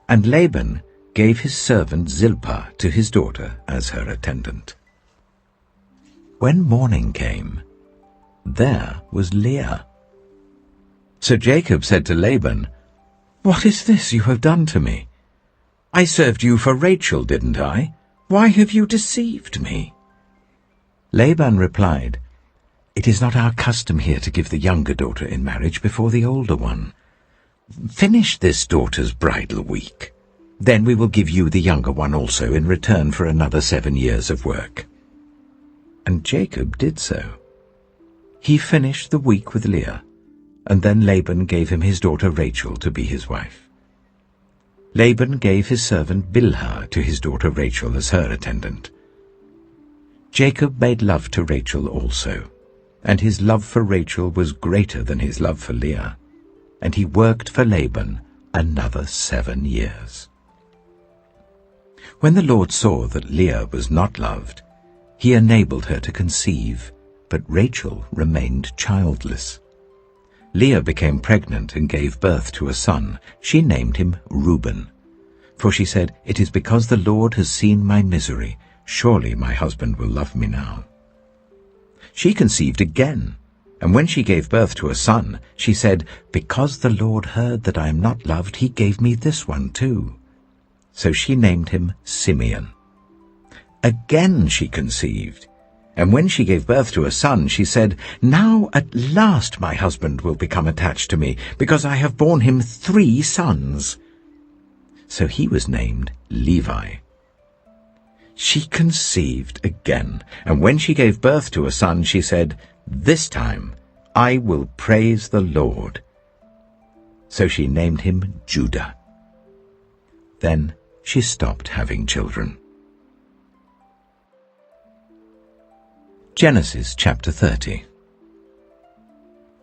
And Laban gave his servant Zilpah to his daughter as her attendant. When morning came, there was Leah. So Jacob said to Laban, "What is this you have done to me? I served you for Rachel, didn't I? Why have you deceived me?" Laban replied, "It is not our custom here to give the younger daughter in marriage before the older one. Finish this daughter's bridal week. Then we will give you the younger one also in return for another 7 years of work." And Jacob did so. He finished the week with Leah, and then Laban gave him his daughter Rachel to be his wife. Laban gave his servant Bilhah to his daughter Rachel as her attendant. Jacob made love to Rachel also, and his love for Rachel was greater than his love for Leah, and he worked for Laban another 7 years. When the Lord saw that Leah was not loved, he enabled her to conceive, but Rachel remained childless. Leah became pregnant and gave birth to a son. She named him Reuben, for she said, "It is because the Lord has seen my misery. Surely my husband will love me now." She conceived again, and when she gave birth to a son, she said, "Because the Lord heard that I am not loved, he gave me this one too." So she named him Simeon. Again she conceived, and when she gave birth to a son, she said, "Now at last my husband will become attached to me, because I have borne him 3 sons." So he was named Levi. She conceived again, and when she gave birth to a son, she said, "This time I will praise the Lord." So she named him Judah. Then she stopped having children. Genesis chapter 30.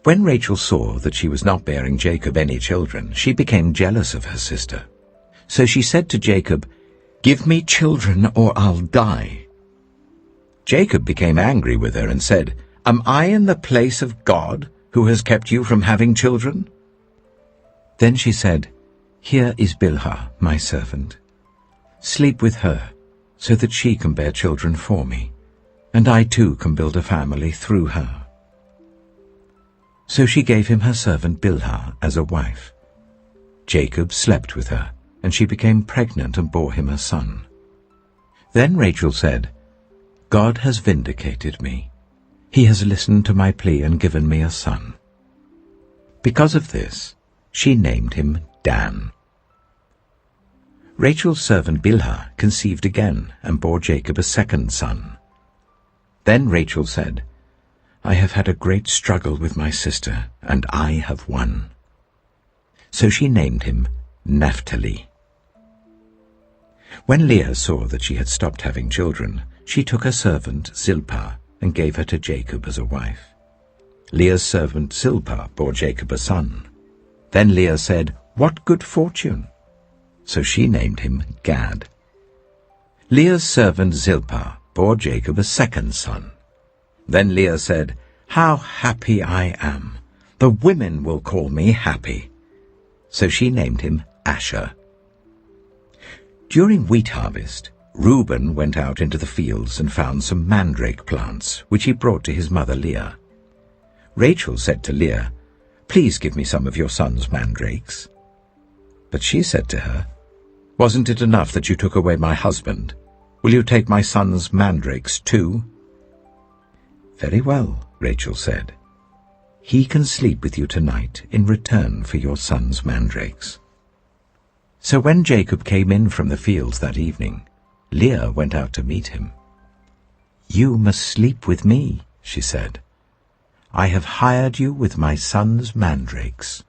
When Rachel saw that she was not bearing Jacob any children, she became jealous of her sister. So she said to Jacob, "Give me children or I'll die." Jacob became angry with her and said, "Am I in the place of God, who has kept you from having children?" Then she said, "Here is Bilhah, my servant. Sleep with her, so that she can bear children for me, and I too can build a family through her." So she gave him her servant Bilhah as a wife. Jacob slept with her, and she became pregnant and bore him a son. Then Rachel said, "God has vindicated me. He has listened to my plea and given me a son." Because of this, she named him Dan. Rachel's servant Bilhah conceived again and bore Jacob a second son. Then Rachel said, "I have had a great struggle with my sister, and I have won." So she named him Naphtali. When Leah saw that she had stopped having children, she took her servant Zilpah and gave her to Jacob as a wife. Leah's servant Zilpah bore Jacob a son. Then Leah said, "What good fortune!" So she named him Gad. Leah's servant Zilpah bore Jacob a second son. Then Leah said, "How happy I am! The women will call me happy." So she named him Asher. During wheat harvest, Reuben went out into the fields and found some mandrake plants, which he brought to his mother Leah. Rachel said to Leah, "Please give me some of your son's mandrakes." But she said to her, "Wasn't it enough that you took away my husband? Will you take my son's mandrakes too?" "Very well," Rachel said. "He can sleep with you tonight in return for your son's mandrakes." So when Jacob came in from the fields that evening, Leah went out to meet him. "You must sleep with me," she said. "I have hired you with my son's mandrakes."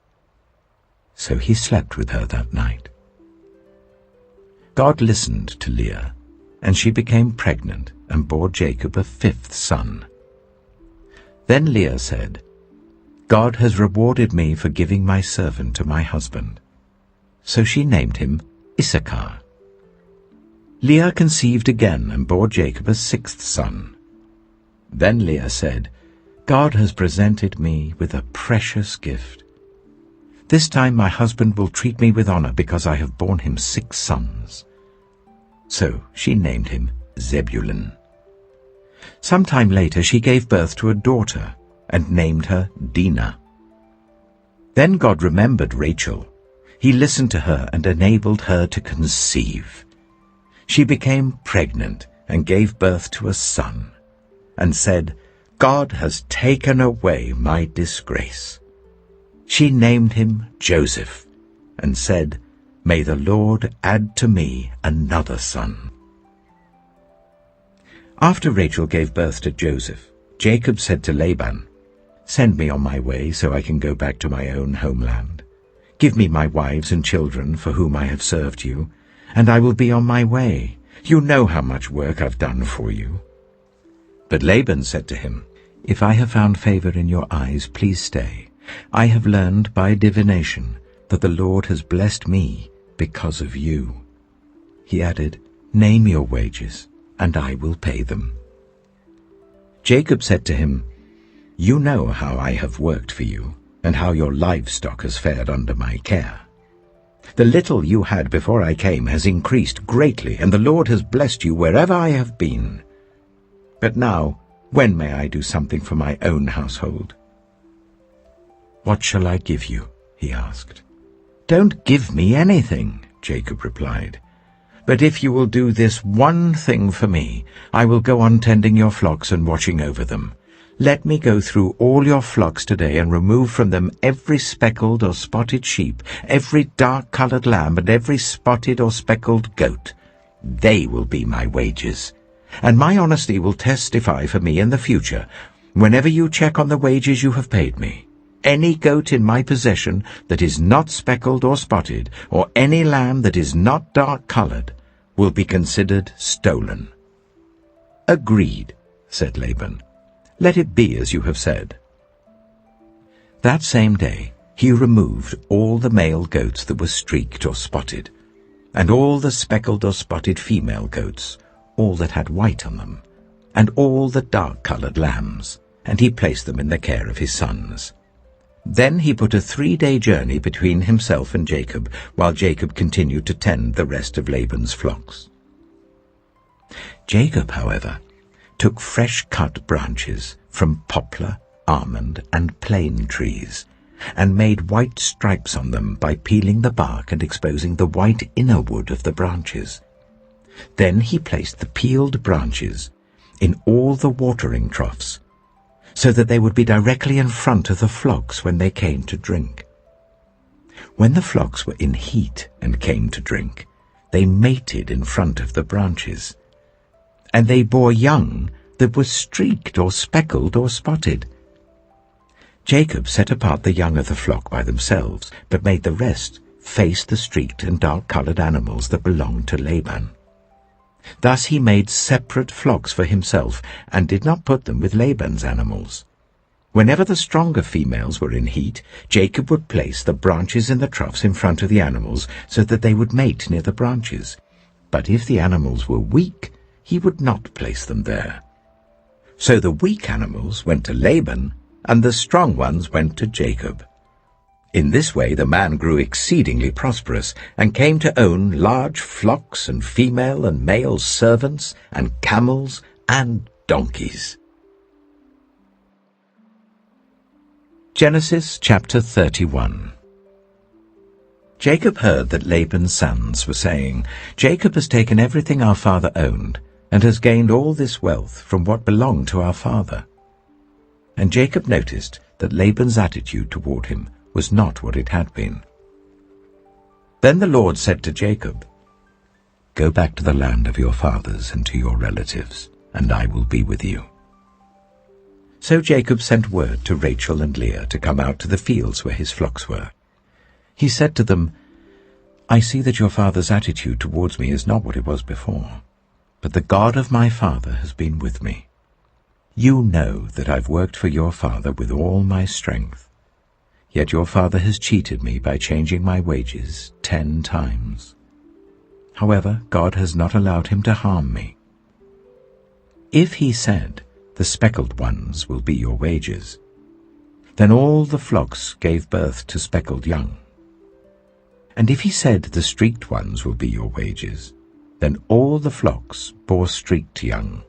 So he slept with her that night. God listened to Leah, and she became pregnant and bore Jacob a 5th son. Then Leah said, "God has rewarded me for giving my servant to my husband." So she named him Issachar. Leah conceived again and bore Jacob a 6th son. Then Leah said, "God has presented me with a precious gift. This time my husband will treat me with honor because I have borne him 6 sons." So she named him Zebulun. Some time later she gave birth to a daughter and named her Dinah. Then God remembered Rachel. He listened to her and enabled her to conceive. She became pregnant and gave birth to a son, and said, "God has taken away my disgrace." She named him Joseph, and said, "May the Lord add to me another son." After Rachel gave birth to Joseph, Jacob said to Laban, "Send me on my way so I can go back to my own homeland. Give me my wives and children for whom I have served you, and I will be on my way. You know how much work I've done for you." But Laban said to him, "If I have found favor in your eyes, please stay. I have learned by divination that the Lord has blessed me because of you." He added, "Name your wages, and I will pay them." Jacob said to him, "You know how I have worked for you, and how your livestock has fared under my care. The little you had before I came has increased greatly, and the Lord has blessed you wherever I have been. But now, when may I do something for my own household?" "What shall I give you?" he asked. "Don't give me anything," Jacob replied. "But if you will do this one thing for me, I will go on tending your flocks and watching over them. Let me go through all your flocks today and remove from them every speckled or spotted sheep, every dark-colored lamb, and every spotted or speckled goat. They will be my wages. And my honesty will testify for me in the future, whenever you check on the wages you have paid me. Any goat in my possession that is not speckled or spotted, or any lamb that is not dark-colored, will be considered stolen." "Agreed," said Laban. "Let it be as you have said." That same day he removed all the male goats that were streaked or spotted, and all the speckled or spotted female goats, all that had white on them, and all the dark-colored lambs, and he placed them in the care of his sons. Then he put a 3-day journey between himself and Jacob, while Jacob continued to tend the rest of Laban's flocks. Jacob, however, took fresh-cut branches from poplar, almond, and plane trees, and made white stripes on them by peeling the bark and exposing the white inner wood of the branches. Then he placed the peeled branches in all the watering troughs, so that they would be directly in front of the flocks when they came to drink. When the flocks were in heat and came to drink, they mated in front of the branches, and they bore young that were streaked or speckled or spotted. Jacob set apart the young of the flock by themselves, but made the rest face the streaked and dark-colored animals that belonged to Laban. Thus he made separate flocks for himself, and did not put them with Laban's animals. Whenever the stronger females were in heat, Jacob would place the branches in the troughs in front of the animals, so that they would mate near the branches. But if the animals were weak, he would not place them there. So the weak animals went to Laban, and the strong ones went to Jacob. In this way the man grew exceedingly prosperous, and came to own large flocks and female and male servants, and camels and donkeys. Genesis chapter 31. Jacob heard that Laban's sons were saying, "Jacob has taken everything our father owned, and has gained all this wealth from what belonged to our father." And Jacob noticed that Laban's attitude toward him was not what it had been. Then the Lord said to Jacob, "Go back to the land of your fathers and to your relatives, and I will be with you." So Jacob sent word to Rachel and Leah to come out to the fields where his flocks were. He said to them, "I see that your father's attitude towards me is not what it was before, but the God of my father has been with me. You know that I've worked for your father with all my strength. Yet your father has cheated me by changing my wages 10 times. However, God has not allowed him to harm me. If he said the speckled ones will be your wages." Then all the flocks gave birth to speckled young. And if he said, "The streaked ones will be your wages," then all the flocks bore streaked young.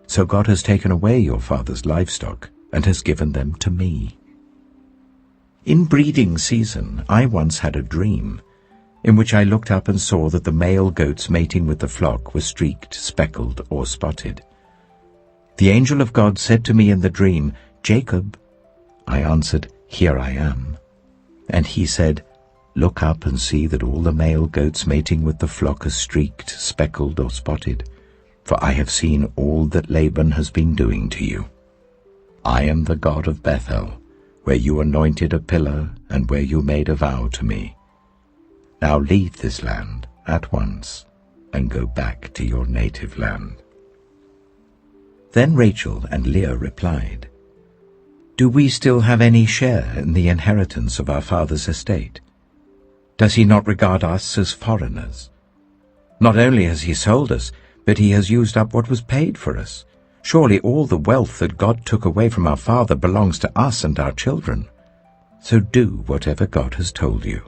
So God has taken away your father's livestock and has given them to me. In breeding season I once had a dream, in which I looked up and saw that the male goats mating with the flock were streaked, speckled, or spotted. The angel of God said to me in the dream, "Jacob." I answered, "Here I am." And he said, "Look up and see that all the male goats mating with the flock are streaked, speckled, or spotted, for I have seen all that Laban has been doing to you. I am the God of Bethel, where you anointed a pillar and where you made a vow to me. Now leave this land at once and go back to your native land." Then Rachel and Leah replied, "Do we still have any share in the inheritance of our father's estate? Does he not regard us as foreigners? Not only has he sold us, but he has used up what was paid for us. Surely all the wealth that God took away from our father belongs to us and our children. So do whatever God has told you."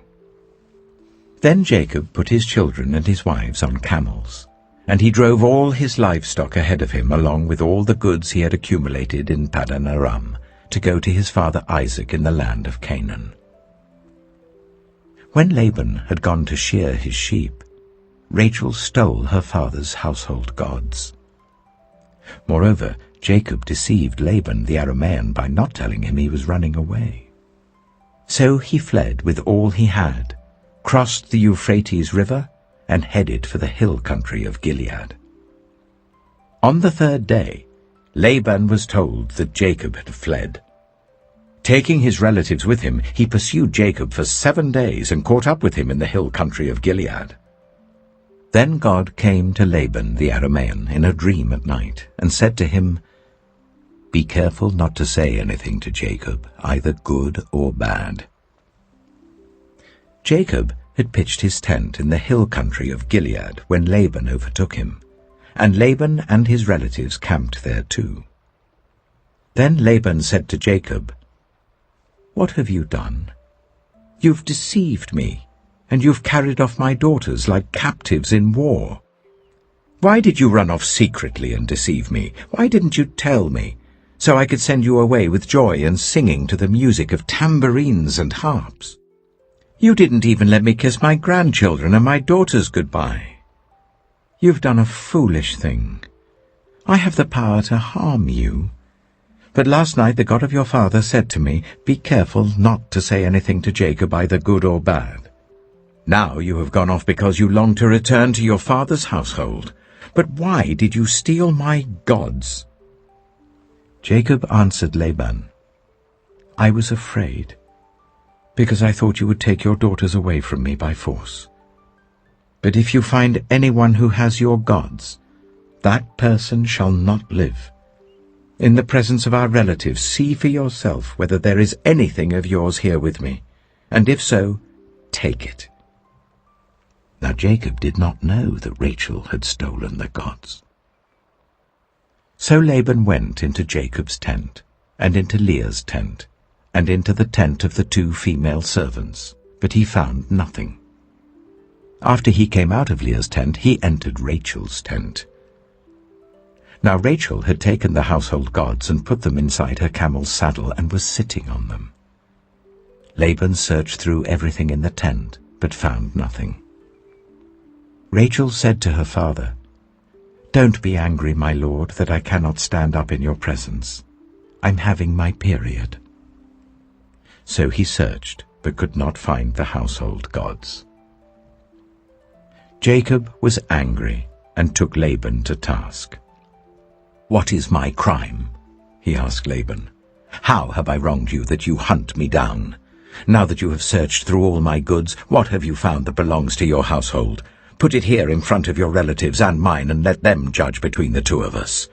Then Jacob put his children and his wives on camels, and he drove all his livestock ahead of him along with all the goods he had accumulated in Paddan Aram, to go to his father Isaac in the land of Canaan. When Laban had gone to shear his sheep, Rachel stole her father's household gods. Moreover, Jacob deceived Laban the Aramean by not telling him he was running away. So he fled with all he had, crossed the Euphrates River, and headed for the hill country of Gilead. On the third day, Laban was told that Jacob had fled. Taking his relatives with him, he pursued Jacob for 7 days and caught up with him in the hill country of Gilead. Then God came to Laban the Aramean in a dream at night and said to him, "Be careful not to say anything to Jacob, either good or bad." Jacob had pitched his tent in the hill country of Gilead when Laban overtook him, and Laban and his relatives camped there too. Then Laban said to Jacob, "What have you done? You've deceived me, and you've carried off my daughters like captives in war. Why did you run off secretly and deceive me? Why didn't you tell me, so I could send you away with joy and singing to the music of tambourines and harps? You didn't even let me kiss my grandchildren and my daughters goodbye. You've done a foolish thing. I have the power to harm you. But last night the God of your father said to me, 'Be careful not to say anything to Jacob, either good or bad.' Now you have gone off because you long to return to your father's household. But why did you steal my gods?" Jacob answered Laban, "I was afraid, because I thought you would take your daughters away from me by force. But if you find anyone who has your gods, that person shall not live. In the presence of our relatives, see for yourself whether there is anything of yours here with me, and if so, take it." Now Jacob did not know that Rachel had stolen the gods. So Laban went into Jacob's tent, and into Leah's tent, and into the tent of the 2 female servants, but he found nothing. After he came out of Leah's tent, he entered Rachel's tent. Now Rachel had taken the household gods and put them inside her camel's saddle and was sitting on them. Laban searched through everything in the tent, but found nothing. Rachel said to her father, "Don't be angry, my lord, that I cannot stand up in your presence. I'm having my period." So he searched, but could not find the household gods. Jacob was angry and took Laban to task. "What is my crime?" he asked Laban. "How have I wronged you that you hunt me down? Now that you have searched through all my goods, what have you found that belongs to your household? Put it here in front of your relatives and mine, and let them judge between the 2 of us.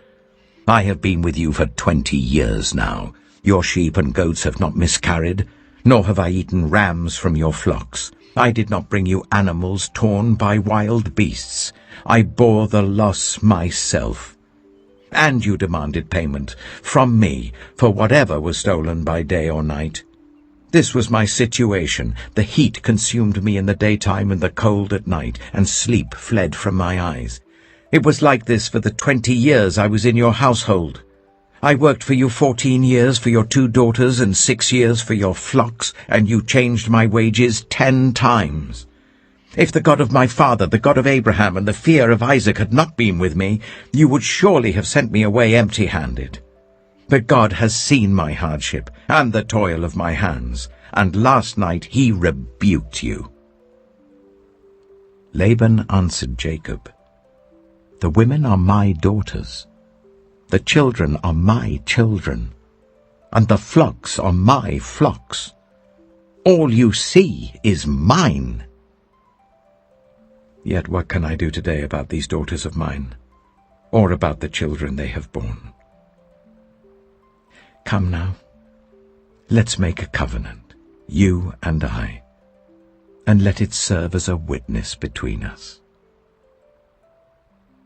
I have been with you for 20 years now. Your sheep and goats have not miscarried, nor have I eaten rams from your flocks. I did not bring you animals torn by wild beasts. I bore the loss myself. and you demanded payment from me for whatever was stolen by day or night. This was my situation. The heat consumed me in the daytime and the cold at night, and sleep fled from my eyes. It was like this for the 20 years I was in your household. I worked for you 14 years for your 2 daughters and 6 years for your flocks, and you changed my wages 10 times. If the God of my father, the God of Abraham, and the fear of Isaac had not been with me, you would surely have sent me away empty-handed. But God has seen my hardship and the toil of my hands, and last night he rebuked you." Laban answered Jacob, "The women are my daughters, the children are my children, and the flocks are my flocks. All you see is mine. Yet what can I do today about these daughters of mine, or about the children they have borne? Come now, let's make a covenant, you and I, and let it serve as a witness between us."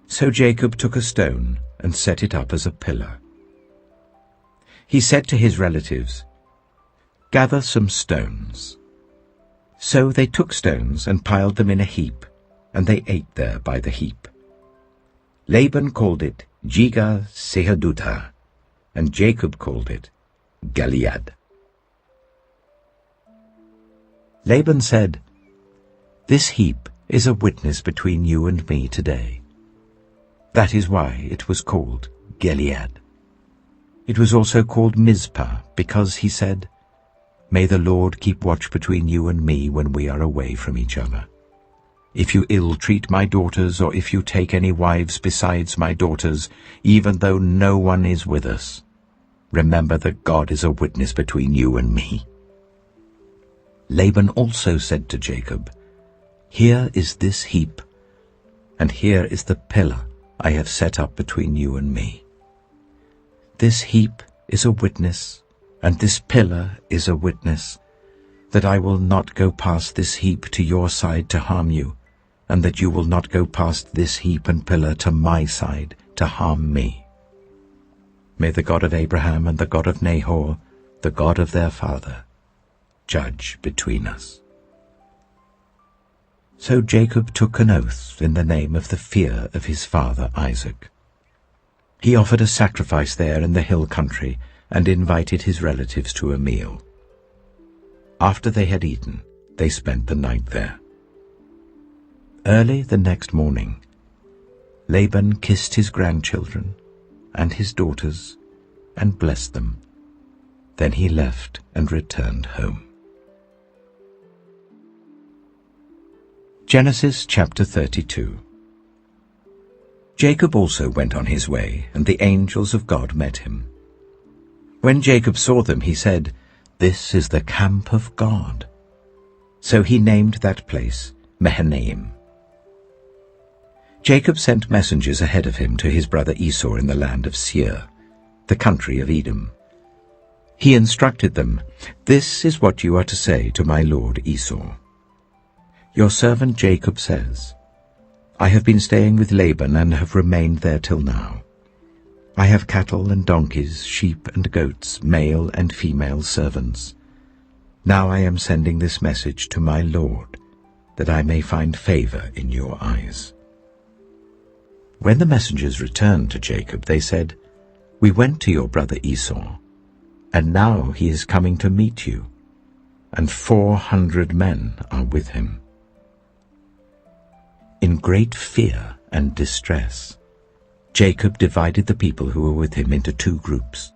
So Jacob took a stone and set it up as a pillar. He said to his relatives, "Gather some stones." So they took stones and piled them in a heap, and they ate there by the heap. Laban called it Jiga Sehadutha, and Jacob called it Gilead. Laban said, "This heap is a witness between you and me today." That is why it was called Gilead. It was also called Mizpah, because he said, "May the Lord keep watch between you and me when we are away from each other. If you ill-treat my daughters, or if you take any wives besides my daughters, even though no one is with us, remember that God is a witness between you and me." Laban also said to Jacob, "Here is this heap, and here is the pillar I have set up between you and me. This heap is a witness, and this pillar is a witness, that I will not go past this heap to your side to harm you, and that you will not go past this heap and pillar to my side to harm me. May the God of Abraham and the God of Nahor, the God of their father, judge between us." So Jacob took an oath in the name of the fear of his father Isaac. He offered a sacrifice there in the hill country and invited his relatives to a meal. After they had eaten, they spent the night there. Early the next morning, Laban kissed his grandchildren and his daughters and blessed them. Then he left and returned home. Genesis chapter 32. Jacob also went on his way, and the angels of God met him. When Jacob saw them, he said, "This is the camp of God." So he named that place Mahanaim. Jacob sent messengers ahead of him to his brother Esau in the land of Seir, the country of Edom. He instructed them, "This is what you are to say to my lord Esau. Your servant Jacob says, I have been staying with Laban and have remained there till now. I have cattle and donkeys, sheep and goats, male and female servants. Now I am sending this message to my lord, that I may find favor in your eyes." When the messengers returned to Jacob, they said, "We went to your brother Esau, and now he is coming to meet you, and 400 men are with him." In great fear and distress, Jacob divided the people who were with him into 2 groups,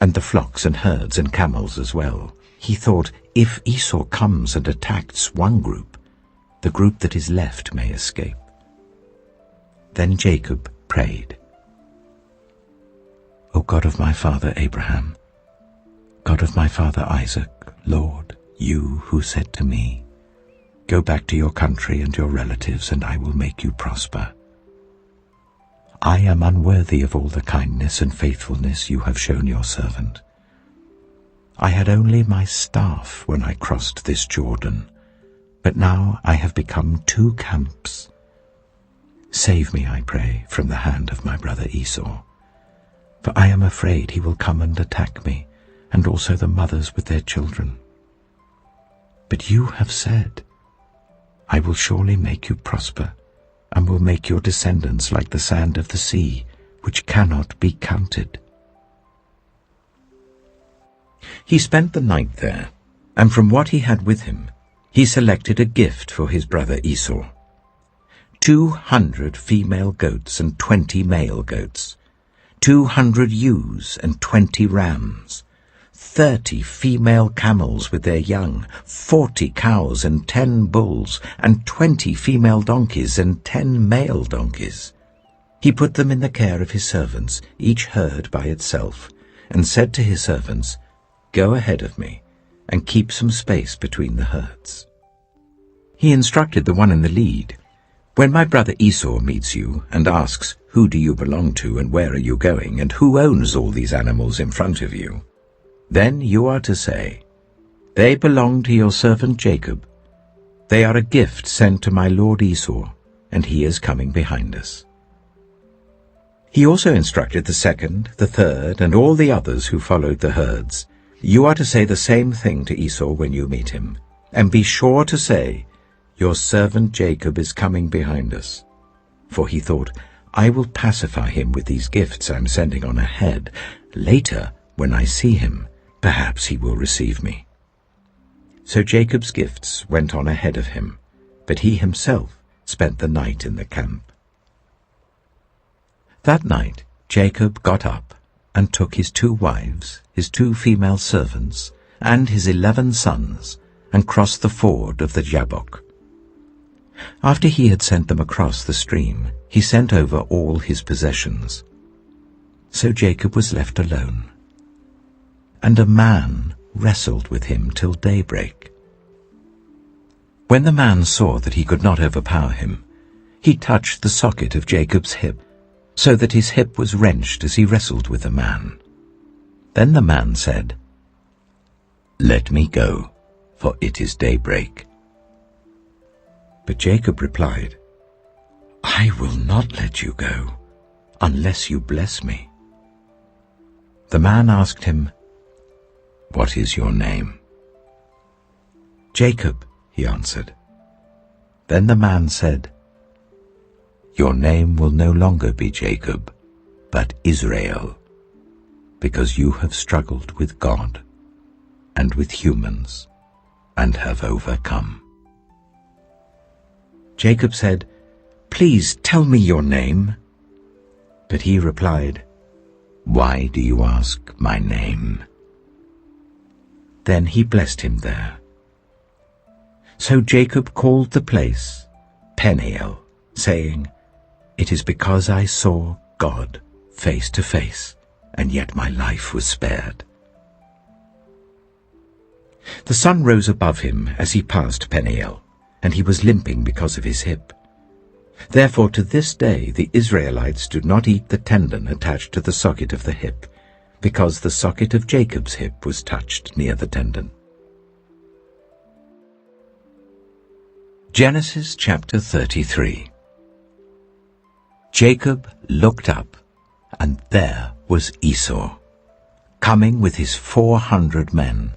and the flocks and herds and camels as well. He thought, if Esau comes and attacks one group, the group that is left may escape. Then Jacob prayed, "O God of my father Abraham, God of my father Isaac, Lord, you who said to me, 'Go back to your country and your relatives, and I will make you prosper.' I am unworthy of all the kindness and faithfulness you have shown your servant. I had only my staff when I crossed this Jordan, but now I have become 2 camps. Save me, I pray, from the hand of my brother Esau, for I am afraid he will come and attack me, and also the mothers with their children. But you have said, I will surely make you prosper, and will make your descendants like the sand of the sea, which cannot be counted." He spent the night there, and from what he had with him, he selected a gift for his brother Esau: 200 female goats and 20 male goats, 200 ewes and 20 rams, 30 female camels with their young, 40 cows and 10 bulls, and 20 female donkeys and 10 male donkeys. He put them in the care of his servants, each herd by itself, and said to his servants, "Go ahead of me, and keep some space between the herds." He instructed the one in the lead, "When my brother Esau meets you and asks, 'Who do you belong to and where are you going, and who owns all these animals in front of you?' then you are to say, 'They belong to your servant Jacob. They are a gift sent to my lord Esau, and he is coming behind us.'" He also instructed the second, the third, and all the others who followed the herds, "You are to say the same thing to Esau when you meet him, and be sure to say, 'Your servant Jacob is coming behind us.'" For he thought, "I will pacify him with these gifts I'm sending on ahead. Later, when I see him, perhaps he will receive me." So Jacob's gifts went on ahead of him, but he himself spent the night in the camp. That night Jacob got up and took his 2 wives, his 2 female servants, and his 11 sons, and crossed the ford of the Jabbok. After he had sent them across the stream, he sent over all his possessions. So Jacob was left alone, and a man wrestled with him till daybreak. When the man saw that he could not overpower him, he touched the socket of Jacob's hip, so that his hip was wrenched as he wrestled with the man. Then the man said, "Let me go, for it is daybreak." But Jacob replied, "I will not let you go, unless you bless me." The man asked him, "What is your name?" "Jacob," he answered. Then the man said, "Your name will no longer be Jacob, but Israel, because you have struggled with God and with humans and have overcome." Jacob said, "Please tell me your name." But he replied, "Why do you ask my name?" Then he blessed him there. So Jacob called the place Peniel, saying, "It is because I saw God face to face, and yet my life was spared." The sun rose above him as he passed Peniel, and he was limping because of his hip. Therefore to this day the Israelites do not eat the tendon attached to the socket of the hip, because the socket of Jacob's hip was touched near the tendon. Genesis chapter 33. Jacob looked up, and there was Esau, coming with his 400 men.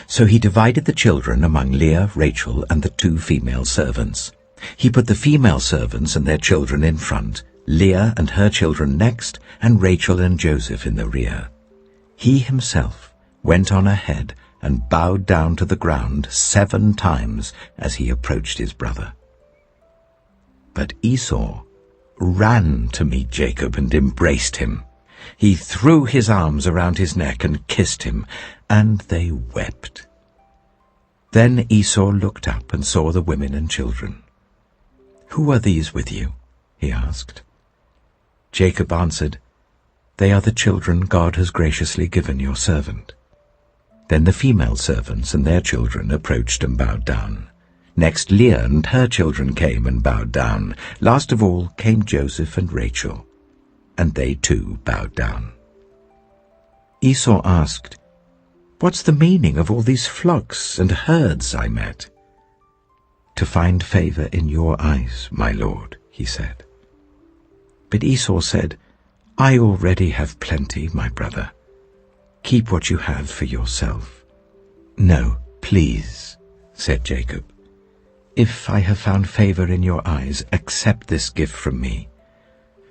So he divided the children among Leah, Rachel, and the 2 female servants. He put the female servants and their children in front, Leah and her children next, and Rachel and Joseph in the rear. He himself went on ahead and bowed down to the ground 7 times as he approached his brother. But Esau ran to meet Jacob and embraced him. He threw his arms around his neck and kissed him, and they wept. Then Esau looked up and saw the women and children. "Who are these with you?" he asked. Jacob answered, "They are the children God has graciously given your servant." Then the female servants and their children approached and bowed down. Next Leah and her children came and bowed down. Last of all came Joseph and Rachel, and they too bowed down. Esau asked, "What's the meaning of all these flocks and herds I met?" "To find favor in your eyes, my lord," he said. But Esau said, I already have plenty, my brother. Keep what you have for yourself." "No, please," said Jacob. "If I have found favor in your eyes, accept this gift from me.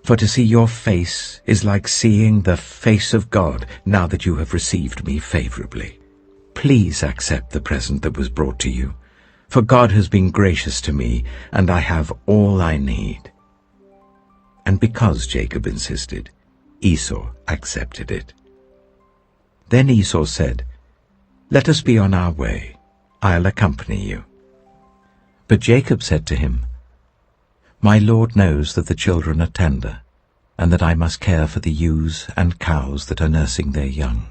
For to see your face is like seeing the face of God now that you have received me favorably. Please accept the present that was brought to you, for God has been gracious to me, and I have all I need." And because Jacob insisted, Esau accepted it. Then Esau said, "Let us be on our way. I'll accompany you." But Jacob said to him, "My Lord knows that the children are tender, and that I must care for the ewes and cows that are nursing their young.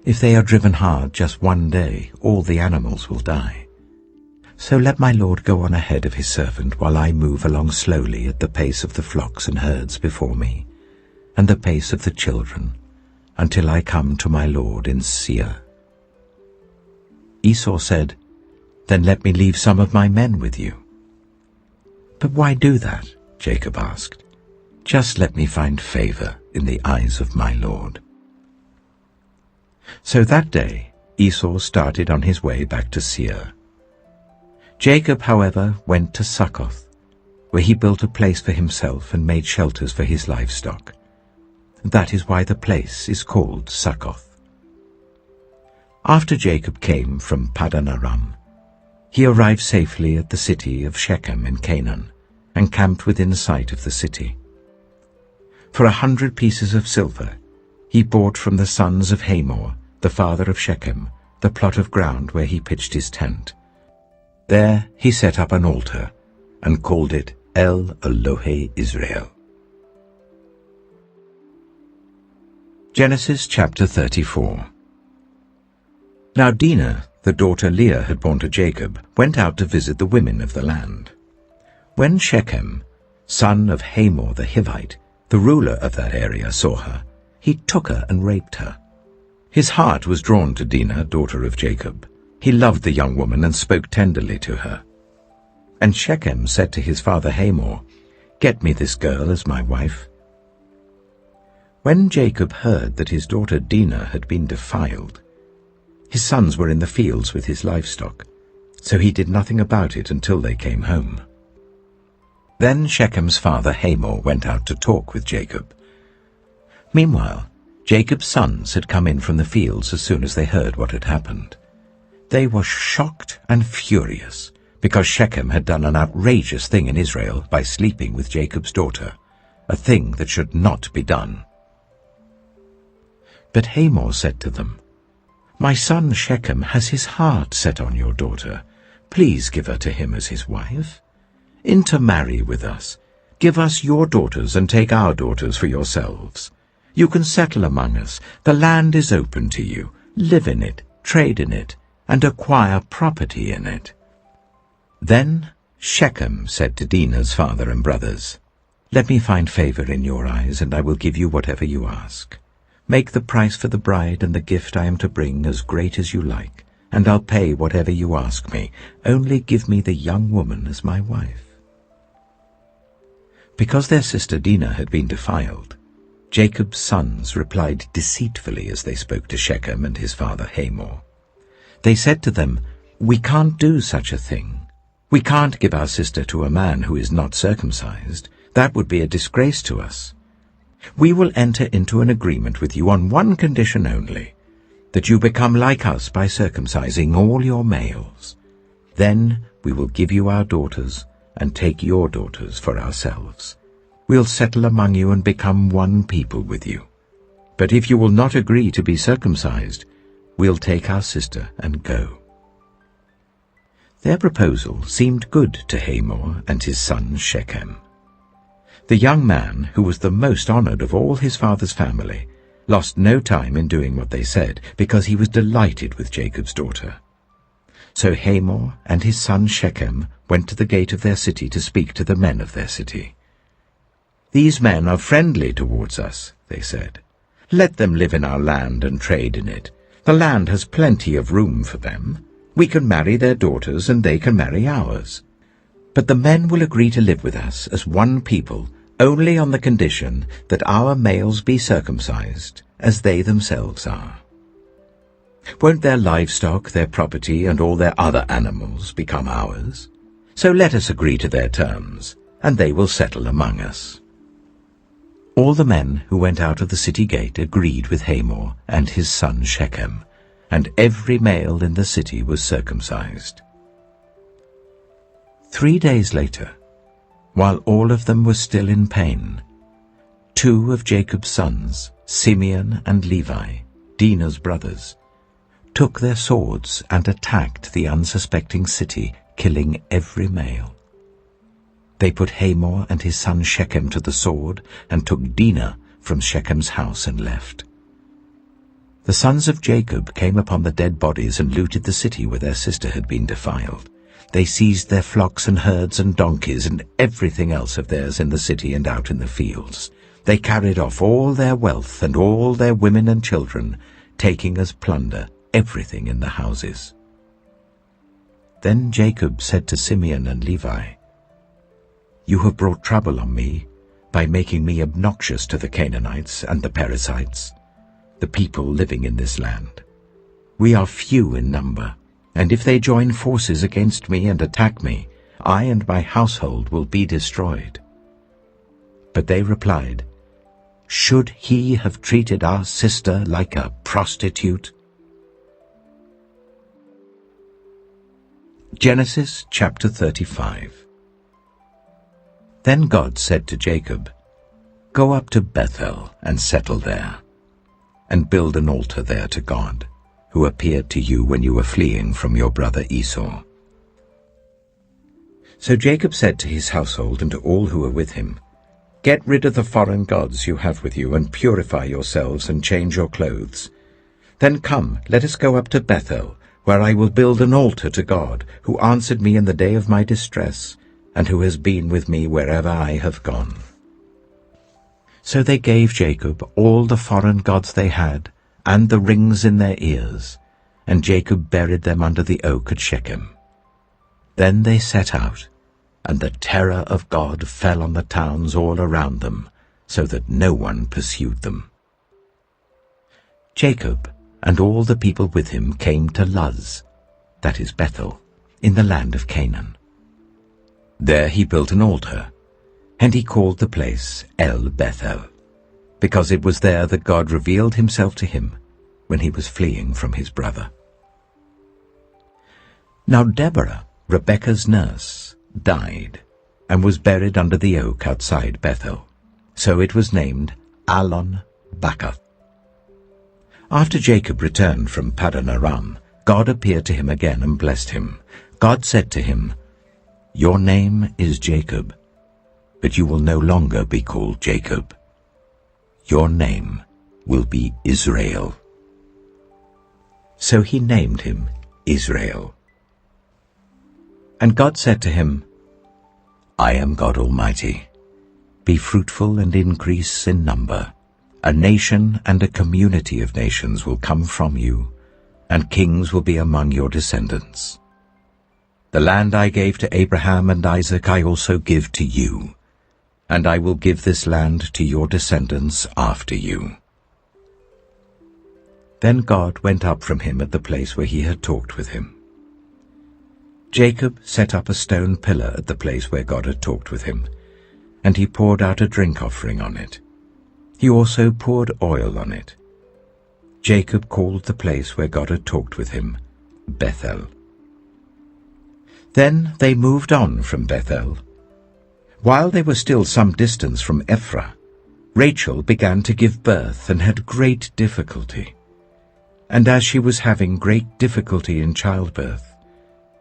If they are driven hard just one day, all the animals will die. So let my Lord go on ahead of his servant while I move along slowly at the pace of the flocks and herds before me, and the pace of the children, until I come to my Lord in Seir." Esau said, "Then let me leave some of my men with you." "But why do that?" Jacob asked. "Just let me find favor in the eyes of my Lord." So that day Esau started on his way back to Seir. Jacob, however, went to Succoth, where he built a place for himself and made shelters for his livestock. That is why the place is called Succoth. After Jacob came from Paddan Aram, he arrived safely at the city of Shechem in Canaan, and camped within sight of the city. For 100 pieces of silver he bought from the sons of Hamor, the father of Shechem, the plot of ground where he pitched his tent. There he set up an altar, and called it El Elohe Israel. Genesis chapter 34. Now Dinah, the daughter Leah had borne to Jacob, went out to visit the women of the land. When Shechem, son of Hamor the Hivite, the ruler of that area, saw her, he took her and raped her. His heart was drawn to Dinah, daughter of Jacob. He loved the young woman and spoke tenderly to her. And Shechem said to his father Hamor, "Get me this girl as my wife." When Jacob heard that his daughter Dinah had been defiled, his sons were in the fields with his livestock, so he did nothing about it until they came home. Then Shechem's father Hamor went out to talk with Jacob. Meanwhile, Jacob's sons had come in from the fields as soon as they heard what had happened. They were shocked and furious, because Shechem had done an outrageous thing in Israel by sleeping with Jacob's daughter, a thing that should not be done. But Hamor said to them, "My son Shechem has his heart set on your daughter. Please give her to him as his wife. Intermarry with us. Give us your daughters and take our daughters for yourselves. You can settle among us. The land is open to you. Live in it, trade in it, and acquire property in it." Then Shechem said to Dinah's father and brothers, "Let me find favor in your eyes, and I will give you whatever you ask. Make the price for the bride and the gift I am to bring as great as you like, and I'll pay whatever you ask me. Only give me the young woman as my wife." Because their sister Dinah had been defiled, Jacob's sons replied deceitfully as they spoke to Shechem and his father Hamor. They said to them, "We can't do such a thing. We can't give our sister to a man who is not circumcised. That would be a disgrace to us. We will enter into an agreement with you on one condition only, that you become like us by circumcising all your males. Then we will give you our daughters and take your daughters for ourselves. We'll settle among you and become one people with you. But if you will not agree to be circumcised, we'll take our sister and go." Their proposal seemed good to Hamor and his son Shechem. The young man, who was the most honored of all his father's family, lost no time in doing what they said, because he was delighted with Jacob's daughter. So Hamor and his son Shechem went to the gate of their city to speak to the men of their city. "These men are friendly towards us," they said. "Let them live in our land and trade in it. The land has plenty of room for them. We can marry their daughters and they can marry ours. But the men will agree to live with us as one people only on the condition that our males be circumcised, as they themselves are. Won't their livestock, their property, and all their other animals become ours? So let us agree to their terms, and they will settle among us." All the men who went out of the city gate agreed with Hamor and his son Shechem, and every male in the city was circumcised. 3 days later, while all of them were still in pain, 2 of Jacob's sons, Simeon and Levi, Dinah's brothers, took their swords and attacked the unsuspecting city, killing every male. They put Hamor and his son Shechem to the sword and took Dinah from Shechem's house and left. The sons of Jacob came upon the dead bodies and looted the city where their sister had been defiled. They seized their flocks and herds and donkeys and everything else of theirs in the city and out in the fields. They carried off all their wealth and all their women and children, taking as plunder everything in the houses. Then Jacob said to Simeon and Levi, "You have brought trouble on me by making me obnoxious to the Canaanites and the Perizzites, the people living in this land. We are few in number, and if they join forces against me and attack me, I and my household will be destroyed." But they replied, "Should he have treated our sister like a prostitute?" Genesis chapter 35. Then God said to Jacob, "Go up to Bethel and settle there, and build an altar there to God, who appeared to you when you were fleeing from your brother Esau." So Jacob said to his household and to all who were with him, "Get rid of the foreign gods you have with you, and purify yourselves and change your clothes. Then come, let us go up to Bethel, where I will build an altar to God, who answered me in the day of my distress, and who has been with me wherever I have gone." So they gave Jacob all the foreign gods they had, and the rings in their ears, and Jacob buried them under the oak at Shechem. Then they set out, and the terror of God fell on the towns all around them, so that no one pursued them. Jacob and all the people with him came to Luz, that is Bethel, in the land of Canaan. There he built an altar, and he called the place El Bethel, because it was there that God revealed himself to him when he was fleeing from his brother. Now Deborah, Rebekah's nurse, died, and was buried under the oak outside Bethel. So it was named Allon Bacuth. After Jacob returned from Paddan Aram, God appeared to him again and blessed him. God said to him, "Your name is Jacob, but you will no longer be called Jacob. Your name will be Israel." So he named him Israel. And God said to him, "I am God Almighty. Be fruitful and increase in number. A nation and a community of nations will come from you, and kings will be among your descendants. The land I gave to Abraham and Isaac I also give to you, and I will give this land to your descendants after you." Then God went up from him at the place where he had talked with him. Jacob set up a stone pillar at the place where God had talked with him, and he poured out a drink offering on it. He also poured oil on it. Jacob called the place where God had talked with him Bethel. Then they moved on from Bethel. While they were still some distance from Ephraim, Rachel began to give birth and had great difficulty. And as she was having great difficulty in childbirth,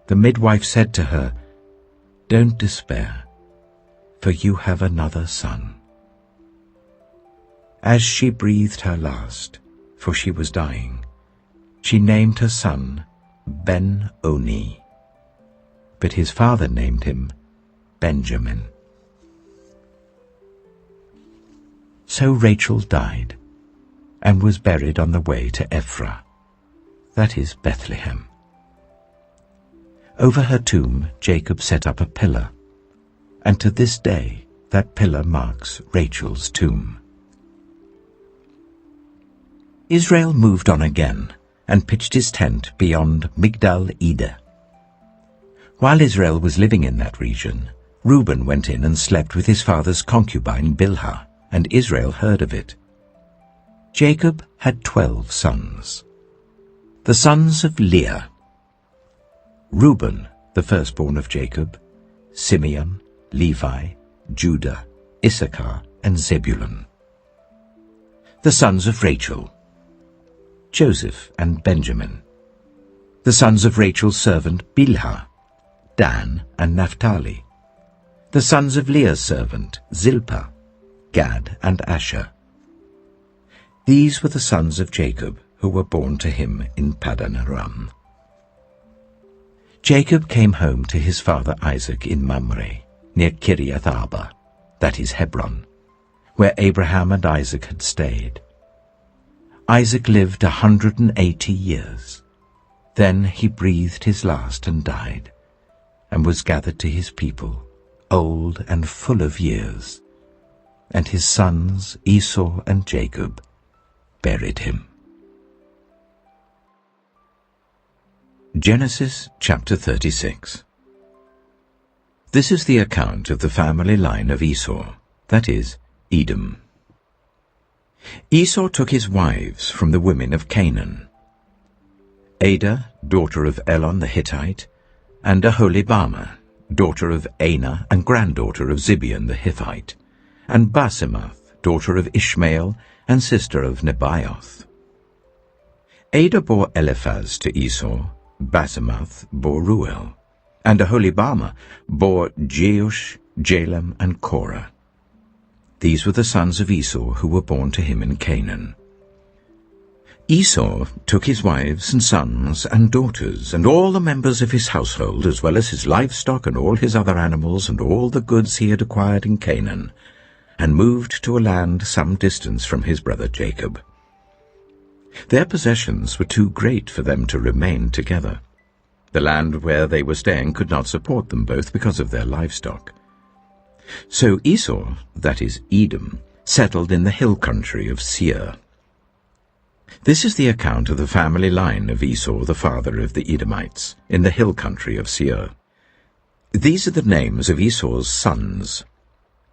the midwife said to her, "Don't despair, for you have another son." As she breathed her last, for she was dying, she named her son Ben-Oni, but his father named him Benjamin. So Rachel died, and was buried on the way to Ephraim, that is Bethlehem. Over her tomb Jacob set up a pillar, and to this day that pillar marks Rachel's tomb. Israel moved on again and pitched his tent beyond Migdal Eder. While Israel was living in that region, Reuben went in and slept with his father's concubine Bilhah, and Israel heard of it. Jacob had 12 sons. The sons of Leah: Reuben, the firstborn of Jacob, Simeon, Levi, Judah, Issachar, and Zebulun. The sons of Rachel: Joseph and Benjamin. The sons of Rachel's servant Bilhah: Dan and Naphtali. The sons of Leah's servant Zilpah: Gad and Asher. These were the sons of Jacob who were born to him in Paddan Aram. Jacob came home to his father Isaac in Mamre, near Kiriath Arba, that is Hebron, where Abraham and Isaac had stayed. Isaac lived 180 years. Then he breathed his last and died, and was gathered to his people, old and full of years. And his sons Esau and Jacob buried him. Genesis chapter 36. This is the account of the family line of Esau, that is, Edom. Esau took his wives from the women of Canaan: Adah, daughter of Elon the Hittite, and Aholibamah, daughter of Anah and granddaughter of Zibeon the Hittite, and Basemath, daughter of Ishmael and sister of Nebaioth. Adah bore Eliphaz to Esau, Basemath bore Ruel, and Aholibamah bore Jeush, Jalem, and Korah. These were the sons of Esau who were born to him in Canaan. Esau took his wives and sons and daughters and all the members of his household, as well as his livestock and all his other animals and all the goods he had acquired in Canaan, and moved to a land some distance from his brother Jacob. Their possessions were too great for them to remain together. The land where they were staying could not support them both because of their livestock. So Esau, that is Edom, settled in the hill country of Seir. This is the account of the family line of Esau, the father of the Edomites, in the hill country of Seir. These are the names of Esau's sons: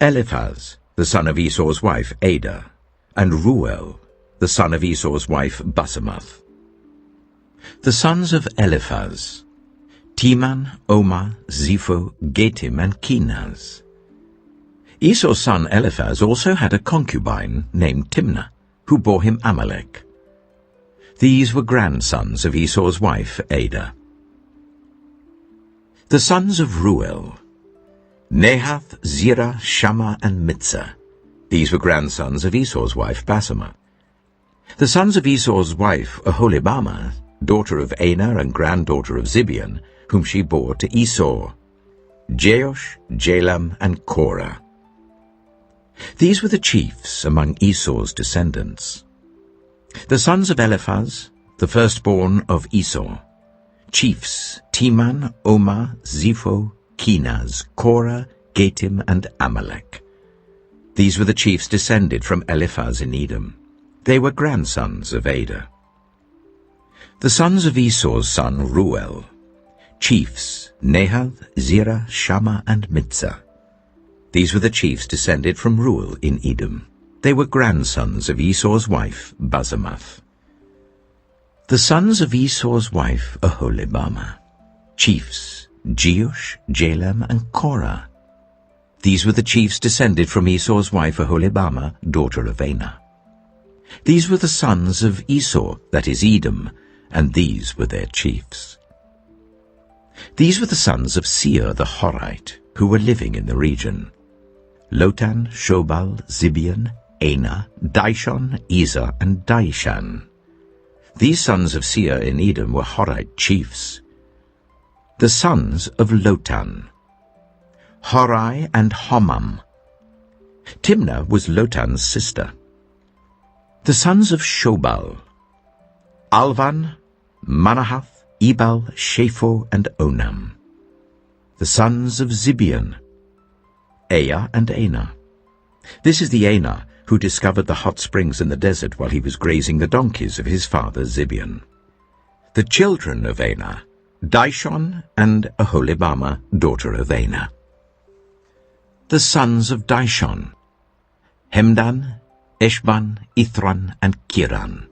Eliphaz, the son of Esau's wife Adah, and Ruel, the son of Esau's wife Basemath. The sons of Eliphaz: Teman, Omar, Zepho, Getim, and Kenaz. Esau's son Eliphaz also had a concubine named Timnah, who bore him Amalek. These were grandsons of Esau's wife Adah. The sons of Ruel: Nahath, Zerah, Shammah, and Mitzah. These were grandsons of Esau's wife Basemath. The sons of Esau's wife Aholibamah, daughter of Anah and granddaughter of Zibeon, whom she bore to Esau: Jeush, Jalem, and Korah. These were the chiefs among Esau's descendants. The sons of Eliphaz, the firstborn of Esau: chiefs Teman, Omar, Zepho, Kenaz, Korah, Getim, and Amalek. These were the chiefs descended from Eliphaz in Edom. They were grandsons of Adah. The sons of Esau's son Ruel: chiefs Nahath, Zerah, Shammah, and Mitzah. These were the chiefs descended from Ruel in Edom. They were grandsons of Esau's wife Basemath. The sons of Esau's wife Aholibamah: chiefs Jeush, Jalem, and Korah. These were the chiefs descended from Esau's wife Aholibamah, daughter of Anah. These were the sons of Esau, that is Edom, and these were their chiefs. These were the sons of Seir the Horite, who were living in the region: Lotan, Shobal, Zibeon, Anah, Dishon, Ezer, and Dishan. These sons of Seir in Edom were Horite chiefs. The sons of Lotan: Horai and Homam. Timnah was Lotan's sister. The sons of Shobal: Alvan, Manahath, Ebal, Shapho, and Onam. The sons of Zibeon: Ea and Ana. This is the Ana who discovered the hot springs in the desert while he was grazing the donkeys of his father Zibeon. The children of Ana, Dishon and Aholibama, daughter of Ana. The sons of Dishon, Hemdan, Eshban, Ithran, and Kiran.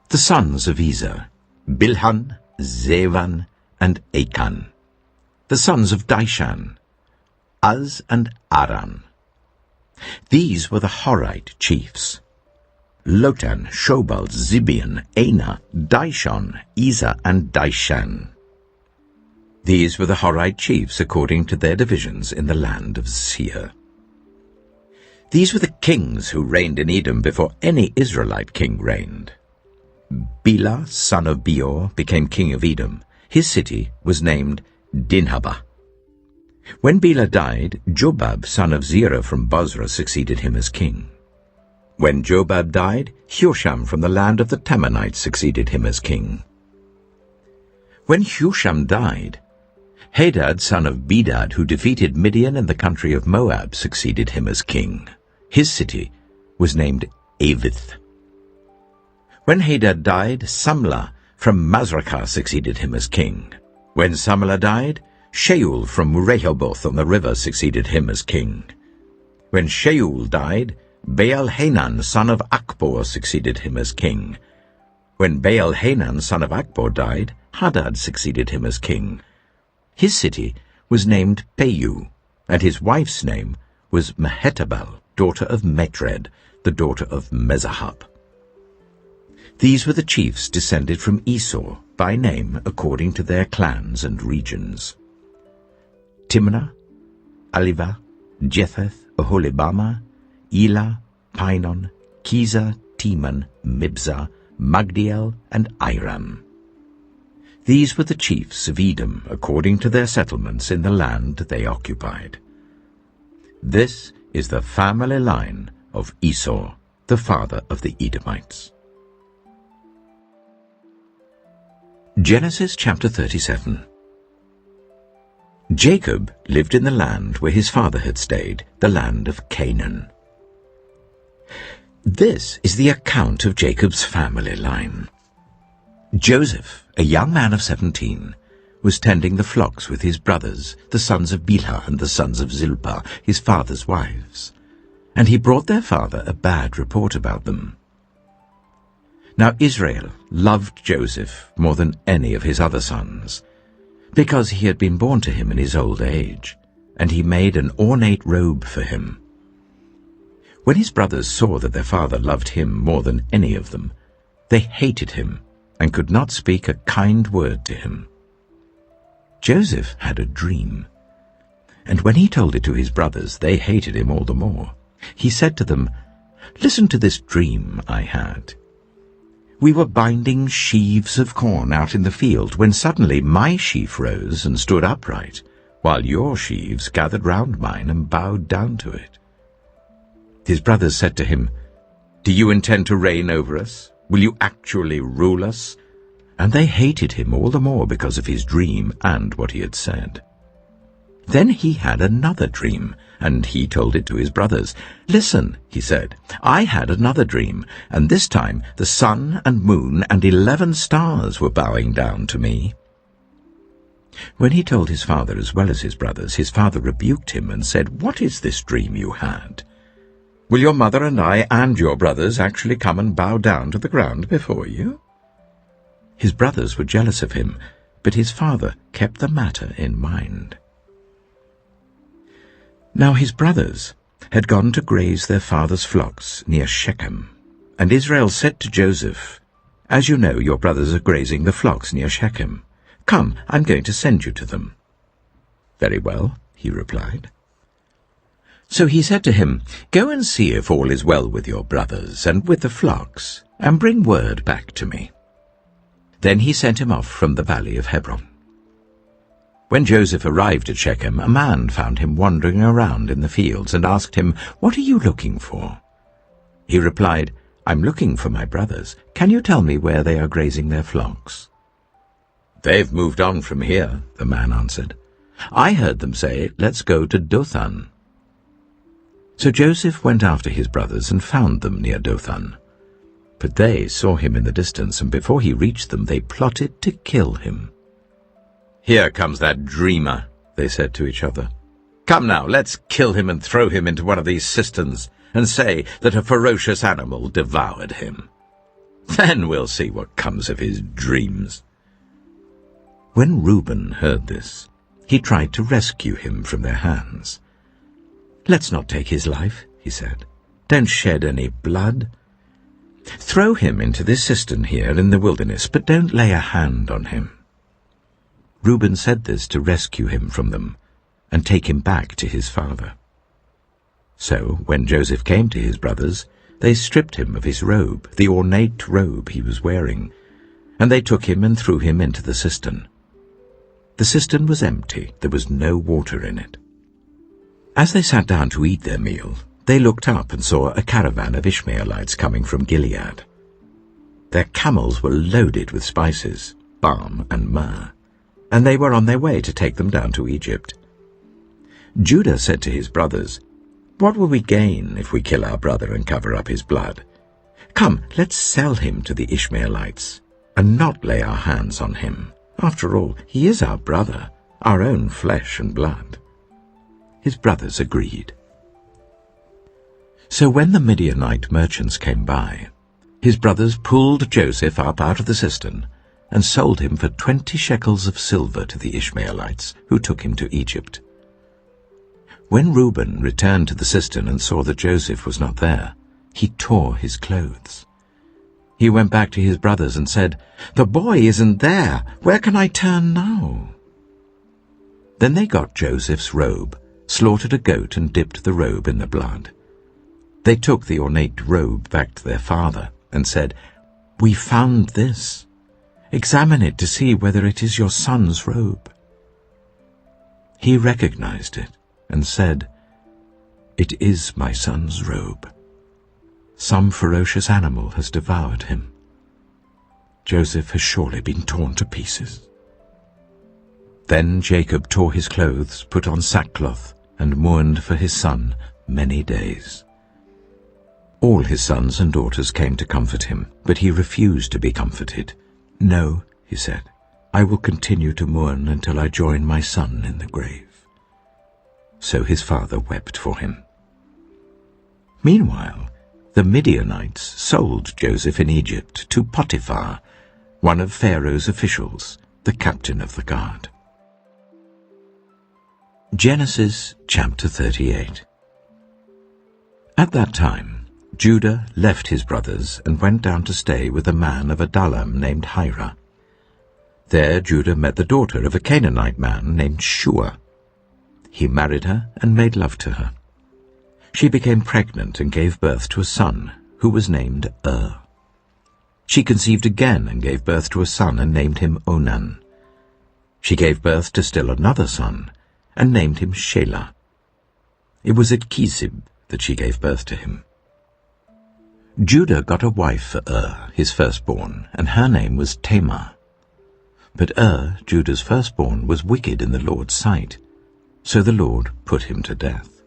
The sons of Ezer, Bilhan, Zevan, and Achan. The sons of Dishan, Az and Aran. These were the Horite chiefs: Lotan, Shobal, Zibeon, Ana, Dishon, Ezer, and Dishan. These were the Horite chiefs according to their divisions in the land of Seir. These were the kings who reigned in Edom before any Israelite king reigned. Bela, son of Beor, became king of Edom. His city was named Dinhabah. When Bela died, Jobab, son of Zerah from Bozrah, succeeded him as king. When Jobab died, Husham from the land of the Temanites succeeded him as king. When Husham died, Hadad, son of Bedad, who defeated Midian in the country of Moab, succeeded him as king. His city was named Avith. When Hadad died, Samlah from Masrekah succeeded him as king. When Samlah died, Shaul from Rehoboth on the river succeeded him as king. When Shaul died, Baal-Hanan, son of Akbor, succeeded him as king. When Baal-Hanan, son of Akbor, died, Hadad succeeded him as king. His city was named Peiu, and his wife's name was Mehetabel, daughter of Matred, the daughter of Mezahab. These were the chiefs descended from Esau, by name according to their clans and regions: Timnah, Aliva, Jetheth, Aholibama, Elah, Pinon, Kizah, Teman, Mibzah, Magdiel, and Iram. These were the chiefs of Edom according to their settlements in the land they occupied. This is the family line of Esau, the father of the Edomites. Genesis chapter 37. Jacob lived in the land where his father had stayed, the land of Canaan. This is the account of Jacob's family line. Joseph, a young man of 17, was tending the flocks with his brothers, the sons of Bilhah and the sons of Zilpah, his father's wives, and he brought their father a bad report about them. Now Israel loved Joseph more than any of his other sons, because he had been born to him in his old age, and he made an ornate robe for him. When his brothers saw that their father loved him more than any of them, they hated him and could not speak a kind word to him. Joseph had a dream, and when he told it to his brothers, they hated him all the more. He said to them, "Listen to this dream I had. We were binding sheaves of corn out in the field when suddenly my sheaf rose and stood upright, while your sheaves gathered round mine and bowed down to it." His brothers said to him, "Do you intend to reign over us? Will you actually rule us?" And they hated him all the more because of his dream and what he had said. Then he had another dream, and he told it to his brothers. "Listen," he said, "I had another dream, and this time the sun and moon and 11 stars were bowing down to me." When he told his father as well as his brothers, his father rebuked him and said, "What is this dream you had? Will your mother and I and your brothers actually come and bow down to the ground before you?" His brothers were jealous of him, but his father kept the matter in mind. Now his brothers had gone to graze their father's flocks near Shechem, and Israel said to Joseph, "As you know, your brothers are grazing the flocks near Shechem. Come, I'm going to send you to them." "Very well," he replied. So he said to him, "Go and see if all is well with your brothers and with the flocks, and bring word back to me." Then he sent him off from the valley of Hebron. When Joseph arrived at Shechem, a man found him wandering around in the fields and asked him, "What are you looking for?" He replied, "I'm looking for my brothers. Can you tell me where they are grazing their flocks?" "They've moved on from here," the man answered. I heard them say, 'Let's go to Dothan.'" So Joseph went after his brothers and found them near Dothan. But they saw him in the distance, and before he reached them they plotted to kill him. "Here comes that dreamer," they said to each other. "Come now, let's kill him and throw him into one of these cisterns, and say that a ferocious animal devoured him. Then we'll see what comes of his dreams." When Reuben heard this, he tried to rescue him from their hands. "Let's not take his life," he said. "Don't shed any blood. Throw him into this cistern here in the wilderness, but don't lay a hand on him." Reuben said this to rescue him from them and take him back to his father. So when Joseph came to his brothers, they stripped him of his robe, the ornate robe he was wearing, and they took him and threw him into the cistern. The cistern was empty, there was no water in it. As they sat down to eat their meal, they looked up and saw a caravan of Ishmaelites coming from Gilead. Their camels were loaded with spices, balm and myrrh, and they were on their way to take them down to Egypt. Judah said to his brothers, "What will we gain if we kill our brother and cover up his blood? Come, let's sell him to the Ishmaelites, and not lay our hands on him. After all, he is our brother, our own flesh and blood." His brothers agreed. So when the Midianite merchants came by, his brothers pulled Joseph up out of the cistern and sold him for 20 shekels of silver to the Ishmaelites, who took him to Egypt. When Reuben returned to the cistern and saw that Joseph was not there, he tore his clothes. He went back to his brothers and said, "The boy isn't there. Where can I turn now?" Then they got Joseph's robe, slaughtered a goat and dipped the robe in the blood. They took the ornate robe back to their father and said, "We found this. Examine it to see whether it is your son's robe." He recognized it and said, "It is my son's robe. Some ferocious animal has devoured him. Joseph has surely been torn to pieces." Then Jacob tore his clothes, put on sackcloth, and mourned for his son many days. All his sons and daughters came to comfort him, but he refused to be comforted. "No," he said, "I will continue to mourn until I join my son in the grave." So his father wept for him. Meanwhile, the Midianites sold Joseph in Egypt to Potiphar, one of Pharaoh's officials, the captain of the guard. Genesis chapter 38. At that time, Judah left his brothers and went down to stay with a man of Adullam named Hira. There Judah met the daughter of a Canaanite man named Shua. He married her and made love to her. She became pregnant and gave birth to a son, who was named She conceived again and gave birth to a son and named him Onan. She gave birth to still another son and named him Shelah. It was at Kisib that she gave birth to him. Judah got a wife for his firstborn, and her name was Tamar. But Judah's firstborn, was wicked in the Lord's sight, so the Lord put him to death.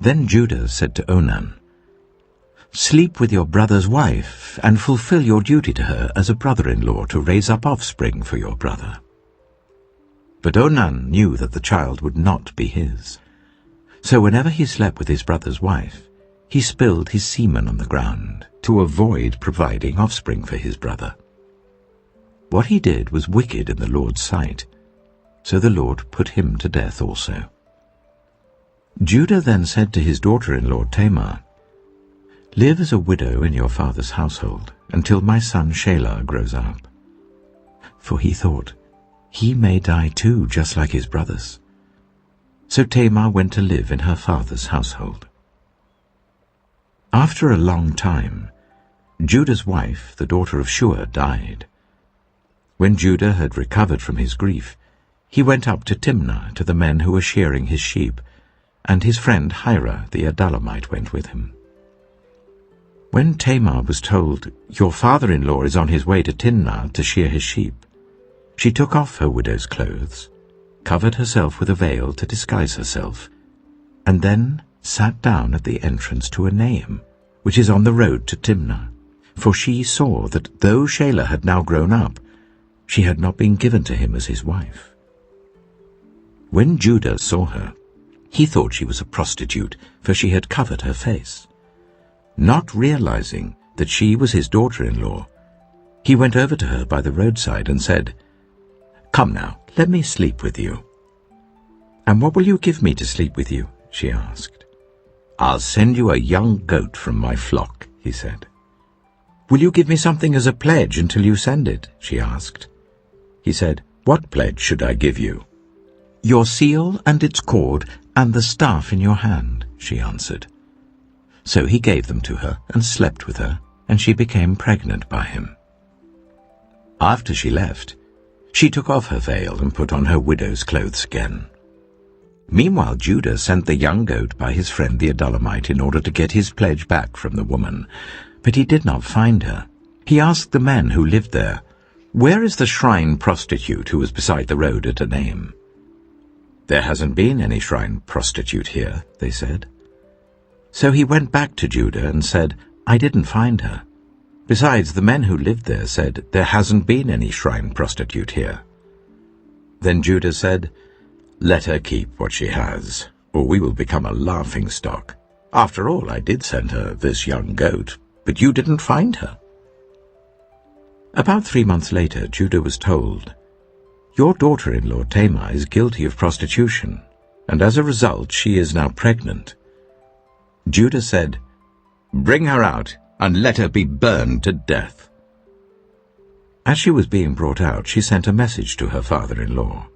Then Judah said to Onan, "Sleep with your brother's wife, and fulfill your duty to her as a brother-in-law to raise up offspring for your brother." But Onan knew that the child would not be his. So whenever he slept with his brother's wife, he spilled his semen on the ground to avoid providing offspring for his brother. What he did was wicked in the Lord's sight, so the Lord put him to death also. Judah then said to his daughter-in-law Tamar, "Live as a widow in your father's household until my son Shelah grows up." For he thought, he may die too, just like his brothers. So Tamar went to live in her father's household. After a long time, Judah's wife, the daughter of Shua, died. When Judah had recovered from his grief, he went up to Timnah to the men who were shearing his sheep, and his friend Hira the Adullamite went with him. When Tamar was told, "Your father-in-law is on his way to Timnah to shear his sheep," she took off her widow's clothes, covered herself with a veil to disguise herself, and then sat down at the entrance to Enaim, which is on the road to Timnah, for she saw that though Shelah had now grown up, she had not been given to him as his wife. When Judah saw her, he thought she was a prostitute, for she had covered her face. Not realizing that she was his daughter-in-law, he went over to her by the roadside and said, "Come now, let me sleep with you." "And what will you give me to sleep with you?" she asked. "I'll send you a young goat from my flock," he said. "Will you give me something as a pledge until you send it?" she asked. He said, "What pledge should I give you?" "Your seal and its cord and the staff in your hand," she answered. So he gave them to her and slept with her, and she became pregnant by him. After she left, she took off her veil and put on her widow's clothes again. Meanwhile Judah sent the young goat by his friend the Adullamite in order to get his pledge back from the woman, but he did not find her. He asked the men who lived there, "Where is the shrine prostitute who was beside the road at Enaim?" "There hasn't been any shrine prostitute here," they said. So he went back to Judah and said, "I didn't find her. Besides, the men who lived there said, 'There hasn't been any shrine prostitute here.'" Then Judah said, "Let her keep what she has, or we will become a laughingstock. After all, I did send her this young goat, but you didn't find her." About 3 months later, Judah was told, "Your daughter-in-law Tamar is guilty of prostitution, and as a result she is now pregnant." Judah said, "Bring her out, and let her be burned to death." As she was being brought out, she sent a message to her father-in-law.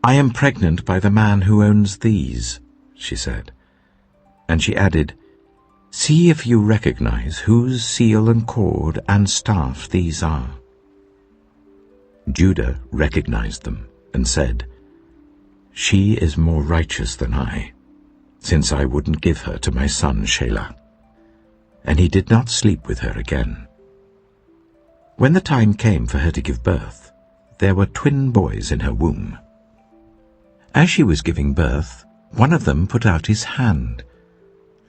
"I am pregnant by the man who owns these," she said. And she added, "See if you recognize whose seal and cord and staff these are." Judah recognized them and said, "She is more righteous than I, since I wouldn't give her to my son Shelah." And he did not sleep with her again. When the time came for her to give birth, there were twin boys in her womb. As she was giving birth, one of them put out his hand.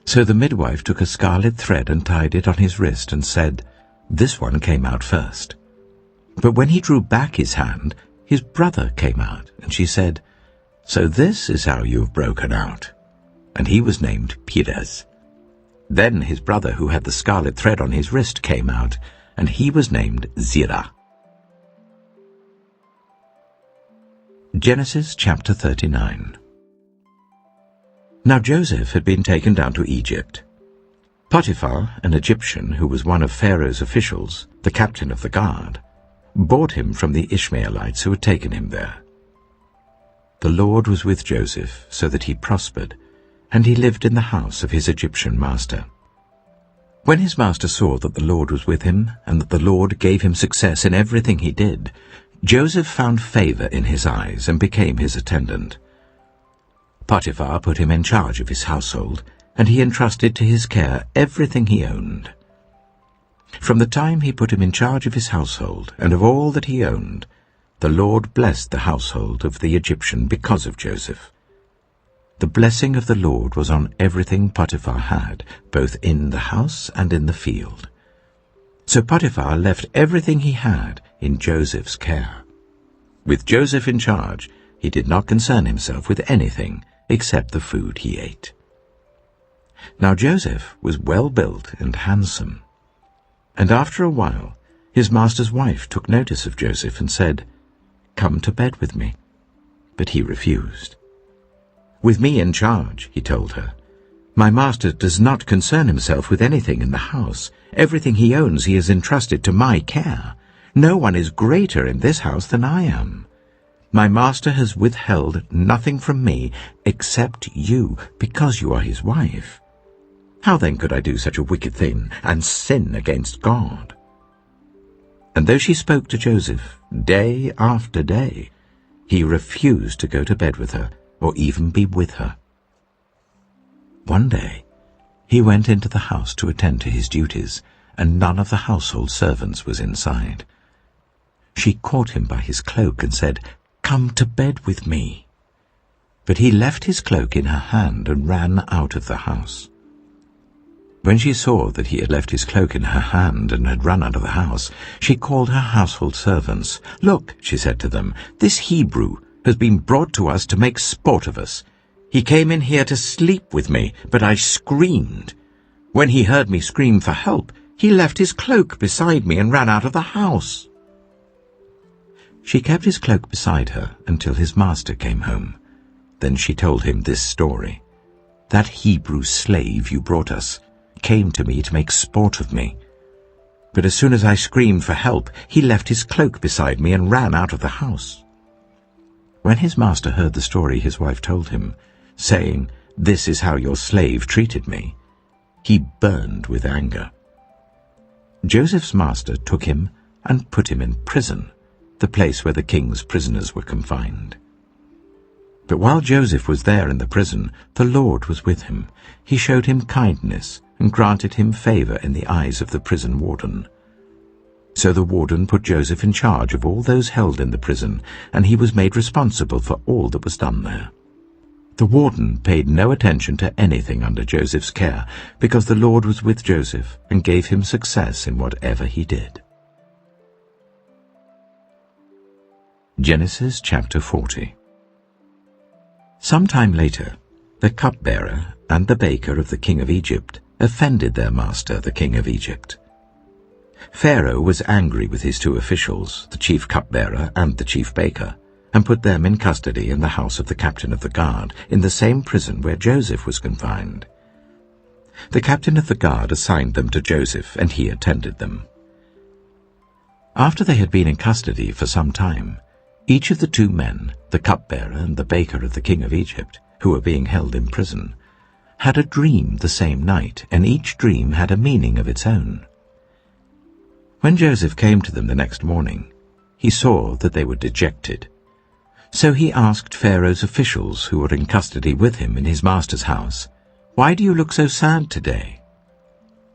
So the midwife took a scarlet thread and tied it on his wrist and said, "This one came out first." But when he drew back his hand, his brother came out, and she said, "So this is how you have broken out." And he was named Perez. Then his brother, who had the scarlet thread on his wrist, came out, and he was named Zerah. Genesis chapter 39. Now Joseph had been taken down to Egypt. Potiphar, an Egyptian who was one of Pharaoh's officials, the captain of the guard, bought him from the Ishmaelites who had taken him there. The Lord was with Joseph, so that he prospered, and he lived in the house of his Egyptian master. When his master saw that the Lord was with him, and that the Lord gave him success in everything he did, Joseph found favor in his eyes and became his attendant. Potiphar put him in charge of his household, and he entrusted to his care everything he owned. From the time he put him in charge of his household and of all that he owned, the Lord blessed the household of the Egyptian because of Joseph. The blessing of the Lord was on everything Potiphar had, both in the house and in the field. So Potiphar left everything he had in Joseph's care. With Joseph in charge, he did not concern himself with anything except the food he ate. Now Joseph was well built and handsome. And after a while, his master's wife took notice of Joseph and said, "Come to bed with me." But he refused. "With me in charge," he told her, "my master does not concern himself with anything in the house. Everything he owns he has entrusted to my care. No one is greater in this house than I am. My master has withheld nothing from me except you, because you are his wife. How then could I do such a wicked thing and sin against God?" And though she spoke to Joseph day after day, he refused to go to bed with her or even be with her. One day he went into the house to attend to his duties, and none of the household servants was inside. She caught him by his cloak and said, "Come to bed with me." But he left his cloak in her hand and ran out of the house. When she saw that he had left his cloak in her hand and had run out of the house, she called her household servants. "Look," she said to them, "this Hebrew has been brought to us to make sport of us. He came in here to sleep with me, but I screamed. When he heard me scream for help, he left his cloak beside me and ran out of the house." She kept his cloak beside her until his master came home. Then she told him this story. "That Hebrew slave you brought us came to me to make sport of me. But as soon as I screamed for help, he left his cloak beside me and ran out of the house." When his master heard the story his wife told him, saying, "This is how your slave treated me," he burned with anger. Joseph's master took him and put him in prison, the place where the king's prisoners were confined. But while Joseph was there in the prison, the Lord was with him. He showed him kindness and granted him favor in the eyes of the prison warden. So the warden put Joseph in charge of all those held in the prison, and he was made responsible for all that was done there. The warden paid no attention to anything under Joseph's care, because the Lord was with Joseph and gave him success in whatever he did. Genesis chapter 40. Some time later, the cupbearer and the baker of the king of Egypt offended their master, the king of Egypt. Pharaoh was angry with his two officials, the chief cupbearer and the chief baker, and put them in custody in the house of the captain of the guard, in the same prison where Joseph was confined. The captain of the guard assigned them to Joseph, and he attended them. After they had been in custody for some time, each of the two men, the cupbearer and the baker of the king of Egypt, who were being held in prison, had a dream the same night, and each dream had a meaning of its own. When Joseph came to them the next morning, he saw that they were dejected. So he asked Pharaoh's officials who were in custody with him in his master's house, "Why do you look so sad today?"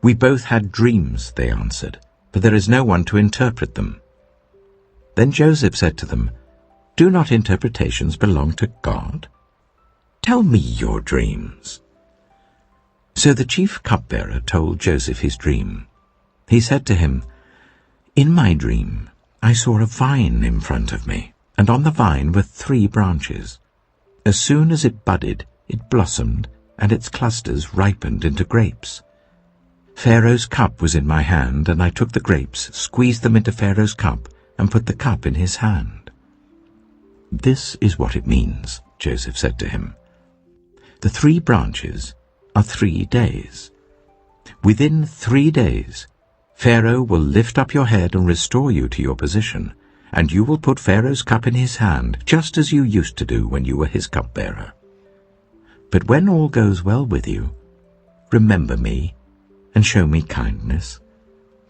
"We both had dreams," they answered, "but there is no one to interpret them." Then Joseph said to them, "Do not interpretations belong to God? Tell me your dreams." So the chief cupbearer told Joseph his dream. He said to him, "In my dream I saw a vine in front of me, and on the vine were 3 branches. As soon as it budded, it blossomed, and its clusters ripened into grapes. Pharaoh's cup was in my hand, and I took the grapes, squeezed them into Pharaoh's cup, and put the cup in his hand." "This is what it means," Joseph said to him. "The 3 branches are 3 days. Within 3 days, Pharaoh will lift up your head and restore you to your position, and you will put Pharaoh's cup in his hand, just as you used to do when you were his cupbearer. But when all goes well with you, remember me and show me kindness.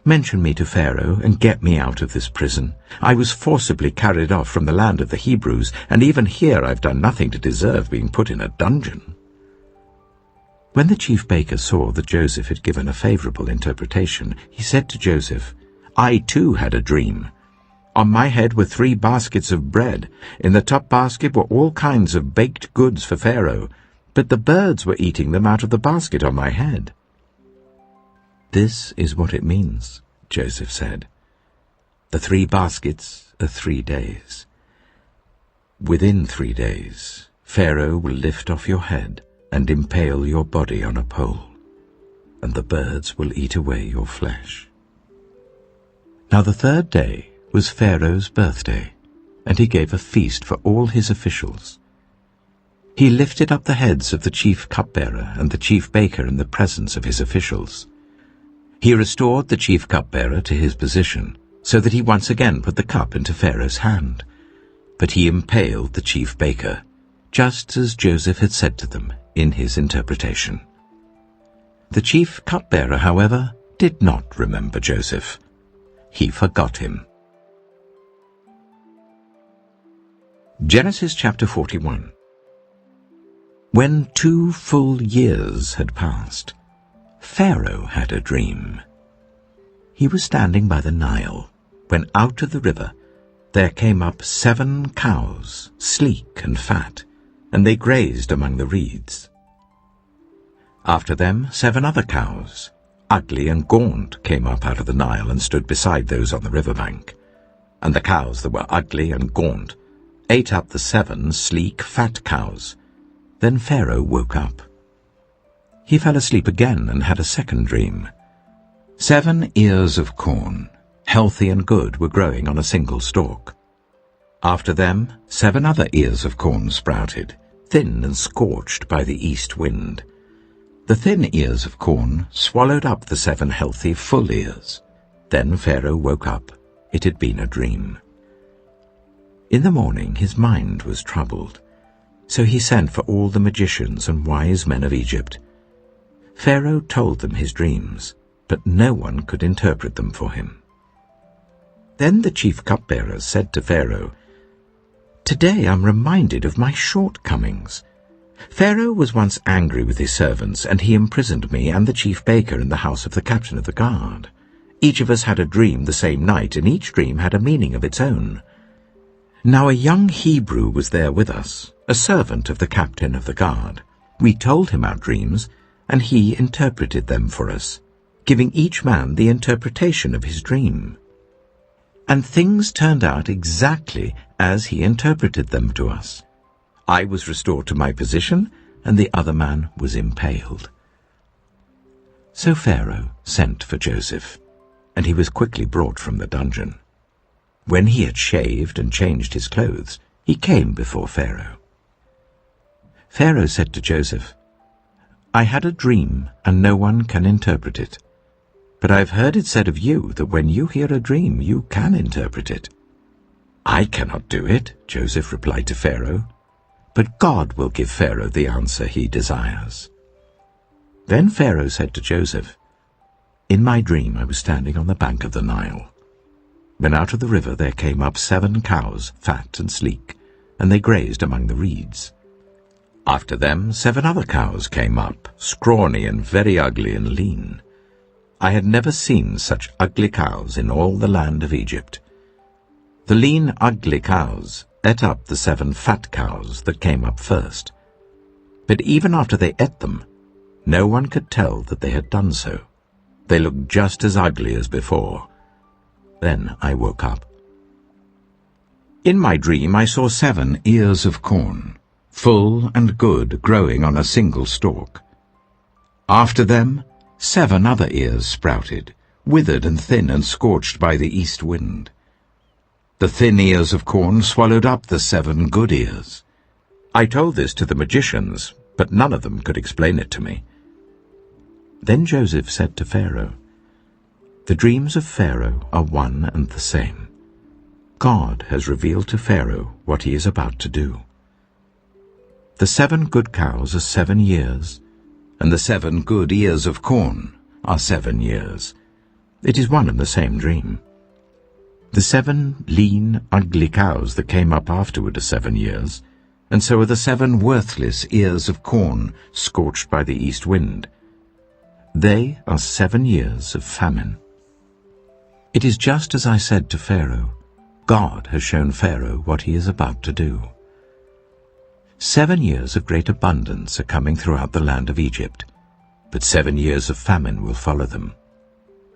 Mention me to Pharaoh and get me out of this prison. I was forcibly carried off from the land of the Hebrews, and even here I've done nothing to deserve being put in a dungeon." When the chief baker saw that Joseph had given a favorable interpretation, he said to Joseph, "I too had a dream. On my head were 3 baskets of bread. In the top basket were all kinds of baked goods for Pharaoh, but the birds were eating them out of the basket on my head." "This is what it means," Joseph said. "The 3 baskets are 3 days. Within 3 days, Pharaoh will lift off your head and impale your body on a pole, and the birds will eat away your flesh." Now the 3rd day was Pharaoh's birthday, and he gave a feast for all his officials. He lifted up the heads of the chief cupbearer and the chief baker in the presence of his officials. He restored the chief cupbearer to his position, so that he once again put the cup into Pharaoh's hand. But he impaled the chief baker, just as Joseph had said to them in his interpretation. The chief cupbearer, however, did not remember Joseph. He forgot him. Genesis chapter 41. When 2 full years had passed, Pharaoh had a dream. He was standing by the Nile, when out of the river there came up 7 cows, sleek and fat, and they grazed among the reeds. After them 7 other cows, ugly and gaunt, came up out of the Nile and stood beside those on the riverbank. And the cows that were ugly and gaunt ate up the 7 sleek, fat cows. Then Pharaoh woke up. He fell asleep again and had a second dream. 7 ears of corn, healthy and good, were growing on a single stalk. After them 7 other ears of corn sprouted, thin and scorched by the east wind. The thin ears of corn swallowed up the 7 healthy, full ears. Then Pharaoh woke up. It had been a dream. In the morning his mind was troubled, so he sent for all the magicians and wise men of Egypt. Pharaoh told them his dreams, but no one could interpret them for him. Then the chief cupbearers said to Pharaoh, "Today I'm reminded of my shortcomings. Pharaoh was once angry with his servants, and he imprisoned me and the chief baker in the house of the captain of the guard. Each of us had a dream the same night, and each dream had a meaning of its own. Now a young Hebrew was there with us, a servant of the captain of the guard. We told him our dreams, and he interpreted them for us, giving each man the interpretation of his dream. And things turned out exactly as he interpreted them to us. I was restored to my position, and the other man was impaled." So Pharaoh sent for Joseph, and he was quickly brought from the dungeon. When he had shaved and changed his clothes, he came before Pharaoh. Pharaoh said to Joseph, "I had a dream, and no one can interpret it. But I've heard it said of you that when you hear a dream, you can interpret it." "I cannot do it," Joseph replied to Pharaoh, "but God will give Pharaoh the answer he desires." Then Pharaoh said to Joseph, "In my dream I was standing on the bank of the Nile. When out of the river there came up 7 cows, fat and sleek, and they grazed among the reeds. After them 7 other cows came up, scrawny and very ugly and lean. I had never seen such ugly cows in all the land of Egypt. The lean, ugly cows ate up the 7 fat cows that came up first. But even after they ate them, no one could tell that they had done so. They looked just as ugly as before. Then I woke up. In my dream I saw 7 ears of corn, full and good, growing on a single stalk. After them 7 other ears sprouted, withered and thin and scorched by the east wind. The thin ears of corn swallowed up the 7 good ears. I told this to the magicians, but none of them could explain it to me." Then Joseph said to Pharaoh, "The dreams of Pharaoh are one and the same. God has revealed to Pharaoh what he is about to do. The 7 good cows are 7 years, and the 7 good ears of corn are 7 years. It is one and the same dream. The 7 lean, ugly cows that came up afterward are 7 years, and so are the 7 worthless ears of corn scorched by the east wind. They are 7 years of famine. It is just as I said to Pharaoh. God has shown Pharaoh what he is about to do. 7 years of great abundance are coming throughout the land of Egypt, but 7 years of famine will follow them.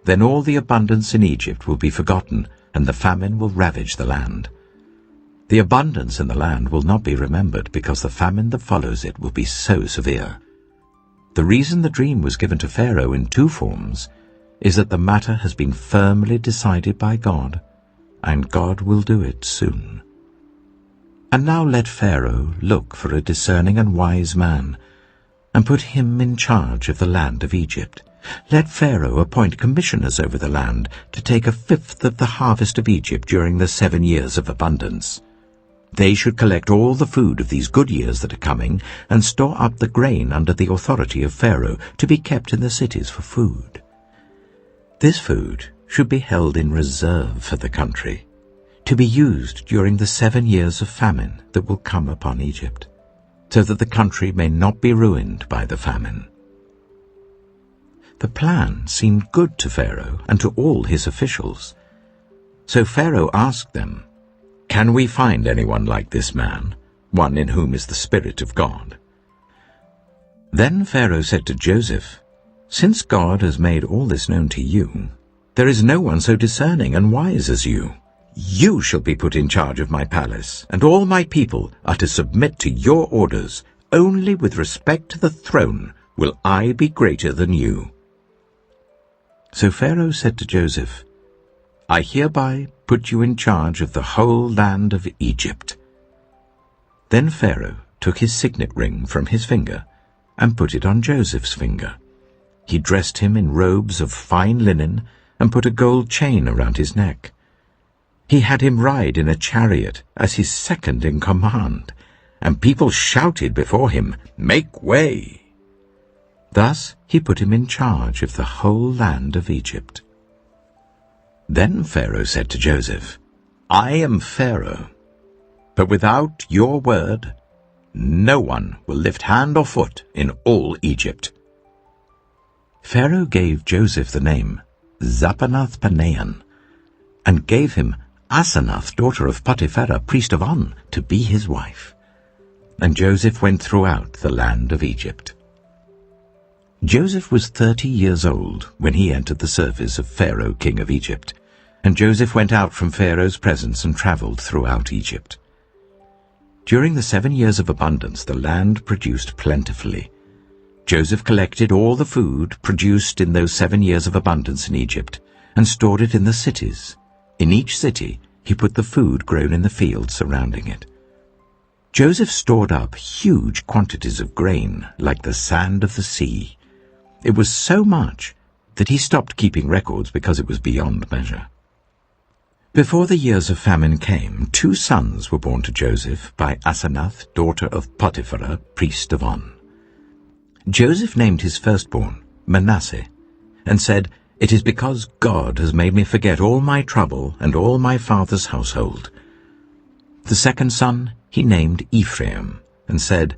Then all the abundance in Egypt will be forgotten, and the famine will ravage the land. The abundance in the land will not be remembered, because the famine that follows it will be so severe. The reason the dream was given to Pharaoh in 2 forms is that the matter has been firmly decided by God, and God will do it soon. And now let Pharaoh look for a discerning and wise man, and put him in charge of the land of Egypt. Let Pharaoh appoint commissioners over the land to take 1/5 of the harvest of Egypt during the 7 years of abundance. They should collect all the food of these good years that are coming, and store up the grain under the authority of Pharaoh, to be kept in the cities for food. This food should be held in reserve for the country, to be used during the 7 years of famine that will come upon Egypt, so that the country may not be ruined by the famine." The plan seemed good to Pharaoh and to all his officials. So Pharaoh asked them, "Can we find anyone like this man, one in whom is the Spirit of God?" Then Pharaoh said to Joseph, "Since God has made all this known to you, there is no one so discerning and wise as you. You shall be put in charge of my palace, and all my people are to submit to your orders. Only with respect to the throne will I be greater than you." So Pharaoh said to Joseph, "I hereby put you in charge of the whole land of Egypt." Then Pharaoh took his signet ring from his finger and put it on Joseph's finger. He dressed him in robes of fine linen and put a gold chain around his neck. He had him ride in a chariot as his second in command, and people shouted before him, "Make way!" Thus he put him in charge of the whole land of Egypt. Then Pharaoh said to Joseph, "I am Pharaoh, but without your word, no one will lift hand or foot in all Egypt." Pharaoh gave Joseph the name Zapanath-Paneah, and gave him Asenath, daughter of Potiphera, priest of On, to be his wife. And Joseph went throughout the land of Egypt. Joseph was 30 years old when he entered the service of Pharaoh, king of Egypt, and Joseph went out from Pharaoh's presence and travelled throughout Egypt. During the 7 years of abundance the land produced plentifully. Joseph collected all the food produced in those 7 years of abundance in Egypt, and stored it in the cities. In each city he put the food grown in the fields surrounding it. Joseph stored up huge quantities of grain, like the sand of the sea. It was so much that he stopped keeping records because it was beyond measure. Before the years of famine came, 2 sons were born to Joseph by Asenath, daughter of Potiphera, priest of On. Joseph named his firstborn Manasseh, and said, "It is because God has made me forget all my trouble and all my father's household." The second son he named Ephraim, and said,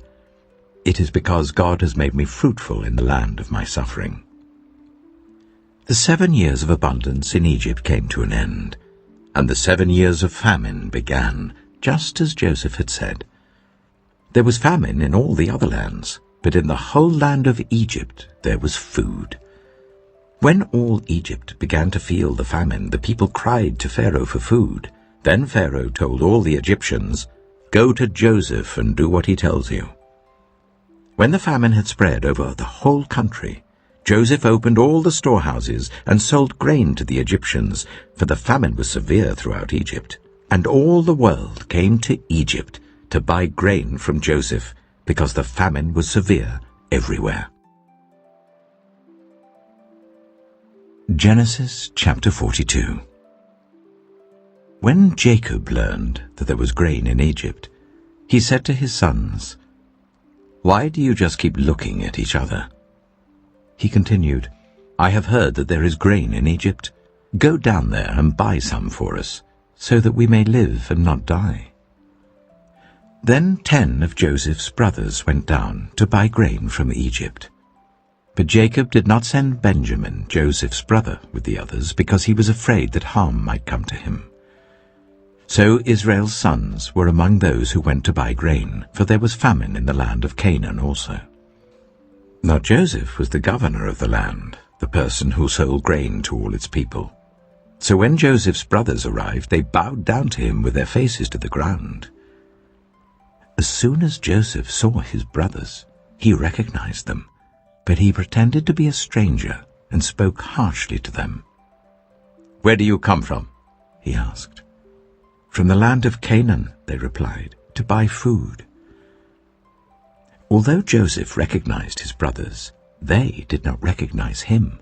"It is because God has made me fruitful in the land of my suffering." The 7 years of abundance in Egypt came to an end, and the 7 years of famine began, just as Joseph had said. There was famine in all the other lands, but in the whole land of Egypt there was food. When all Egypt began to feel the famine, the people cried to Pharaoh for food. Then Pharaoh told all the Egyptians, "Go to Joseph and do what he tells you." When the famine had spread over the whole country, Joseph opened all the storehouses and sold grain to the Egyptians, for the famine was severe throughout Egypt. And all the world came to Egypt to buy grain from Joseph, because the famine was severe everywhere. Genesis chapter 42. When Jacob learned that there was grain in Egypt, he said to his sons, "Why do you just keep looking at each other?" He continued, "I have heard that there is grain in Egypt. Go down there and buy some for us, so that we may live and not die." Then 10 of Joseph's brothers went down to buy grain from Egypt. But Jacob did not send Benjamin, Joseph's brother, with the others, because he was afraid that harm might come to him. So Israel's sons were among those who went to buy grain, for there was famine in the land of Canaan also. Now Joseph was the governor of the land, the person who sold grain to all its people. So when Joseph's brothers arrived, they bowed down to him with their faces to the ground. As soon as Joseph saw his brothers, he recognized them, but he pretended to be a stranger and spoke harshly to them. "Where do you come from?" he asked. "From the land of Canaan," they replied, "to buy food." Although Joseph recognized his brothers, they did not recognize him.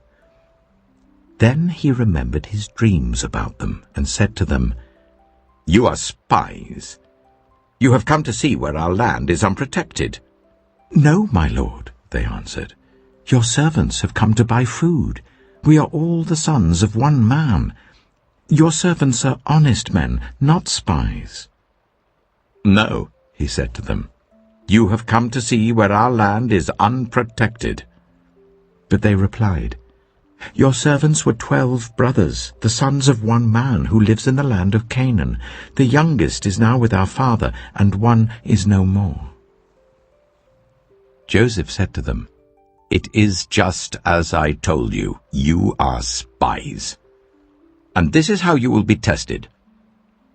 Then he remembered his dreams about them and said to them, "You are spies. You have come to see where our land is unprotected." "No, my lord," they answered. "Your servants have come to buy food. We are all the sons of one man. Your servants are honest men, not spies." "No," he said to them. "You have come to see where our land is unprotected." But they replied, Your servants were 12 brothers, the sons of one man who lives in the land of Canaan. The youngest is now with our father, and one is no more." Joseph said to them, "It is just as I told you. You are spies. And this is how you will be tested.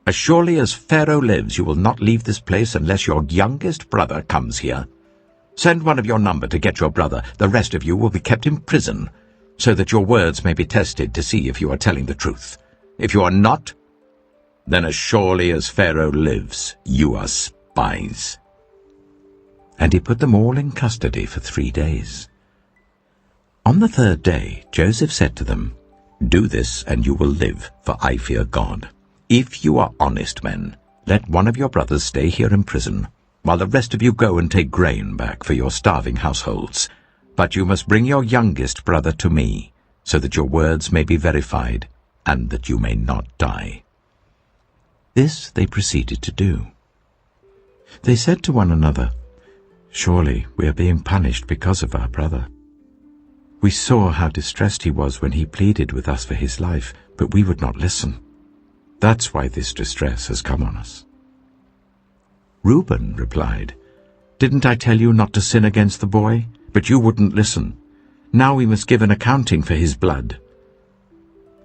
As surely as Pharaoh lives, you will not leave this place unless your youngest brother comes here. Send one of your number to get your brother. The rest of you will be kept in prison, so that your words may be tested to see if you are telling the truth. If you are not, then as surely as Pharaoh lives, you are spies." And he put them all in custody for 3 days. On the 3rd day, Joseph said to them, "Do this, and you will live, for I fear God. If you are honest men, let one of your brothers stay here in prison, while the rest of you go and take grain back for your starving households. But you must bring your youngest brother to me, so that your words may be verified, and that you may not die." This they proceeded to do. They said to one another, "Surely we are being punished because of our brother. We saw how distressed he was when he pleaded with us for his life, but we would not listen. That's why this distress has come on us." Reuben replied, "Didn't I tell you not to sin against the boy? But you wouldn't listen. Now we must give an accounting for his blood."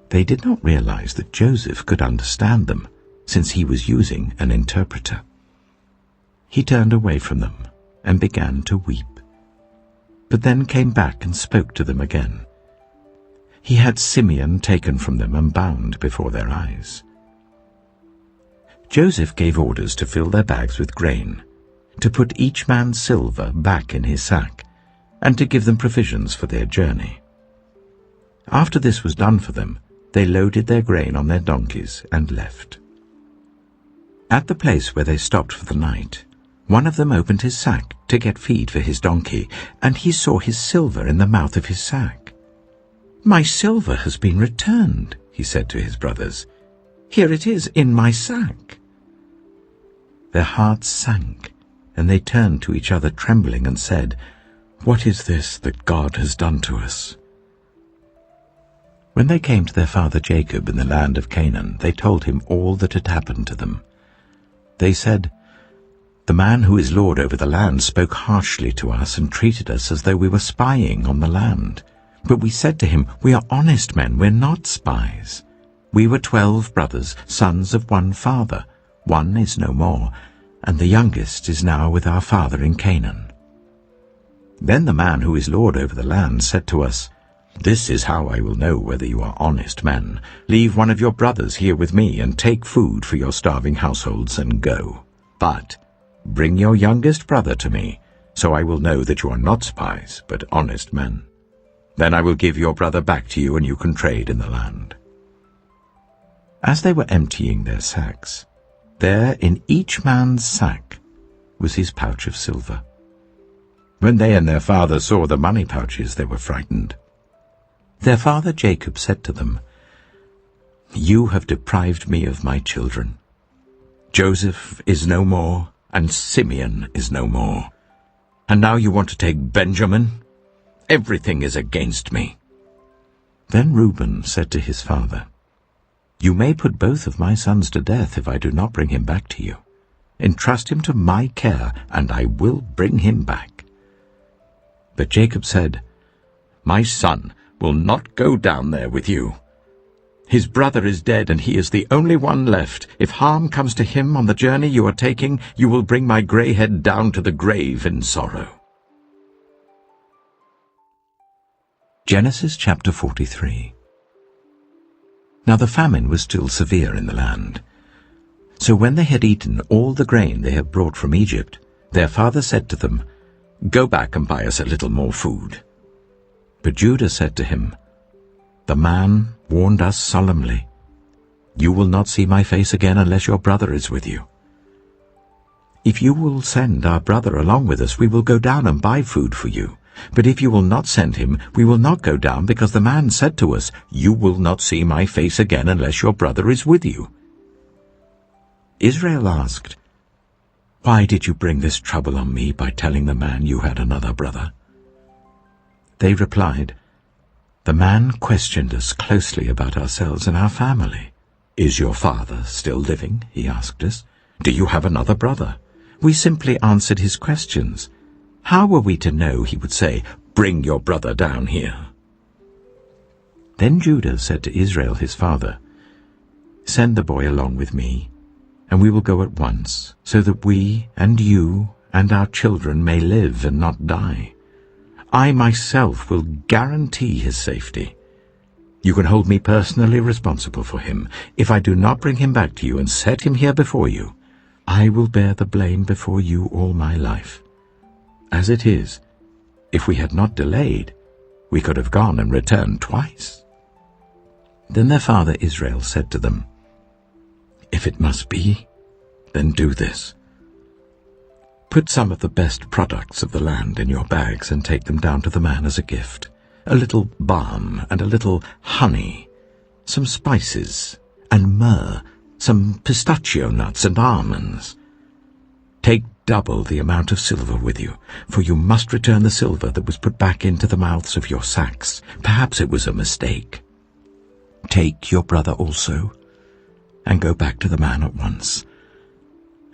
They did not realize that Joseph could understand them, since he was using an interpreter. He turned away from them and began to weep, but then came back and spoke to them again. He had Simeon taken from them and bound before their eyes. Joseph gave orders to fill their bags with grain, to put each man's silver back in his sack, and to give them provisions for their journey. After this was done for them, they loaded their grain on their donkeys and left. At the place where they stopped for the night, one of them opened his sack to get feed for his donkey, and he saw his silver in the mouth of his sack. "My silver has been returned," he said to his brothers. "Here it is in my sack." Their hearts sank, and they turned to each other trembling and said, "What is this that God has done to us?" When they came to their father Jacob in the land of Canaan, they told him all that had happened to them. They said, "The man who is lord over the land spoke harshly to us and treated us as though we were spying on the land. But we said to him, 'We are honest men, we're not spies. We were 12 brothers, sons of one father. One is no more, and the youngest is now with our father in Canaan.' Then the man who is lord over the land said to us, 'This is how I will know whether you are honest men. Leave one of your brothers here with me, and take food for your starving households, and go. But bring your youngest brother to me, so I will know that you are not spies, but honest men. Then I will give your brother back to you, and you can trade in the land.' As they were emptying their sacks, there in each man's sack was his pouch of silver. When they and their father saw the money pouches, they were frightened. Their father Jacob said to them, 'You have deprived me of my children. Joseph is no more, and Simeon is no more. And now you want to take Benjamin? Everything is against me.' Then Reuben said to his father, 'You may put both of my sons to death if I do not bring him back to you. Entrust him to my care, and I will bring him back.' But Jacob said, 'My son will not go down there with you. His brother is dead, and he is the only one left. If harm comes to him on the journey you are taking, you will bring my grey head down to the grave in sorrow.'" Genesis chapter 43. Now the famine was still severe in the land. So when they had eaten all the grain they had brought from Egypt, their father said to them, "Go back and buy us a little more food." But Judah said to him, "The man warned us solemnly, 'You will not see my face again unless your brother is with you.' If you will send our brother along with us, we will go down and buy food for you. But if you will not send him, we will not go down, because the man said to us, 'You will not see my face again unless your brother is with you.'" Israel asked, "Why did you bring this trouble on me by telling the man you had another brother?" They replied, The man questioned us closely about ourselves and our family. "Is your father still living?" he asked us. "Do you have another brother?" We simply answered his questions. How were we to know he would say, "Bring your brother down here"? Then Judah said to Israel his father, "Send the boy along with me, and we will go at once, so that we and you and our children may live and not die. I myself will guarantee his safety. You can hold me personally responsible for him. If I do not bring him back to you and set him here before you, I will bear the blame before you all my life. As it is, if we had not delayed, we could have gone and returned twice." Then their father Israel said to them, "If it must be, then do this. Put some of the best products of the land in your bags and take them down to the man as a gift. A little balm and a little honey, some spices and myrrh, some pistachio nuts and almonds. Take double the amount of silver with you, for you must return the silver that was put back into the mouths of your sacks. Perhaps it was a mistake. Take your brother also, and go back to the man at once.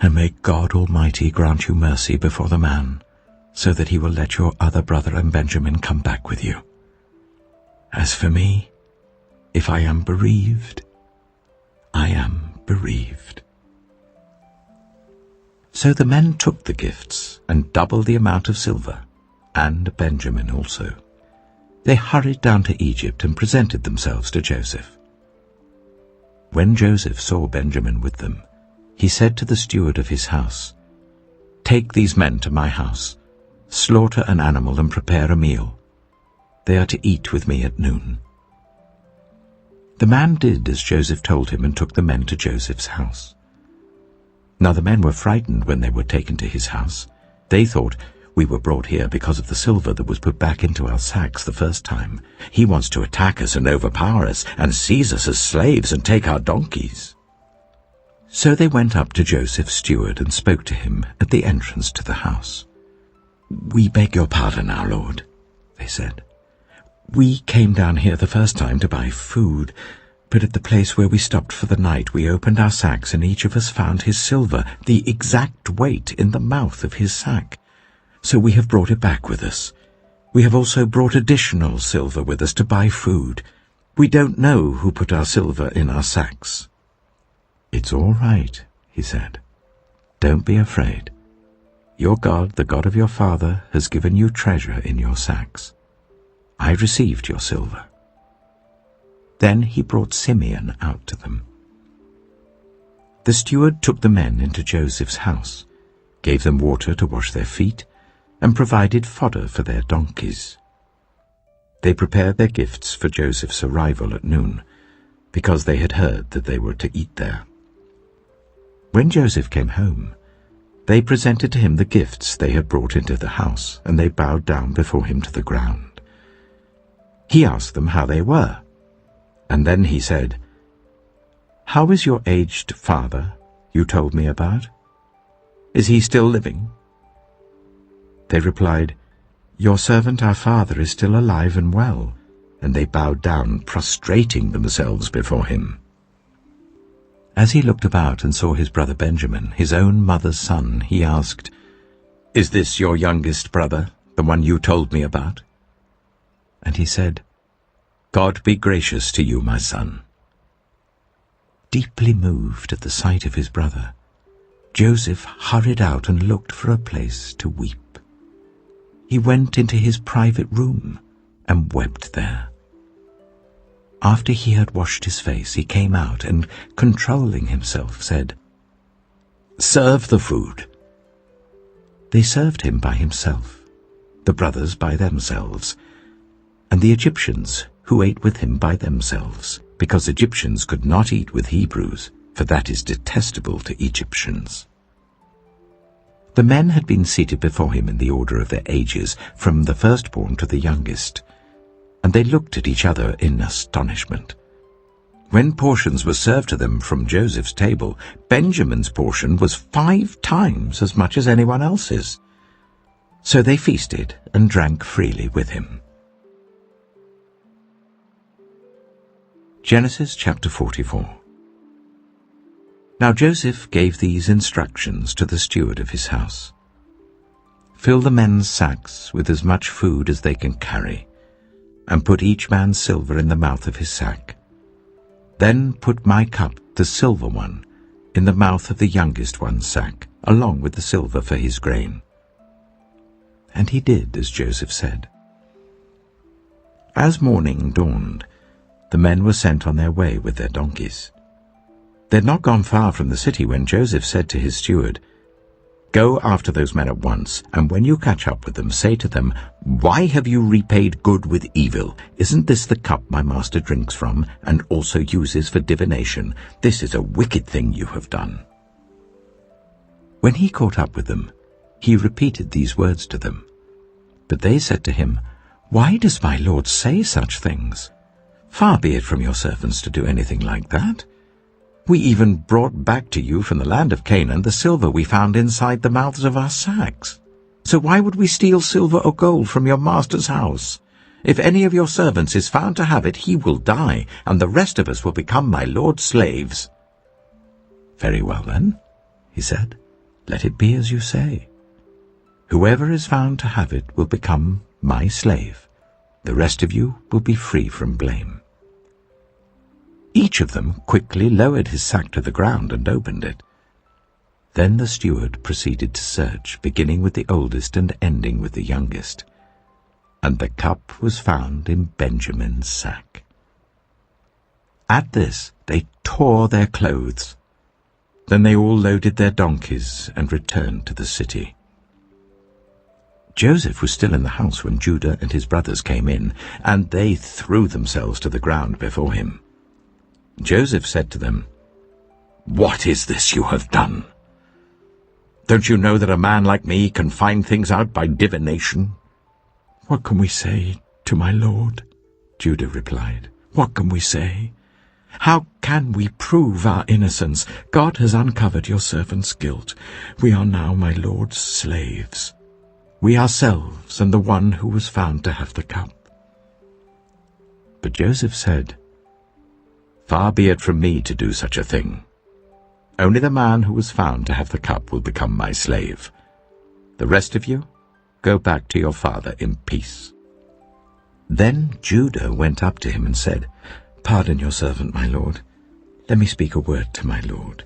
And may God Almighty grant you mercy before the man, so that he will let your other brother and Benjamin come back with you. As for me, if I am bereaved, I am bereaved." So the men took the gifts and double the amount of silver, and Benjamin also. They hurried down to Egypt and presented themselves to Joseph. When Joseph saw Benjamin with them, he said to the steward of his house, "Take these men to my house, slaughter an animal and prepare a meal. They are to eat with me at noon." The man did as Joseph told him and took the men to Joseph's house. Now the men were frightened when they were taken to his house. They thought, "We were brought here because of the silver that was put back into our sacks the first time. He wants to attack us and overpower us and seize us as slaves and take our donkeys." So they went up to Joseph's steward and spoke to him at the entrance to the house. "We beg your pardon, our lord," they said. "We came down here the first time to buy food, but at the place where we stopped for the night we opened our sacks and each of us found his silver, the exact weight, in the mouth of his sack. So we have brought it back with us. We have also brought additional silver with us to buy food. We don't know who put our silver in our sacks." "It's all right," he said. "Don't be afraid. Your God, the God of your father, has given you treasure in your sacks. I received your silver." Then he brought Simeon out to them. The steward took the men into Joseph's house, gave them water to wash their feet, and provided fodder for their donkeys. They prepared their gifts for Joseph's arrival at noon, because they had heard that they were to eat there. When Joseph came home, they presented to him the gifts they had brought into the house, and they bowed down before him to the ground. He asked them how they were, and then he said, "How is your aged father you told me about? Is he still living?" They replied, "Your servant our father is still alive and well," and they bowed down, prostrating themselves before him. As he looked about and saw his brother Benjamin, his own mother's son, he asked, "Is this your youngest brother, the one you told me about?" And he said, "God be gracious to you, my son." Deeply moved at the sight of his brother, Joseph hurried out and looked for a place to weep. He went into his private room and wept there. After he had washed his face, he came out and, controlling himself, said, "Serve the food." They served him by himself, the brothers by themselves, and the Egyptians who ate with him by themselves, because Egyptians could not eat with Hebrews, for that is detestable to Egyptians. The men had been seated before him in the order of their ages, from the firstborn to the youngest, and they looked at each other in astonishment. When portions were served to them from Joseph's table, Benjamin's portion was 5 times as much as anyone else's. So they feasted and drank freely with him. Genesis chapter 44. Now Joseph gave these instructions to the steward of his house. Fill the men's sacks with as much food as they can carry, and put each man's silver in the mouth of his sack. Then put my cup, the silver one, in the mouth of the youngest one's sack, along with the silver for his grain. And he did as Joseph said. As morning dawned, the men were sent on their way with their donkeys. They had not gone far from the city when Joseph said to his steward, "Go after those men at once, and when you catch up with them, say to them, 'Why have you repaid good with evil? Isn't this the cup my master drinks from, and also uses for divination? This is a wicked thing you have done.'" When he caught up with them, he repeated these words to them. But they said to him, "Why does my lord say such things? Far be it from your servants to do anything like that. We even brought back to you from the land of Canaan the silver we found inside the mouths of our sacks. So why would we steal silver or gold from your master's house? If any of your servants is found to have it, he will die, and the rest of us will become my lord's slaves." "Very well then," he said, "let it be as you say. Whoever is found to have it will become my slave. The rest of you will be free from blame." Each of them quickly lowered his sack to the ground and opened it. Then the steward proceeded to search, beginning with the oldest and ending with the youngest. And the cup was found in Benjamin's sack. At this they tore their clothes. Then they all loaded their donkeys and returned to the city. Joseph was still in the house when Judah and his brothers came in, and they threw themselves to the ground before him. Joseph said to them, "What is this you have done? Don't you know that a man like me can find things out by divination?" "What can we say to my lord?" Judah replied. "What can we say? How can we prove our innocence? God has uncovered your servant's guilt. We are now my lord's slaves, we ourselves and the one who was found to have the cup." But Joseph said, "Far be it from me to do such a thing. Only the man who was found to have the cup will become my slave. The rest of you, go back to your father in peace." Then Judah went up to him and said, "Pardon your servant, my lord. Let me speak a word to my lord.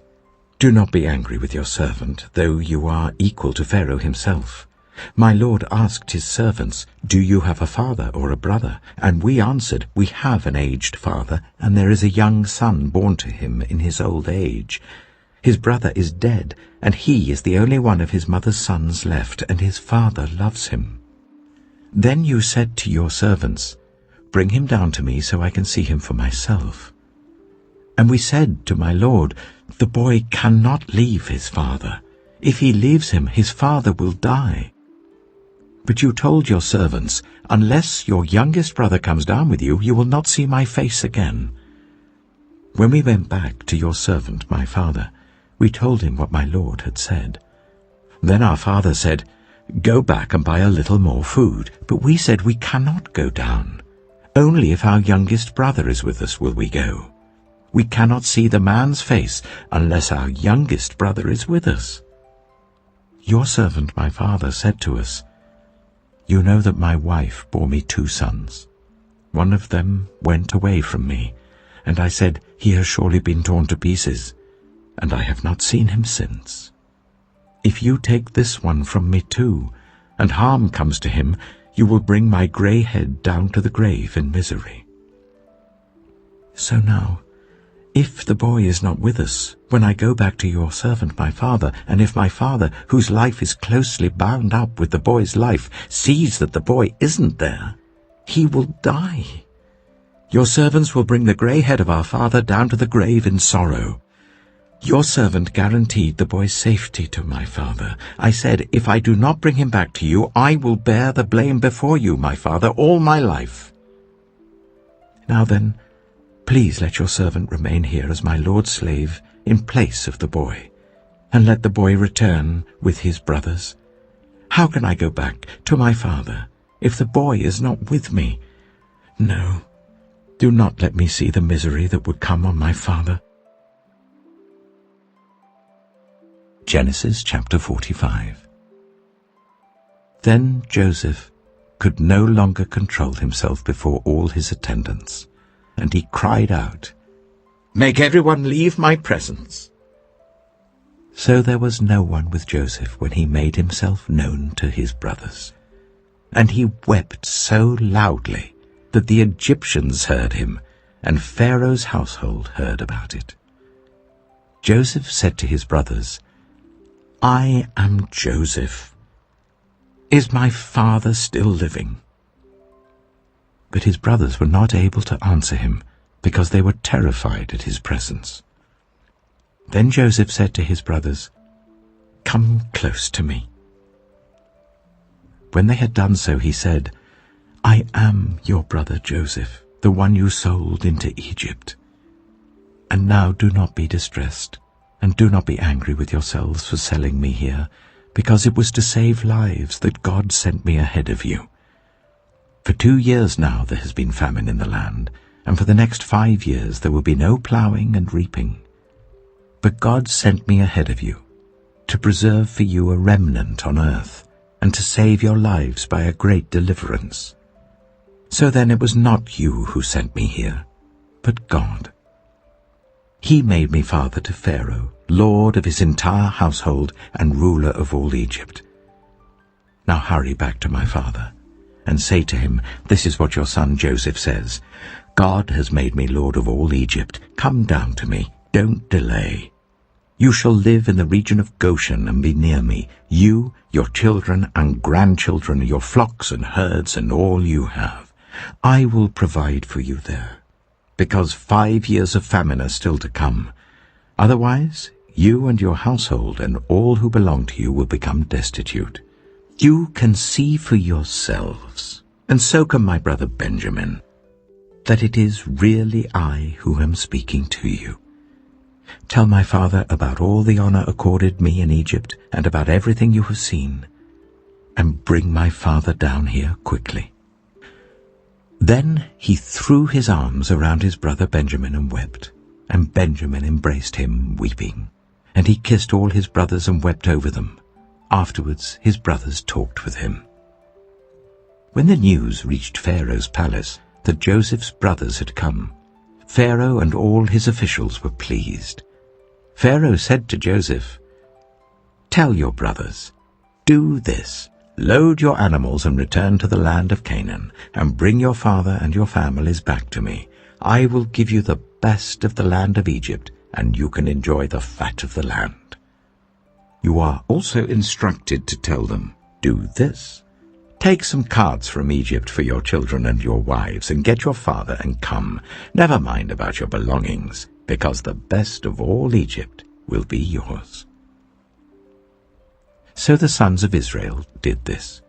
Do not be angry with your servant, though you are equal to Pharaoh himself. My lord asked his servants, 'Do you have a father or a brother?' And we answered, 'We have an aged father, and there is a young son born to him in his old age. His brother is dead, and he is the only one of his mother's sons left, and his father loves him.' Then you said to your servants, 'Bring him down to me so I can see him for myself.' And we said to my lord, 'The boy cannot leave his father. If he leaves him, his father will die.' But you told your servants, 'Unless your youngest brother comes down with you, you will not see my face again.' When we went back to your servant, my father, we told him what my lord had said. Then our father said, 'Go back and buy a little more food.' But we said, 'We cannot go down. Only if our youngest brother is with us will we go. We cannot see the man's face unless our youngest brother is with us.' Your servant, my father, said to us, 'You know that my wife bore me 2 sons. One of them went away from me, and I said, "He has surely been torn to pieces," and I have not seen him since. If you take this one from me too, and harm comes to him, you will bring my grey head down to the grave in misery. So now, if the boy is not with us, when I go back to your servant my father, and if my father, whose life is closely bound up with the boy's life, sees that the boy isn't there, he will die. Your servants will bring the grey head of our father down to the grave in sorrow. Your servant guaranteed the boy's safety to my father. I said, if I do not bring him back to you, I will bear the blame before you, my father, all my life. Now then, please let your servant remain here as my lord's slave in place of the boy, and let the boy return with his brothers. How can I go back to my father if the boy is not with me? No, Do not let me see the misery that would come on my father. Genesis chapter 45. Then Joseph could no longer control himself before all his attendants, and he cried out, "Make everyone leave my presence." So there was no one with Joseph when he made himself known to his brothers. And he wept so loudly that the Egyptians heard him, and Pharaoh's household heard about it. Joseph said to his brothers, "I am Joseph. Is my father still living?" But his brothers were not able to answer him, because they were terrified at his presence. Then Joseph said to his brothers, "Come close to me." When they had done so, he said, "I am your brother Joseph, the one you sold into Egypt. And now do not be distressed, and do not be angry with yourselves for selling me here, because it was to save lives that God sent me ahead of you. For 2 years now there has been famine in the land, and for the next 5 years there will be no plowing and reaping. But God sent me ahead of you, to preserve for you a remnant on earth, and to save your lives by a great deliverance. So then it was not you who sent me here, but God. He made me father to Pharaoh, lord of his entire household and ruler of all Egypt. Now hurry back to my father, and say to him, 'This is what your son Joseph says. God has made me lord of all Egypt. Come down to me. Don't delay. You shall live in the region of Goshen and be near me, you, your children and grandchildren, your flocks and herds, and all you have. I will provide for you there, because 5 years of famine are still to come. Otherwise, you and your household and all who belong to you will become destitute. You can see for yourselves, and so can my brother Benjamin, that it is really I who am speaking to you. Tell my father about all the honor accorded me in Egypt and about everything you have seen, and bring my father down here quickly." Then he threw his arms around his brother Benjamin and wept, and Benjamin embraced him, weeping, and he kissed all his brothers and wept over them. Afterwards his brothers talked with him. When the news reached Pharaoh's palace that Joseph's brothers had come, Pharaoh and all his officials were pleased. Pharaoh said to Joseph, "Tell your brothers, do this. Load your animals and return to the land of Canaan, and bring your father and your families back to me. I will give you the best of the land of Egypt, and you can enjoy the fat of the land." You are also instructed to tell them, "Do this. Take some carts from Egypt for your children and your wives, and get your father and come. Never mind about your belongings, because the best of all Egypt will be yours." So the sons of Israel did this.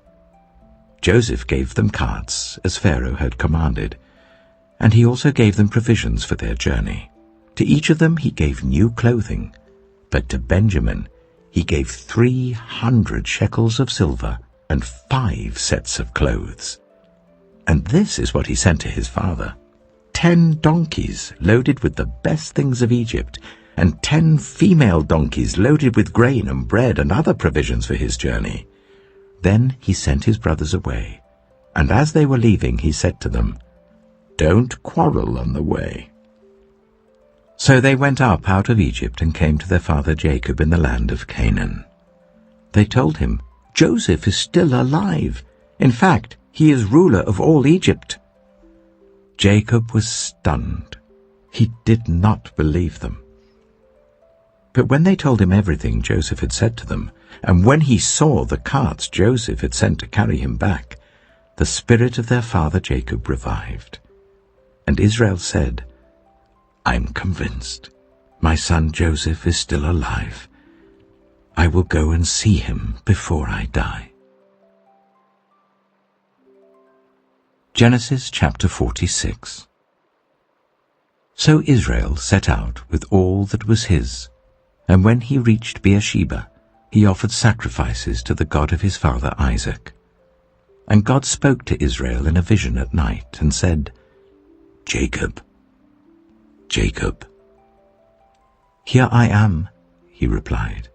Joseph gave them carts, as Pharaoh had commanded, and he also gave them provisions for their journey. To each of them he gave new clothing, but to Benjamin he gave 300 shekels of silver and 5 sets of clothes. And this is what he sent to his father: 10 donkeys loaded with the best things of Egypt, and 10 female donkeys loaded with grain and bread and other provisions for his journey. Then he sent his brothers away, and as they were leaving he said to them, "Don't quarrel on the way." So they went up out of Egypt and came to their father Jacob in the land of Canaan. They told him, "Joseph is still alive. In fact, he is ruler of all Egypt." Jacob was stunned. He did not believe them. But when they told him everything Joseph had said to them, and when he saw the carts Joseph had sent to carry him back, the spirit of their father Jacob revived. And Israel said, "I'm convinced. My son Joseph is still alive. I will go and see him before I die." Genesis chapter 46. So Israel set out with all that was his, and when he reached Beersheba, he offered sacrifices to the God of his father Isaac. And God spoke to Israel in a vision at night and said, "Jacob, Jacob." "Here I am," he replied.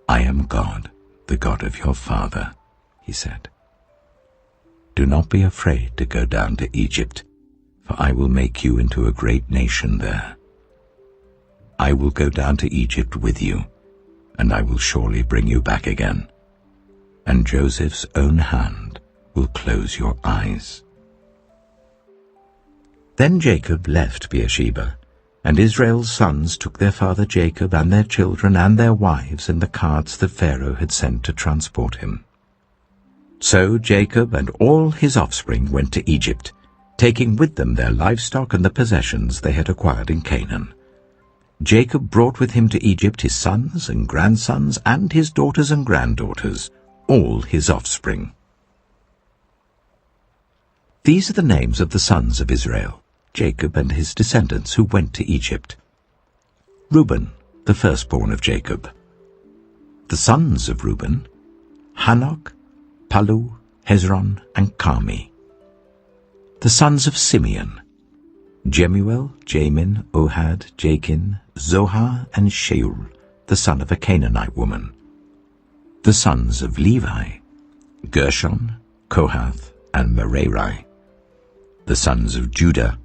"I am God, the God of your father," he said. "Do not be afraid to go down to Egypt, for I will make you into a great nation there. I will go down to Egypt with you, and I will surely bring you back again, and Joseph's own hand will close your eyes." Then Jacob left Beersheba, and Israel's sons took their father Jacob and their children and their wives in the carts that Pharaoh had sent to transport him. So Jacob and all his offspring went to Egypt, taking with them their livestock and the possessions they had acquired in Canaan. Jacob brought with him to Egypt his sons and grandsons and his daughters and granddaughters, all his offspring. These are the names of the sons of Israel, Jacob and his descendants who went to Egypt. Reuben, the firstborn of Jacob. The sons of Reuben: Hanok, Palu, Hezron, and Carmi. The sons of Simeon: Jemuel, Jamin, Ohad, Jachin, Zohar, and Shaul, the son of a Canaanite woman. The sons of Levi: Gershon, Kohath, and Merari. The sons of Judah: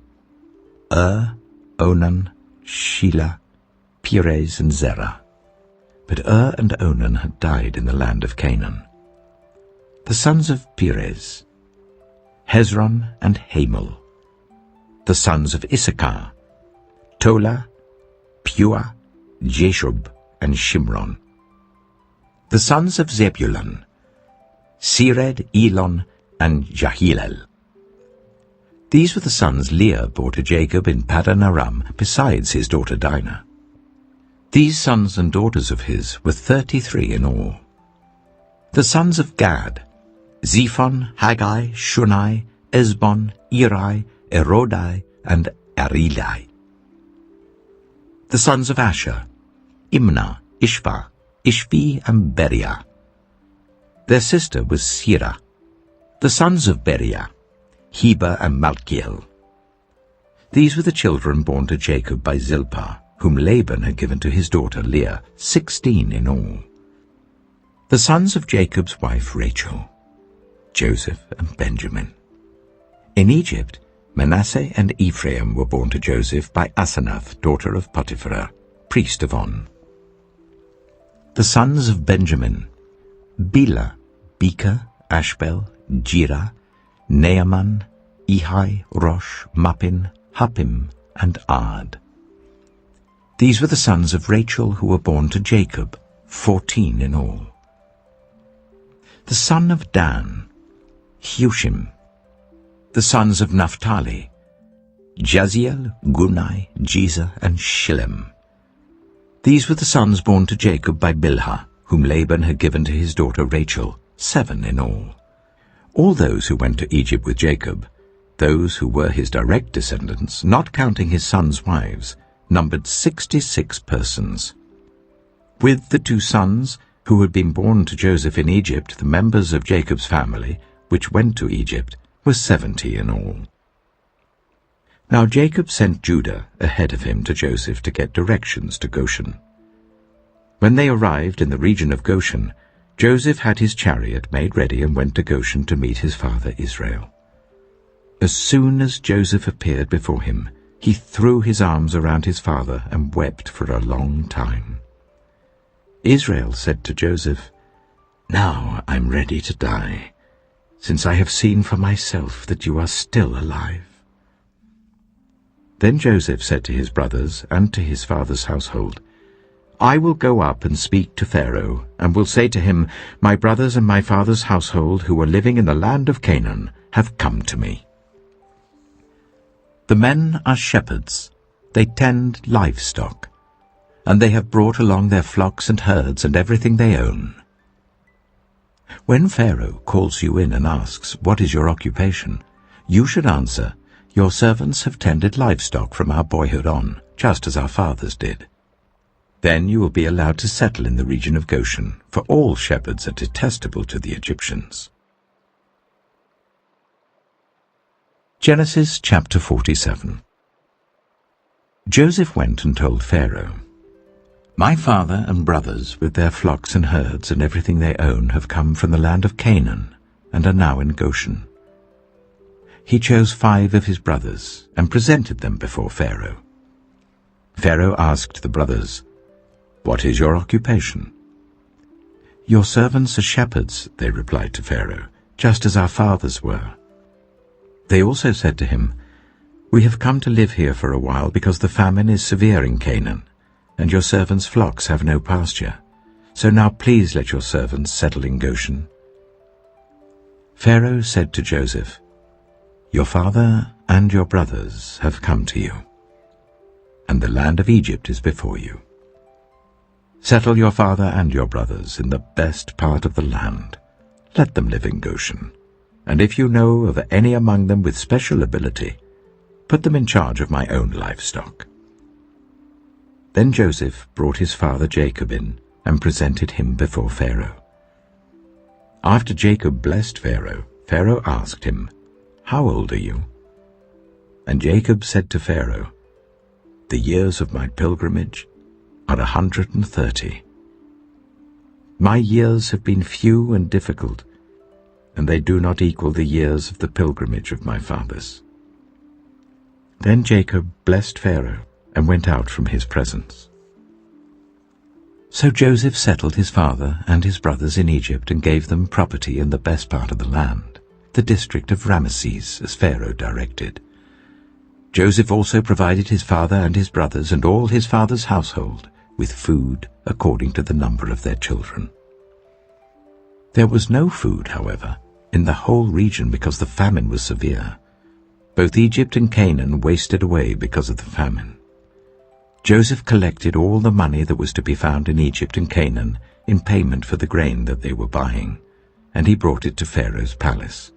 Onan, Shelah, Perez, and Zerah. But and Onan had died in the land of Canaan. The sons of Perez: Hezron and Hamul. The sons of Issachar: Tola, Pua, Jeshub, and Shimron. The sons of Zebulun: Sered, Elon, and Jahilel. These were the sons Leah bore to Jacob in Paddan Aram, besides his daughter Dinah. These sons and daughters of his were 33 in all. The sons of Gad: Zephon, Haggai, Shunai, Esbon, Eri, Erodai, and Arilai. The sons of Asher: Imnah, Ishva, Ishvi, and Beriah. Their sister was Sirah. The sons of Beriah: Heber and Malkiel. These were the children born to Jacob by Zilpah, whom Laban had given to his daughter Leah, 16 in all. The sons of Jacob's wife Rachel: Joseph and Benjamin. In Egypt, Manasseh and Ephraim were born to Joseph by Asenath, daughter of Potiphar, priest of On. The sons of Benjamin: Bela, Becher, Ashbel, Jirah, Naaman, Ehi, Rosh, Mappin, Huppim, and Ard. These were the sons of Rachel who were born to Jacob, 14 in all. The son of Dan: Hushim. The sons of Naphtali: Jaziel, Gunai, Jezer, and Shillem. These were the sons born to Jacob by Bilhah, whom Laban had given to his daughter Rachel, 7 in all. All those who went to Egypt with Jacob, those who were his direct descendants, not counting his sons' wives, numbered 66 persons. With the 2 sons who had been born to Joseph in Egypt, the members of Jacob's family, which went to Egypt, were 70 in all. Now Jacob sent Judah ahead of him to Joseph to get directions to Goshen. When they arrived in the region of Goshen, Joseph had his chariot made ready and went to Goshen to meet his father Israel. As soon as Joseph appeared before him, he threw his arms around his father and wept for a long time. Israel said to Joseph, "Now I'm ready to die, since I have seen for myself that you are still alive." Then Joseph said to his brothers and to his father's household, "I will go up and speak to Pharaoh, and will say to him, 'My brothers and my father's household who are living in the land of Canaan have come to me. The men are shepherds, they tend livestock, and they have brought along their flocks and herds and everything they own. When Pharaoh calls you in and asks, 'What is your occupation?' you should answer, 'Your servants have tended livestock from our boyhood on, just as our fathers did.' Then you will be allowed to settle in the region of Goshen, for all shepherds are detestable to the Egyptians." Genesis chapter 47. Joseph went and told Pharaoh, "My father and brothers with their flocks and herds and everything they own have come from the land of Canaan and are now in Goshen." He chose 5 of his brothers and presented them before Pharaoh. Pharaoh asked the brothers, "What is your occupation?" "Your servants are shepherds," they replied to Pharaoh, "just as our fathers were." They also said to him, "We have come to live here for a while because the famine is severe in Canaan, and your servants' flocks have no pasture. So now please let your servants settle in Goshen." Pharaoh said to Joseph, "Your father and your brothers have come to you, and the land of Egypt is before you. Settle your father and your brothers in the best part of the land. Let them live in Goshen, and if you know of any among them with special ability, put them in charge of my own livestock." Then Joseph brought his father Jacob in and presented him before Pharaoh. After Jacob blessed Pharaoh, Pharaoh asked him, "How old are you?" And Jacob said to Pharaoh, "The years of my pilgrimage are 130. My years have been few and difficult, and they do not equal the years of the pilgrimage of my fathers." Then Jacob blessed Pharaoh and went out from his presence. So Joseph settled his father and his brothers in Egypt and gave them property in the best part of the land, the district of Ramesses, as Pharaoh directed. Joseph also provided his father and his brothers and all his father's household with food according to the number of their children. There was no food, however, in the whole region because the famine was severe. Both Egypt and Canaan wasted away because of the famine. Joseph collected all the money that was to be found in Egypt and Canaan in payment for the grain that they were buying, and he brought it to Pharaoh's palace.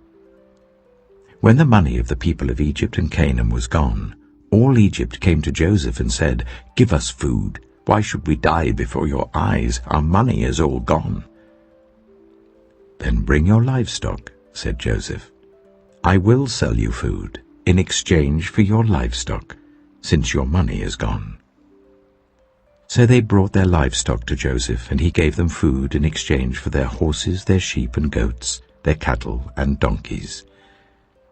When the money of the people of Egypt and Canaan was gone, all Egypt came to Joseph and said, "Give us food. Why should we die before your eyes? Our money is all gone." "Then bring your livestock," said Joseph. "I will sell you food in exchange for your livestock, since your money is gone." So they brought their livestock to Joseph, and he gave them food in exchange for their horses, their sheep and goats, their cattle and donkeys.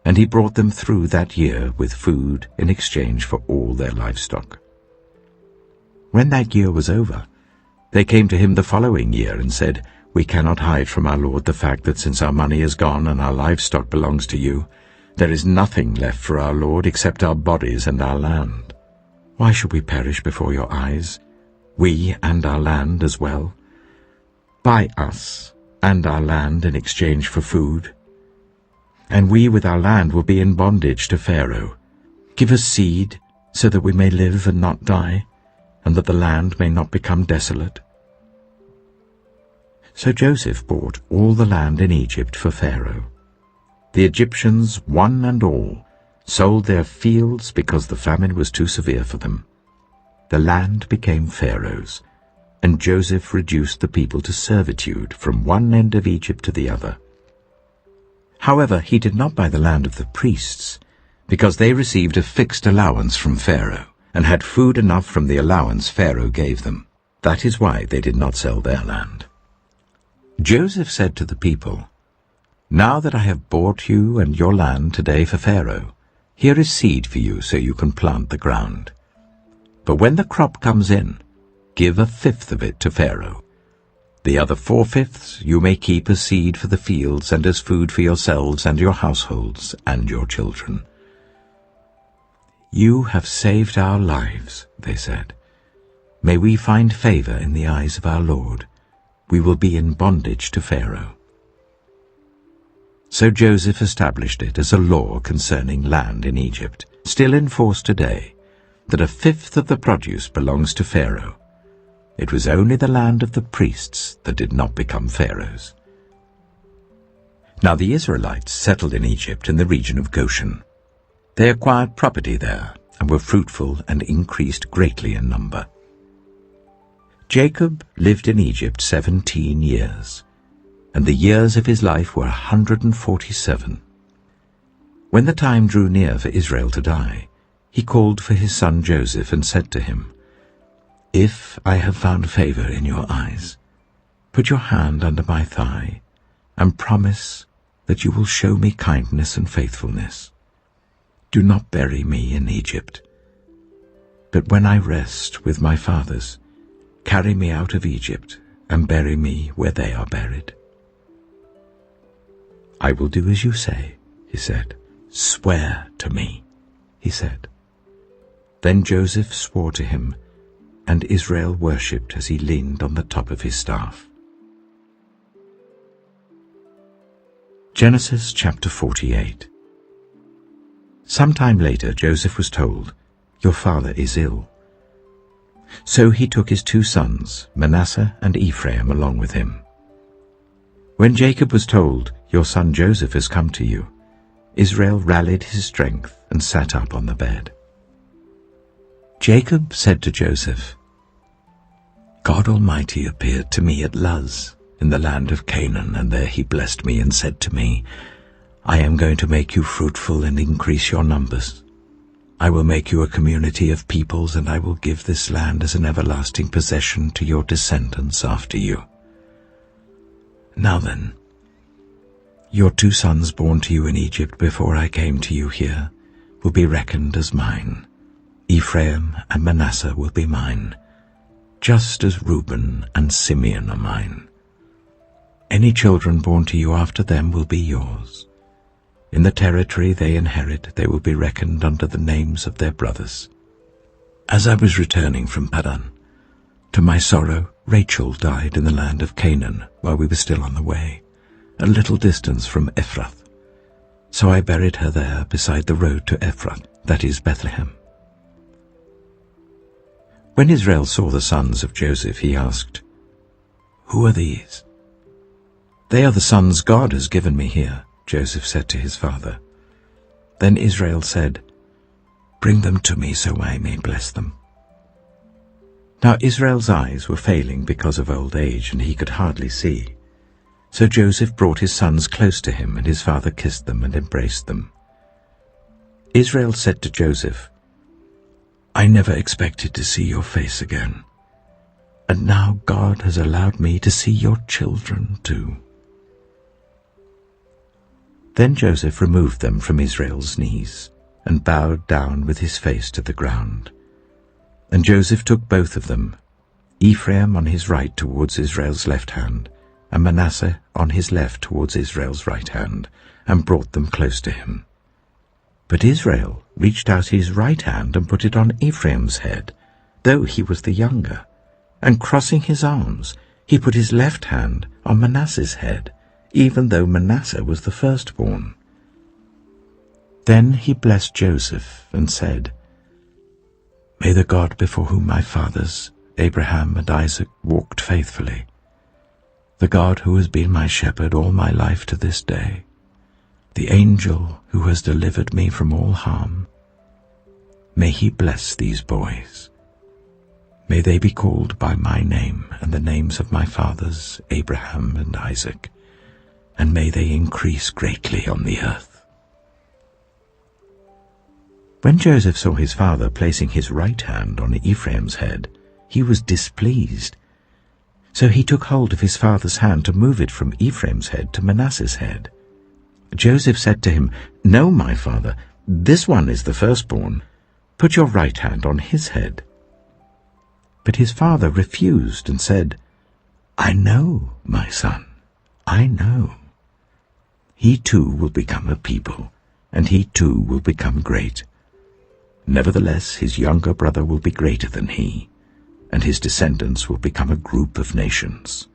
And he brought them through that year with food in exchange for all their livestock. When that year was over, they came to him the following year and said, "We cannot hide from our lord the fact that since our money is gone and our livestock belongs to you, there is nothing left for our lord except our bodies and our land. Why should we perish before your eyes, we and our land as well? Buy us and our land in exchange for food, and we with our land will be in bondage to Pharaoh. Give us seed so that we may live and not die, and that the land may not become desolate." So Joseph bought all the land in Egypt for Pharaoh. The Egyptians, one and all, sold their fields because the famine was too severe for them. The land became Pharaoh's, and Joseph reduced the people to servitude from one end of Egypt to the other. However, he did not buy the land of the priests, because they received a fixed allowance from Pharaoh, and had food enough from the allowance Pharaoh gave them. That is why they did not sell their land. Joseph said to the people, "Now that I have bought you and your land today for Pharaoh, here is seed for you so you can plant the ground. But when the crop comes in, give 1/5 of it to Pharaoh. The other 4/5 you may keep as seed for the fields and as food for yourselves and your households and your children." "You have saved our lives," they said. "May we find favor in the eyes of our Lord. We will be in bondage to Pharaoh." So Joseph established it as a law concerning land in Egypt, still in force today, that 1/5 of the produce belongs to Pharaoh. It was only the land of the priests that did not become Pharaoh's. Now the Israelites settled in Egypt in the region of Goshen. They acquired property there and were fruitful and increased greatly in number. Jacob lived in Egypt 17 years, and the years of his life were 147. When the time drew near for Israel to die, he called for his son Joseph and said to him, "If I have found favor in your eyes, put your hand under my thigh and promise that you will show me kindness and faithfulness. Do not bury me in Egypt, but when I rest with my fathers, carry me out of Egypt and bury me where they are buried." "I will do as you say," he said. "Swear to me," he said. Then Joseph swore to him, and Israel worshipped as he leaned on the top of his staff. Genesis chapter 48. Sometime later Joseph was told, "Your father is ill." So he took his 2 sons, Manasseh and Ephraim, along with him. When Jacob was told, "Your son Joseph has come to you," Israel rallied his strength and sat up on the bed. Jacob said to Joseph, "God Almighty appeared to me at Luz in the land of Canaan, and there he blessed me and said to me, 'I am going to make you fruitful and increase your numbers. I will make you a community of peoples, and I will give this land as an everlasting possession to your descendants after you.' Now then, your 2 sons born to you in Egypt before I came to you here will be reckoned as mine. Ephraim and Manasseh will be mine, just as Reuben and Simeon are mine. Any children born to you after them will be yours. In the territory they inherit, they will be reckoned under the names of their brothers. As I was returning from Padan, to my sorrow, Rachel died in the land of Canaan while we were still on the way, a little distance from Ephrath. So I buried her there beside the road to Ephrath, that is Bethlehem." When Israel saw the sons of Joseph, he asked, "Who are these?" "They are the sons God has given me here," Joseph said to his father. Then Israel said, "Bring them to me so I may bless them." Now Israel's eyes were failing because of old age, and he could hardly see. So Joseph brought his sons close to him, and his father kissed them and embraced them. Israel said to Joseph, "I never expected to see your face again, and now God has allowed me to see your children too." Then Joseph removed them from Israel's knees and bowed down with his face to the ground. And Joseph took both of them, Ephraim on his right towards Israel's left hand, and Manasseh on his left towards Israel's right hand, and brought them close to him. But Israel reached out his right hand and put it on Ephraim's head, though he was the younger, and crossing his arms, he put his left hand on Manasseh's head, even though Manasseh was the firstborn. Then he blessed Joseph and said, "May the God before whom my fathers, Abraham and Isaac, walked faithfully, the God who has been my shepherd all my life to this day, the angel who has delivered me from all harm, may he bless these boys. May they be called by my name and the names of my fathers, Abraham and Isaac, and may they increase greatly on the earth." When Joseph saw his father placing his right hand on Ephraim's head, he was displeased. So he took hold of his father's hand to move it from Ephraim's head to Manasseh's head. Joseph said to him, "No, my father, this one is the firstborn. Put your right hand on his head." But his father refused and said, "I know, my son, I know. He too will become a people, and he too will become great. Nevertheless, his younger brother will be greater than he, and his descendants will become a group of nations."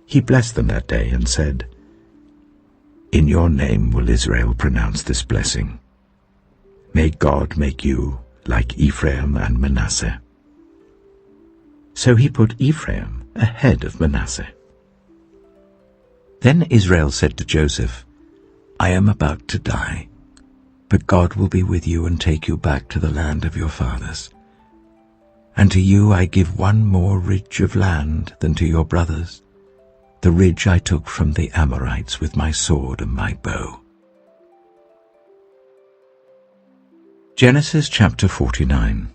He blessed them that day and said, "In your name will Israel pronounce this blessing. May God make you like Ephraim and Manasseh." So he put Ephraim ahead of Manasseh. Then Israel said to Joseph, "I am about to die, but God will be with you and take you back to the land of your fathers. And to you I give one more ridge of land than to your brothers, the ridge I took from the Amorites with my sword and my bow." Genesis chapter 49.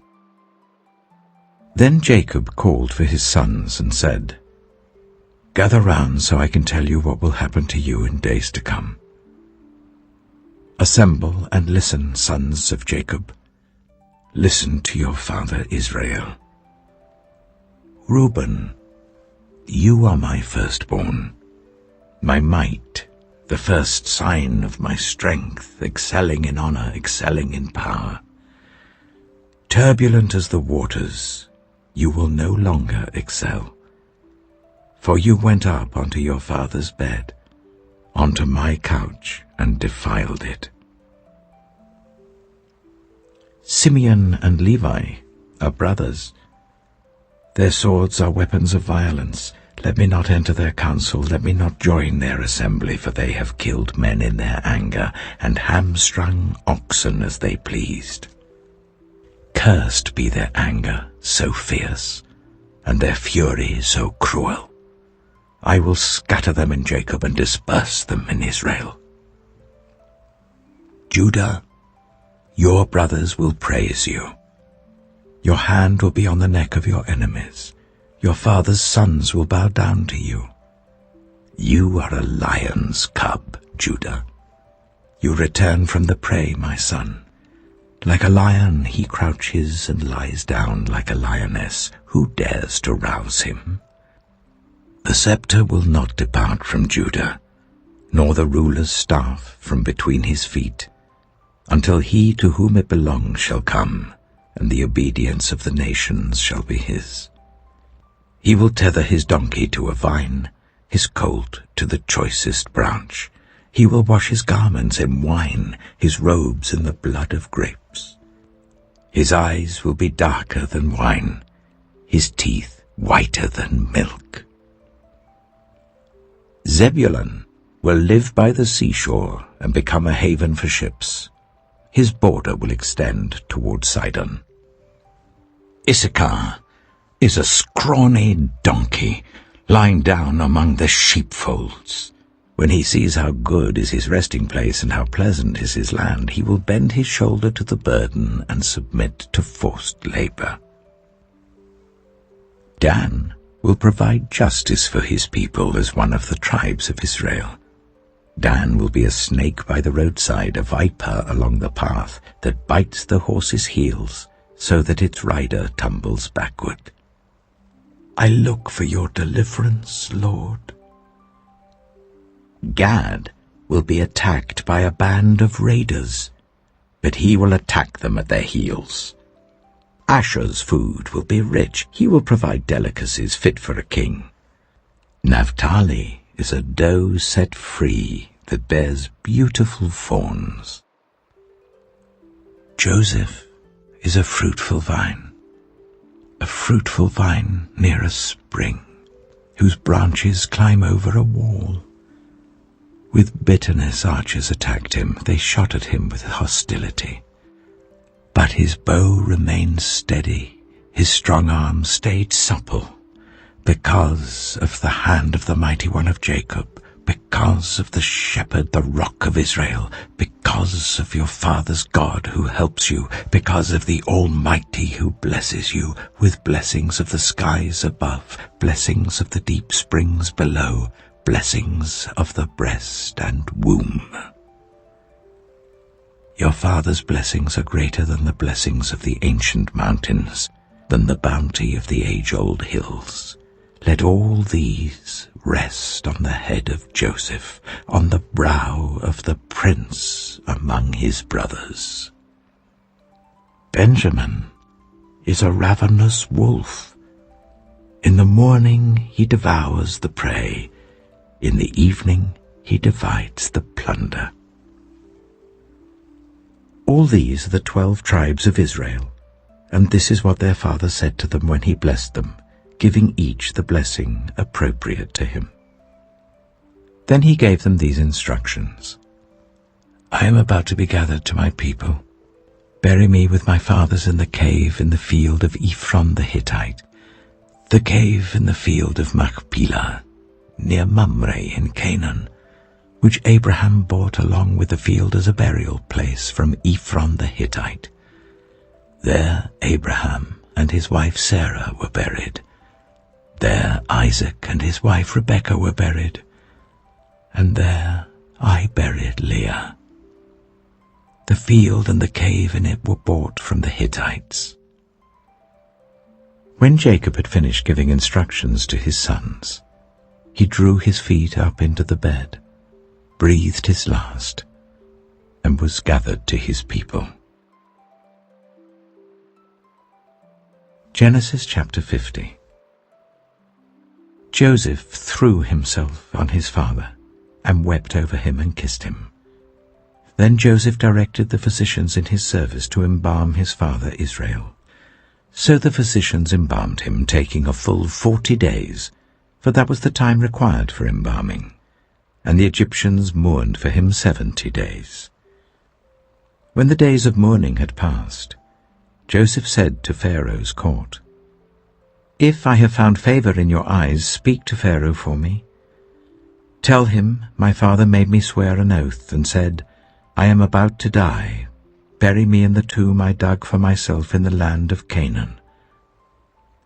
Then Jacob called for his sons and said, "Gather round so I can tell you what will happen to you in days to come. Assemble and listen, sons of Jacob. Listen to your father Israel. Reuben, you are my firstborn, my might, the first sign of my strength, excelling in honor, excelling in power. Turbulent as the waters, you will no longer excel. For you went up onto your father's bed, onto my couch, and defiled it." Simeon and Levi are brothers. Their swords are weapons of violence. Let me not enter their council, let me not join their assembly, for they have killed men in their anger, and hamstrung oxen as they pleased. Cursed be their anger, so fierce, and their fury so cruel. I will scatter them in Jacob and disperse them in Israel. Judah, your brothers will praise you. Your hand will be on the neck of your enemies. Your father's sons will bow down to you. You are a lion's cub, Judah. You return from the prey, my son. Like a lion he crouches and lies down like a lioness. Who dares to rouse him? The scepter will not depart from Judah, nor the ruler's staff from between his feet, until he to whom it belongs shall come, and the obedience of the nations shall be his. He will tether his donkey to a vine, his colt to the choicest branch. He will wash his garments in wine, his robes in the blood of grapes. His eyes will be darker than wine, his teeth whiter than milk. Zebulun will live by the seashore and become a haven for ships. His border will extend toward Sidon. Issachar is a scrawny donkey lying down among the sheepfolds. When he sees how good is his resting place and how pleasant is his land, he will bend his shoulder to the burden and submit to forced labor. Dan will provide justice for his people as one of the tribes of Israel. Dan will be a snake by the roadside, a viper along the path that bites the horse's heels so that its rider tumbles backward. I look for your deliverance, Lord. Gad will be attacked by a band of raiders, but he will attack them at their heels. Asher's food will be rich. He will provide delicacies fit for a king. Naphtali is a doe set free that bears beautiful fawns. Joseph is a fruitful vine near a spring, whose branches climb over a wall. With bitterness archers attacked him, they shot at him with hostility. But his bow remained steady, his strong arm stayed supple, because of the hand of the mighty one of Jacob, because of the shepherd, the rock of Israel, because of your father's God who helps you, because of the Almighty who blesses you with blessings of the skies above, blessings of the deep springs below, blessings of the breast and womb. Your father's blessings are greater than the blessings of the ancient mountains, than the bounty of the age-old hills. Let all these rest on the head of Joseph, on the brow of the prince among his brothers. Benjamin is a ravenous wolf. In the morning he devours the prey, in the evening he divides the plunder. All these are the 12 tribes of Israel, and this is what their father said to them when he blessed them, giving each the blessing appropriate to him. Then he gave them these instructions. I am about to be gathered to my people. Bury me with my fathers in the cave in the field of Ephron the Hittite, the cave in the field of Machpelah, near Mamre in Canaan, which Abraham bought along with the field as a burial place from Ephron the Hittite, There Abraham and his wife Sarah were buried. There Isaac and his wife Rebekah were buried. And there I buried Leah. The field and the cave in it were bought from the Hittites." When Jacob had finished giving instructions to his sons, he drew his feet up into the bed, breathed his last, and was gathered to his people. Genesis chapter 50. Joseph threw himself on his father and wept over him and kissed him. Then Joseph directed the physicians in his service to embalm his father Israel. So the physicians embalmed him, taking a full 40 days, for that was the time required for embalming, and the Egyptians mourned for him 70 days. When the days of mourning had passed, Joseph said to Pharaoh's court, "If I have found favor in your eyes, speak to Pharaoh for me. Tell him, my father made me swear an oath and said, 'I am about to die. Bury me in the tomb I dug for myself in the land of Canaan.'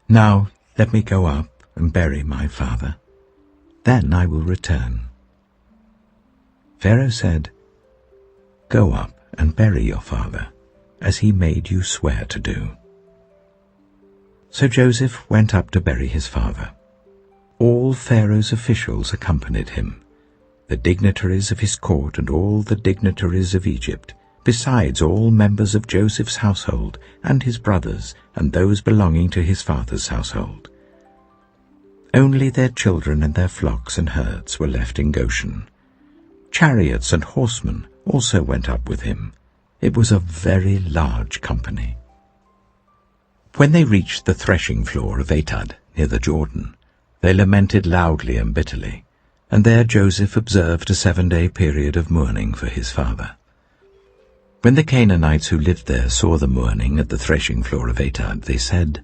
Now let me go up and bury my father. Then I will return." Pharaoh said, "Go up and bury your father, as he made you swear to do." So Joseph went up to bury his father. All Pharaoh's officials accompanied him, the dignitaries of his court and all the dignitaries of Egypt, besides all members of Joseph's household and his brothers and those belonging to his father's household. Only their children and their flocks and herds were left in Goshen. Chariots and horsemen also went up with him. It was a very large company. When they reached the threshing floor of Atad, near the Jordan, they lamented loudly and bitterly, and there Joseph observed a 7-day period of mourning for his father. When the Canaanites who lived there saw the mourning at the threshing floor of Atad, they said,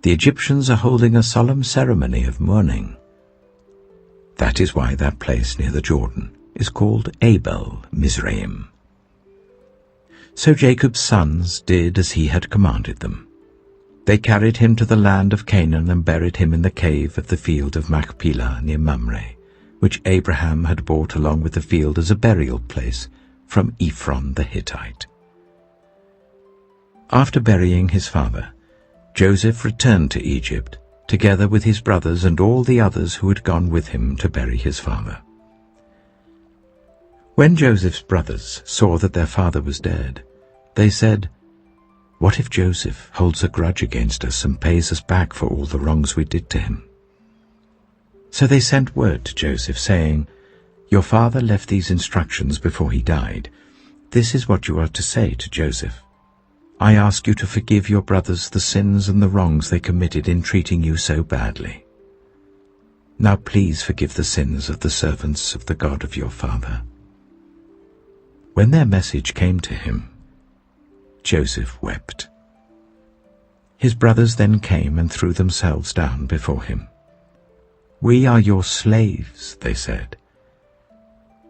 "The Egyptians are holding a solemn ceremony of mourning." That is why that place near the Jordan is called Abel Mizraim. So Jacob's sons did as he had commanded them. They carried him to the land of Canaan and buried him in the cave of the field of Machpelah near Mamre, which Abraham had bought along with the field as a burial place from Ephron the Hittite. After burying his father, Joseph returned to Egypt, together with his brothers and all the others who had gone with him to bury his father. When Joseph's brothers saw that their father was dead, they said, "What if Joseph holds a grudge against us and pays us back for all the wrongs we did to him?" So they sent word to Joseph, saying, "Your father left these instructions before he died. This is what you are to say to Joseph. I ask you to forgive your brothers the sins and the wrongs they committed in treating you so badly. Now please forgive the sins of the servants of the God of your father." When their message came to him, Joseph wept. His brothers then came and threw themselves down before him. "We are your slaves," they said.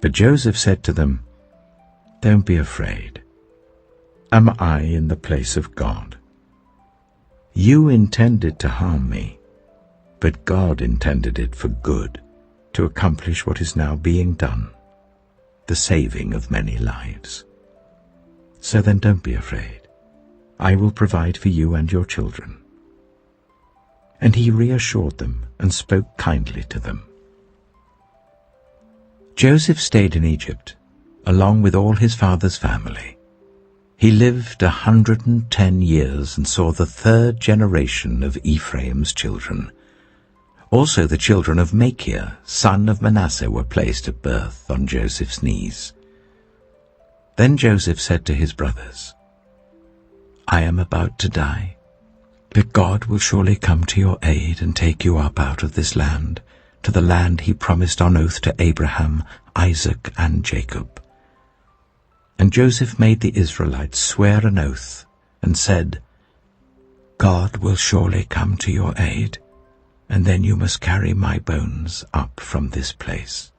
But Joseph said to them, "Don't be afraid. Am I in the place of God? You intended to harm me, but God intended it for good, to accomplish what is now being done, the saving of many lives. So then don't be afraid. I will provide for you and your children." And he reassured them and spoke kindly to them. Joseph stayed in Egypt, along with all his father's family. He lived 110 years and saw the 3rd generation of Ephraim's children. Also the children of Machir, son of Manasseh, were placed at birth on Joseph's knees. Then Joseph said to his brothers, "I am about to die, but God will surely come to your aid and take you up out of this land, to the land he promised on oath to Abraham, Isaac, and Jacob." And Joseph made the Israelites swear an oath and said, "God will surely come to your aid, and then you must carry my bones up from this place."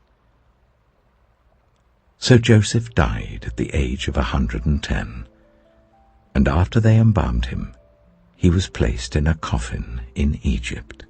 So Joseph died at the age of 110. and after they embalmed him, he was placed in a coffin in Egypt.